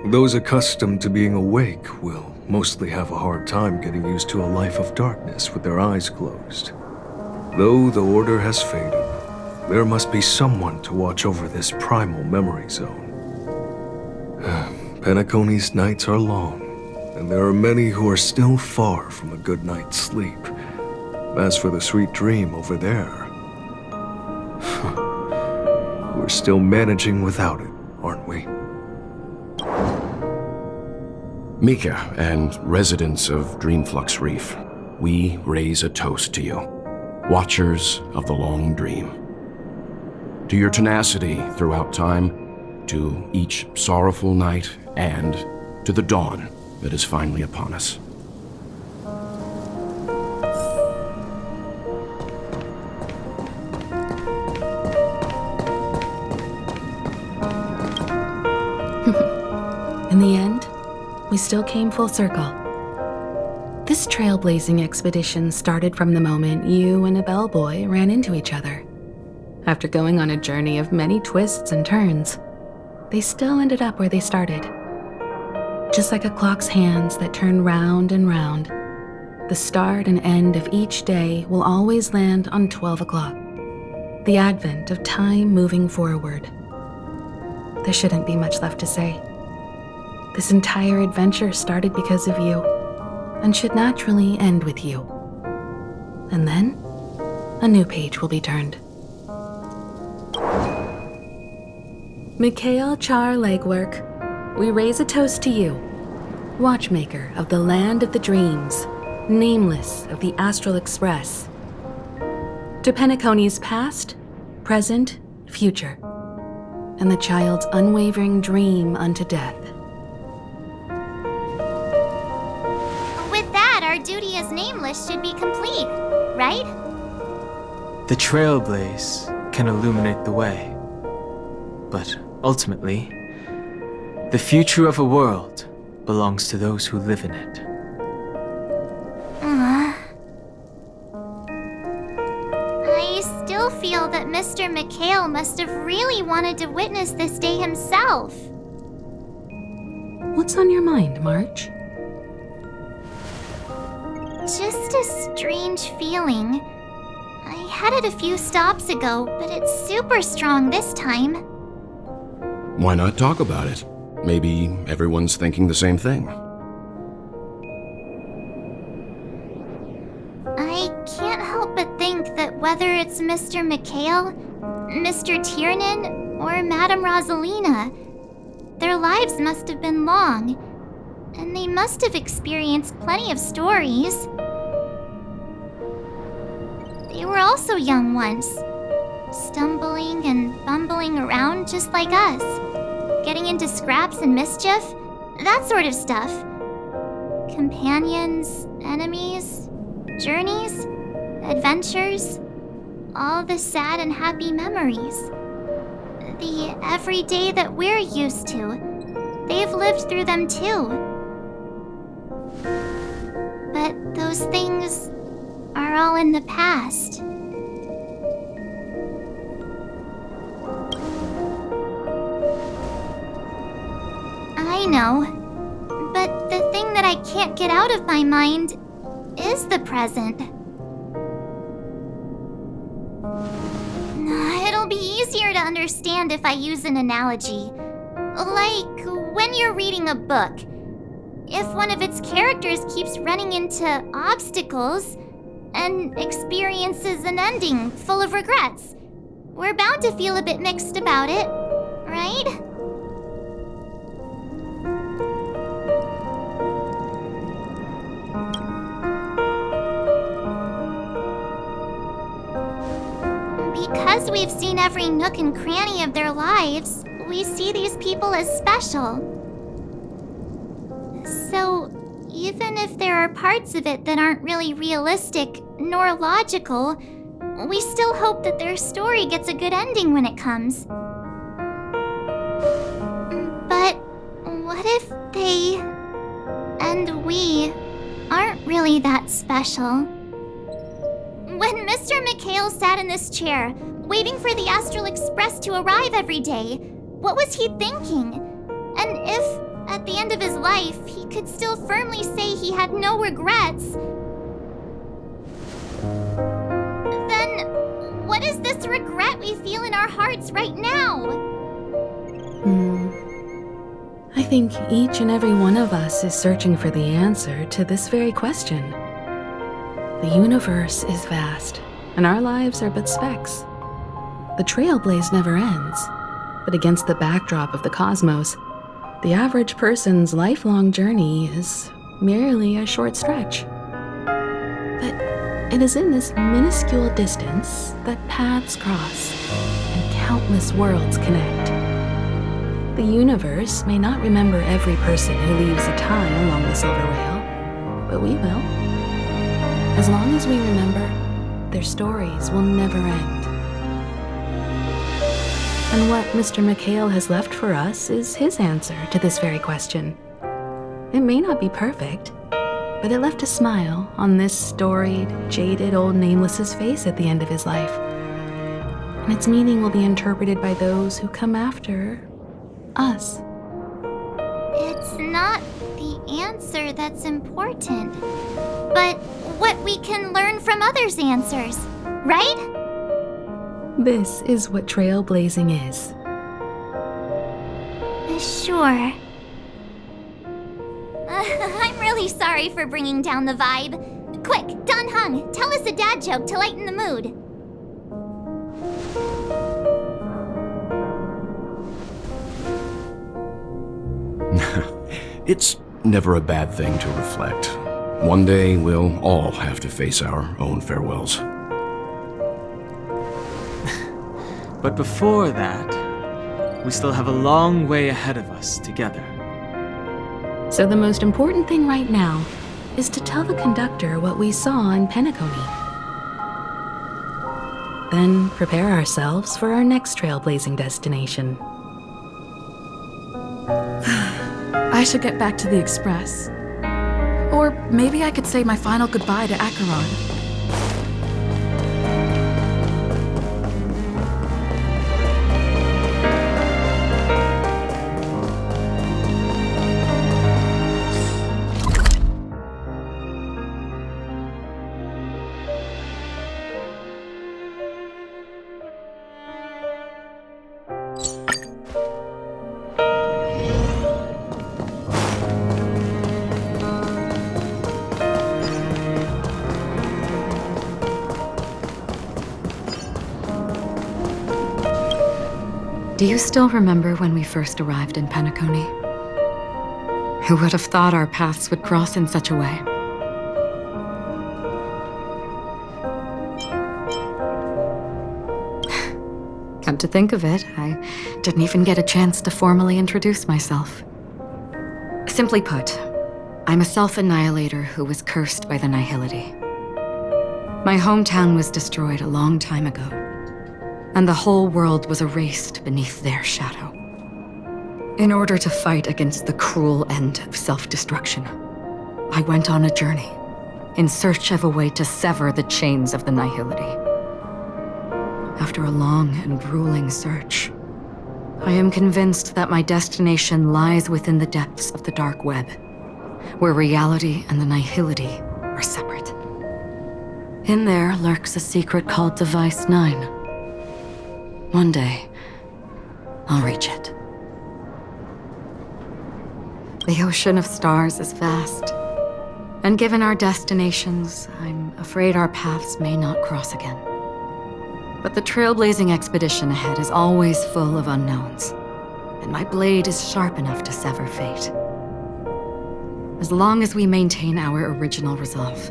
Those accustomed to being awake will mostly have a hard time getting used to a life of darkness with their eyes closed. Though the order has faded, there must be someone to watch over this primal memory zone. Penacony's nights are long, and there are many who are still far from a good night's sleep. As for the sweet dream over there, we're still managing without it, aren't we? Mika and residents of Dreamflux Reef, we raise a toast to you, watchers of the long dream. To your tenacity throughout time, to each sorrowful night, and to the dawn that is finally upon us. In the end, we still came full circle. This trailblazing expedition started from the moment you and a bellboy ran into each other. After going on a journey of many twists and turns, they still ended up where they started. Just like a clock's hands that turn round and round, the start and end of each day will always land on 12 o'clock, the advent of time moving forward. There shouldn't be much left to say. This entire adventure started because of you, and should naturally end with you. And then, a new page will be turned. Mikhail Char Legwork, we raise a toast to you, watchmaker of the land of the dreams, nameless of the Astral Express. To Penacony's past, present, future, and the child's unwavering dream unto death. With that, our duty as Nameless should be complete, right? The trailblaze can illuminate the way, but ultimately, the future of a world belongs to those who live in it. I still feel that Mr. Mikhail must have really wanted to witness this day himself. What's on your mind, March? Just a strange feeling. I had it a few stops ago, but it's super strong this time. Why not talk about it? Maybe everyone's thinking the same thing. I can't help but think that whether it's Mr. Mikhail, Mr. Tiernan, or Madame Rosalina, their lives must have been long, and they must have experienced plenty of stories. They were also young once, stumbling and bumbling around just like us, getting into scraps and mischief, that sort of stuff. Companions, enemies, journeys, adventures, all the sad and happy memories. The everyday that we're used to, they've lived through them too. But those things are all in the past. I know, but the thing that I can't get out of my mind is the present. It'll be easier to understand if I use an analogy. Like when you're reading a book. If one of its characters keeps running into obstacles and experiences an ending full of regrets, we're bound to feel a bit mixed about it, right? Because we've seen every nook and cranny of their lives, we see these people as special. So, even if there are parts of it that aren't really realistic nor logical, we still hope that their story gets a good ending when it comes. But what if they and we aren't really that special? When Mr. Mikhail sat in this chair, waiting for the Astral Express to arrive every day, what was he thinking? And if, at the end of his life, he could still firmly say he had no regrets, then what is this regret we feel in our hearts right now? I think each and every one of us is searching for the answer to this very question. The universe is vast, and our lives are but specks. The trailblaze never ends, but against the backdrop of the cosmos, the average person's lifelong journey is merely a short stretch. But it is in this minuscule distance that paths cross and countless worlds connect. The universe may not remember every person who leaves a tie along the silver rail, but we will. As long as we remember, their stories will never end. And what Mr. Mikhail has left for us is his answer to this very question. It may not be perfect, but it left a smile on this storied, jaded old Nameless's face at the end of his life. and its meaning will be interpreted by those who come after us. It's not the answer that's important, but what we can learn from others' answers, right? This is what trailblazing is. Sure. I'm really sorry for bringing down the vibe. Quick, Don Hung, tell us a dad joke to lighten the mood. It's never a bad thing to reflect. One day, we'll all have to face our own farewells. But before that, we still have a long way ahead of us together. So the most important thing right now is to tell the conductor what we saw in Penacony. Then prepare ourselves for our next trailblazing destination. I should get back to the Express. Or maybe I could say my final goodbye to Acheron. Do you still remember when we first arrived in Penacony? Who would have thought our paths would cross in such a way? Come to think of it, I didn't even get a chance to formally introduce myself. Simply put, I'm a self-annihilator who was cursed by the Nihility. My hometown was destroyed a long time ago, and the whole world was erased beneath their shadow. In order to fight against the cruel end of self-destruction, I went on a journey in search of a way to sever the chains of the Nihility. After a long and grueling search, I am convinced that my destination lies within the depths of the dark web, where reality and the Nihility are separate. In there lurks a secret called Device 9. One day, I'll reach it. The ocean of stars is vast, and given our destinations, I'm afraid our paths may not cross again. But the trailblazing expedition ahead is always full of unknowns, and my blade is sharp enough to sever fate. As long as we maintain our original resolve,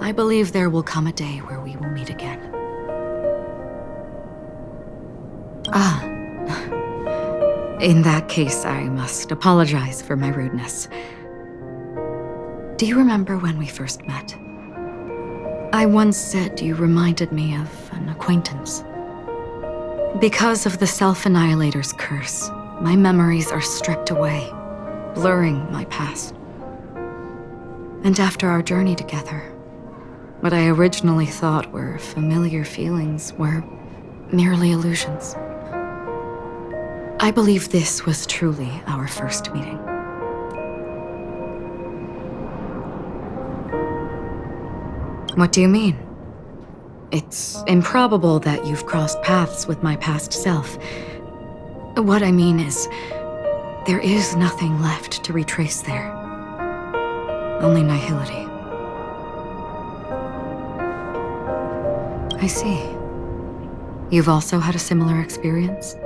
I believe there will come a day where we will meet again. In that case, I must apologize for my rudeness. Do you remember when we first met? I once said you reminded me of an acquaintance. Because of the Self-Annihilator's curse, my memories are stripped away, blurring my past. And after our journey together, what I originally thought were familiar feelings were merely illusions. I believe this was truly our first meeting. What do you mean? It's improbable that you've crossed paths with my past self. What I mean is, there is nothing left to retrace there. Only nihility. I see. You've also had a similar experience?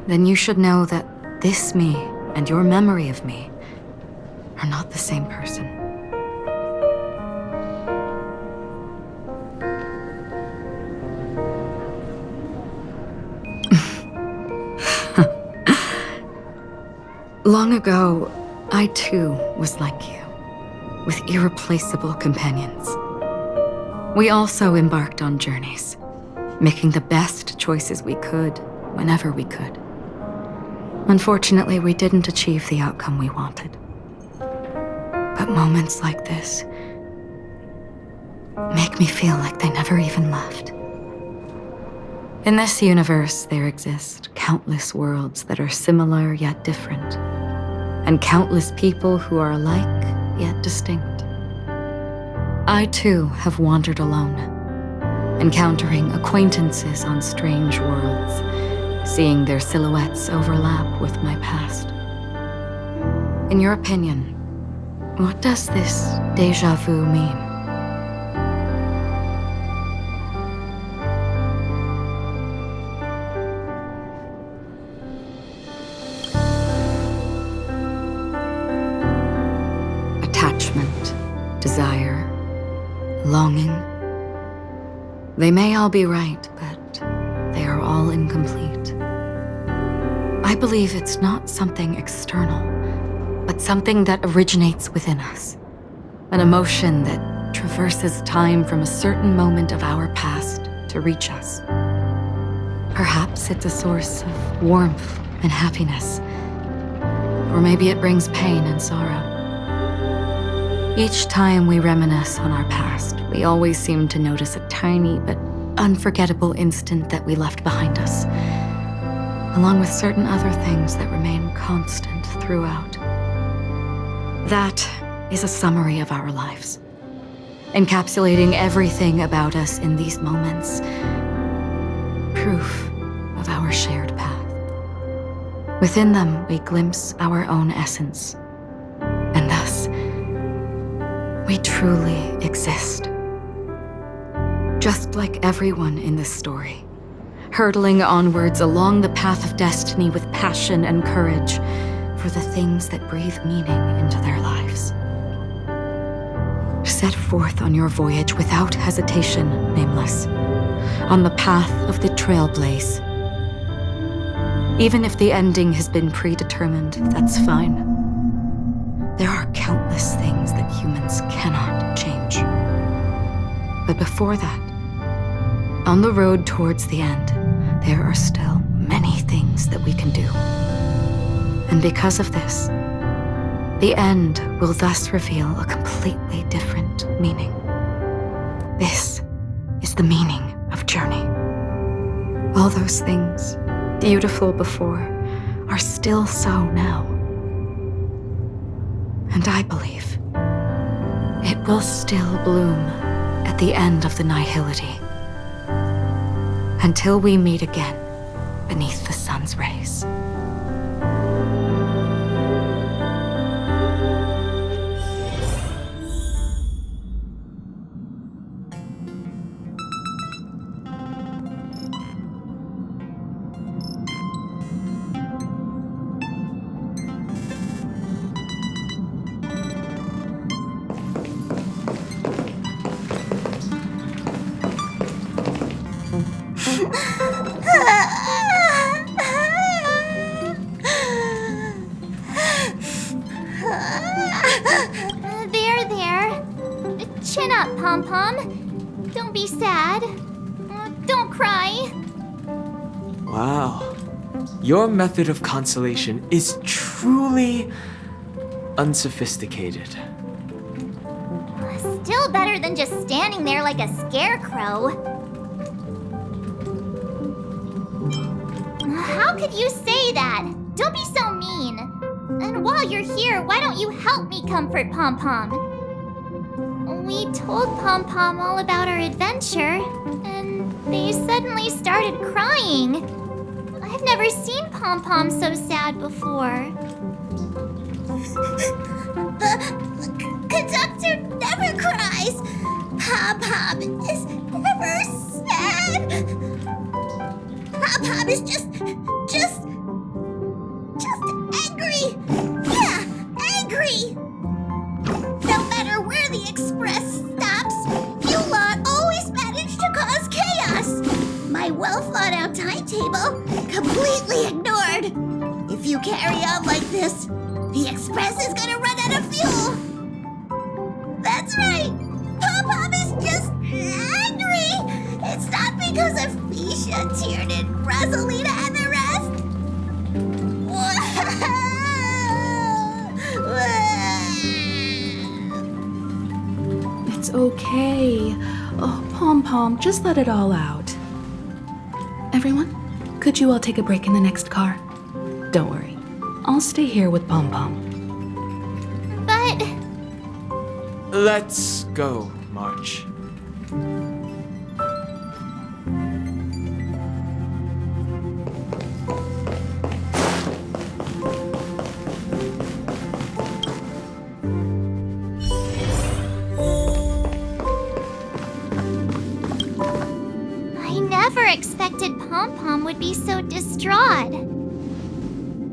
Then you should know that this me and your memory of me are not the same person. Long ago, I too was like you, with irreplaceable companions. We also embarked on journeys, making the best choices we could, whenever we could. Unfortunately, we didn't achieve the outcome we wanted. But moments like this make me feel like they never even left. In this universe, there exist countless worlds that are similar yet different, and countless people who are alike yet distinct. I too have wandered alone, encountering acquaintances on strange worlds, seeing their silhouettes overlap with my past. In your opinion, what does this déjà vu mean? Attachment, desire, longing. They may all be right, but they are all incomplete. I believe it's not something external, but something that originates within us. An emotion that traverses time from a certain moment of our past to reach us. Perhaps it's a source of warmth and happiness, or maybe it brings pain and sorrow. Each time we reminisce on our past, we always seem to notice a tiny but unforgettable instant that we left behind us, along with certain other things that remain constant throughout. That is a summary of our lives, encapsulating everything about us in these moments, proof of our shared path. Within them, we glimpse our own essence, and thus, we truly exist. Just like everyone in this story, hurtling onwards along the path of destiny with passion and courage for the things that breathe meaning into their lives. Set forth on your voyage without hesitation, Nameless, on the path of the Trailblaze. Even if the ending has been predetermined, that's fine. There are countless things that humans cannot change. But before that, on the road towards the end, there are still many things that we can do. And because of this, the end will thus reveal a completely different meaning. This is the meaning of journey. All those things, beautiful before, are still so now. And I believe it will still bloom at the end of the nihility, until we meet again beneath the sun's rays. There. Chin up, Pom-Pom. Don't be sad. Don't cry. Wow. Your method of consolation is truly unsophisticated. Still better than just standing there like a scarecrow. How could you say that? Don't be so mean. And while you're here, why don't you help me comfort Pom-Pom? We told Pom-Pom all about our adventure, and they suddenly started crying. I've never seen Pom-Pom so sad before. The conductor never cries. Pom-Pom is never sad. Pom-Pom is just angry. Yeah, angry. No matter where the express stops, you lot always manage to cause chaos. My well-thought-out timetable completely ignored. If you carry on like this, the express is gonna run out of fuel. That's right. Pom-Pom is just angry. It's not because of Misha, Tiernan, Rosalina, and the rest. It's okay. Oh, Pom-Pom, just let it all out. Everyone, could you all take a break in the next car? Don't worry. I'll stay here with Pom Pom. But... Let's go, March. I never expected Pom Pom would be so distraught.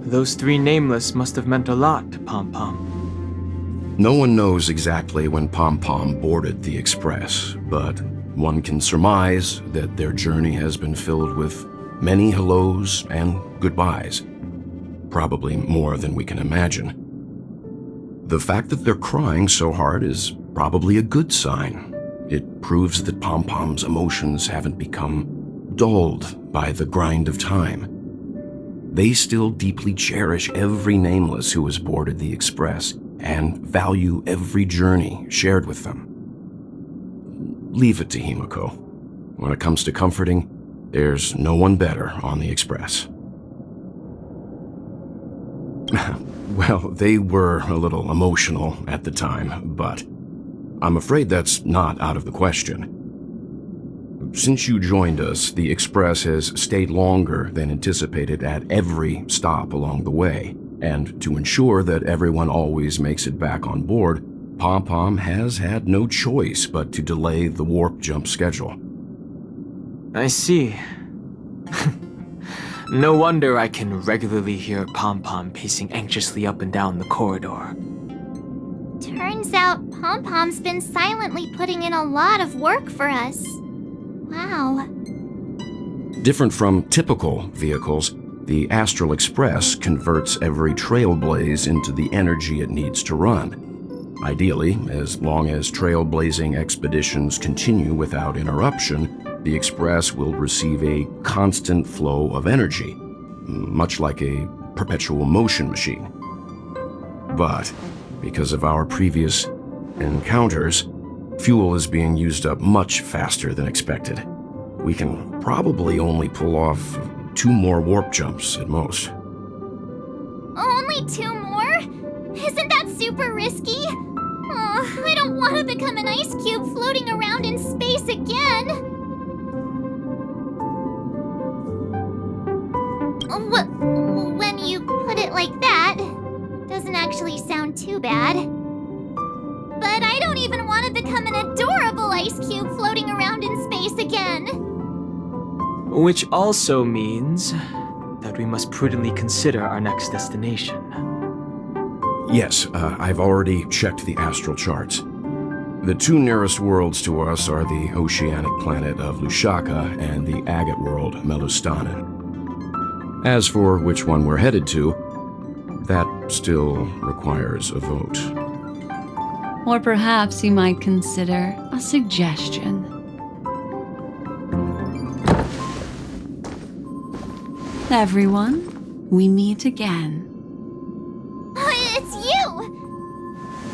Those three nameless must have meant a lot to Pom Pom. No one knows exactly when Pom Pom boarded the Express, but one can surmise that their journey has been filled with many hellos and goodbyes. Probably more than we can imagine. The fact that they're crying so hard is probably a good sign. It proves that Pom Pom's emotions haven't become dulled by the grind of time. They still deeply cherish every nameless who has boarded the Express and value every journey shared with them. Leave it to Himiko. When it comes to comforting, there's no one better on the Express. Well, they were a little emotional at the time, but I'm afraid that's not out of the question. Since you joined us, the Express has stayed longer than anticipated at every stop along the way, and to ensure that everyone always makes it back on board, Pom Pom has had no choice but to delay the warp jump schedule. I see. No wonder I can regularly hear Pom Pom pacing anxiously up and down the corridor. Turns out Pom Pom's been silently putting in a lot of work for us. Wow. Different from typical vehicles, the Astral Express converts every trailblaze into the energy it needs to run. Ideally, as long as trailblazing expeditions continue without interruption, the Express will receive a constant flow of energy, much like a perpetual motion machine. But because of our previous encounters, fuel is being used up much faster than expected. We can probably only pull off 2 more warp jumps at most. Only 2 more? Isn't that super risky? Oh, I don't want to become an ice cube floating around in space again. When you put it like that, doesn't actually sound too bad. But I don't even want to become an adorable ice cube floating around in space again. Which also means that we must prudently consider our next destination. Yes, I've already checked the astral charts. The 2 nearest worlds to us are the oceanic planet of Lushaka and the agate world, Melustanen. As for which one we're headed to, that still requires a vote. Or perhaps you might consider a suggestion. Everyone, we meet again. It's you!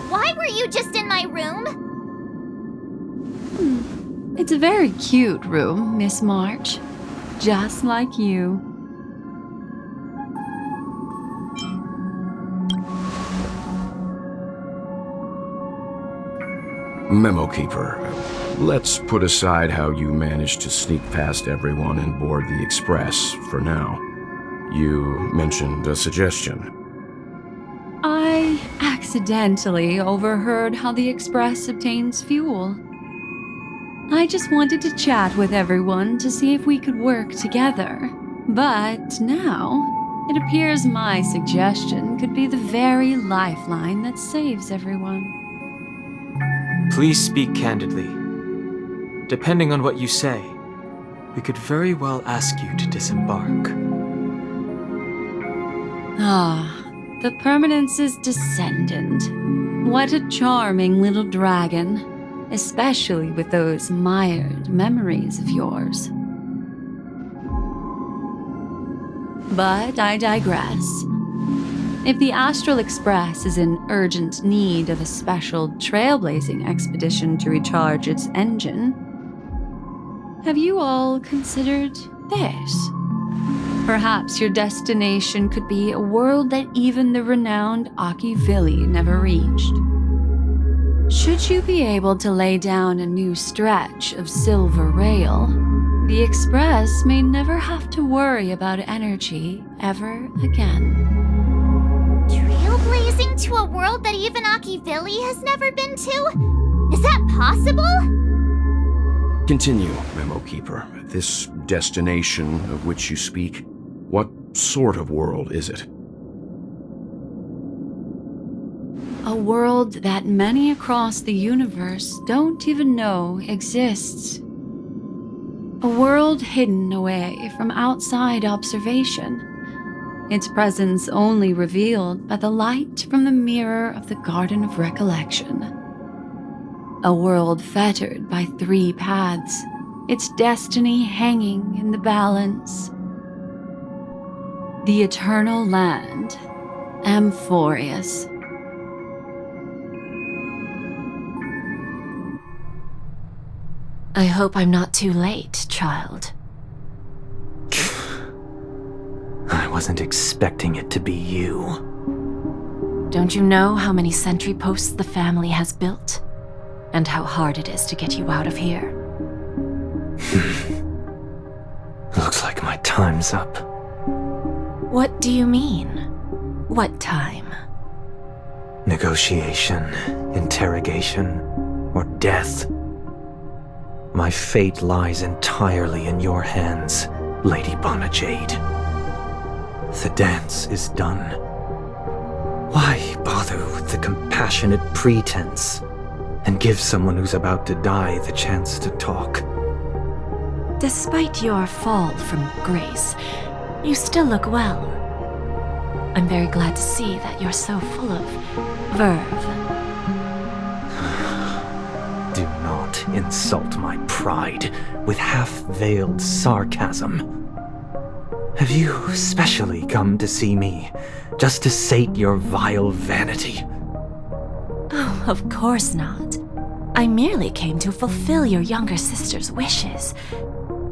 Why were you just in my room? It's a very cute room, Miss March. Just like you. Memo Keeper, let's put aside how you managed to sneak past everyone and board the Express for now. You mentioned a suggestion. I accidentally overheard how the Express obtains fuel. I just wanted to chat with everyone to see if we could work together. But now, it appears my suggestion could be the very lifeline that saves everyone. Please speak candidly. Depending on what you say, we could very well ask you to disembark. Ah, the Permanence's descendant. What a charming little dragon, especially with those mired memories of yours. But I digress. If the Astral Express is in urgent need of a special trailblazing expedition to recharge its engine, have you all considered this. Perhaps your destination could be a world that even the renowned Akivili never reached. Should you be able to lay down a new stretch of silver rail, the Express may never have to worry about energy ever again. Trailblazing to a world that even Akivili has never been to? Is that possible? Continue, Memo Keeper. This destination of which you speak, what sort of world is it? A world that many across the universe don't even know exists. A world hidden away from outside observation. Its presence only revealed by the light from the mirror of the Garden of Recollection. A world fettered by 3 paths, its destiny hanging in the balance. The Eternal Land, Amphorius. I hope I'm not too late, child. I wasn't expecting it to be you. Don't you know how many sentry posts the family has built? And how hard it is to get you out of here? Looks like my time's up. What do you mean? What time? Negotiation, interrogation, or death. My fate lies entirely in your hands, Lady Bonajade. The dance is done. Why bother with the compassionate pretense and give someone who's about to die the chance to talk? Despite your fall from grace, you still look well. I'm very glad to see that you're so full of verve. Do not insult my pride with half-veiled sarcasm. Have you specially come to see me just to sate your vile vanity? Oh, of course not. I merely came to fulfill your younger sister's wishes.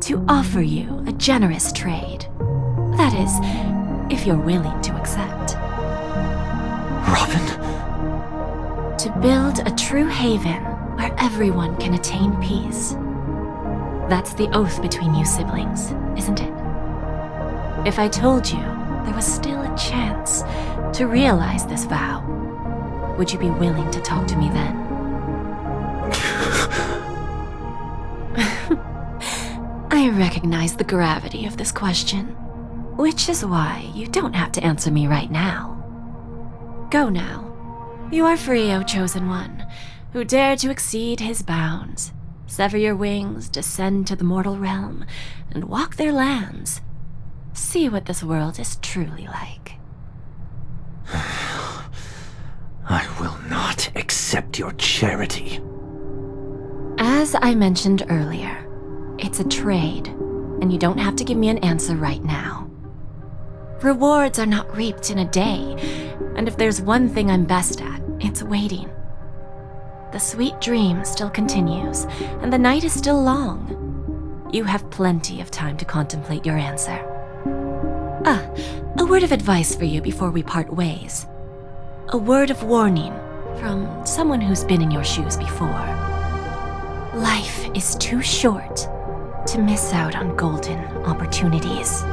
To offer you a generous trade. That is, if you're willing to accept. Robin? To build a true haven where everyone can attain peace. That's the oath between you siblings, isn't it? If I told you there was still a chance to realize this vow, would you be willing to talk to me then? I recognize the gravity of this question, which is why you don't have to answer me right now. Go now. You are free, O Chosen One, who dare to exceed his bounds, sever your wings, descend to the mortal realm, and walk their lands. See what this world is truly like. I will not accept your charity. As I mentioned earlier, it's a trade, and you don't have to give me an answer right now. Rewards are not reaped in a day, and if there's one thing I'm best at, it's waiting. The sweet dream still continues, and the night is still long. You have plenty of time to contemplate your answer. A word of advice for you before we part ways. A word of warning from someone who's been in your shoes before. Life is too short to miss out on golden opportunities.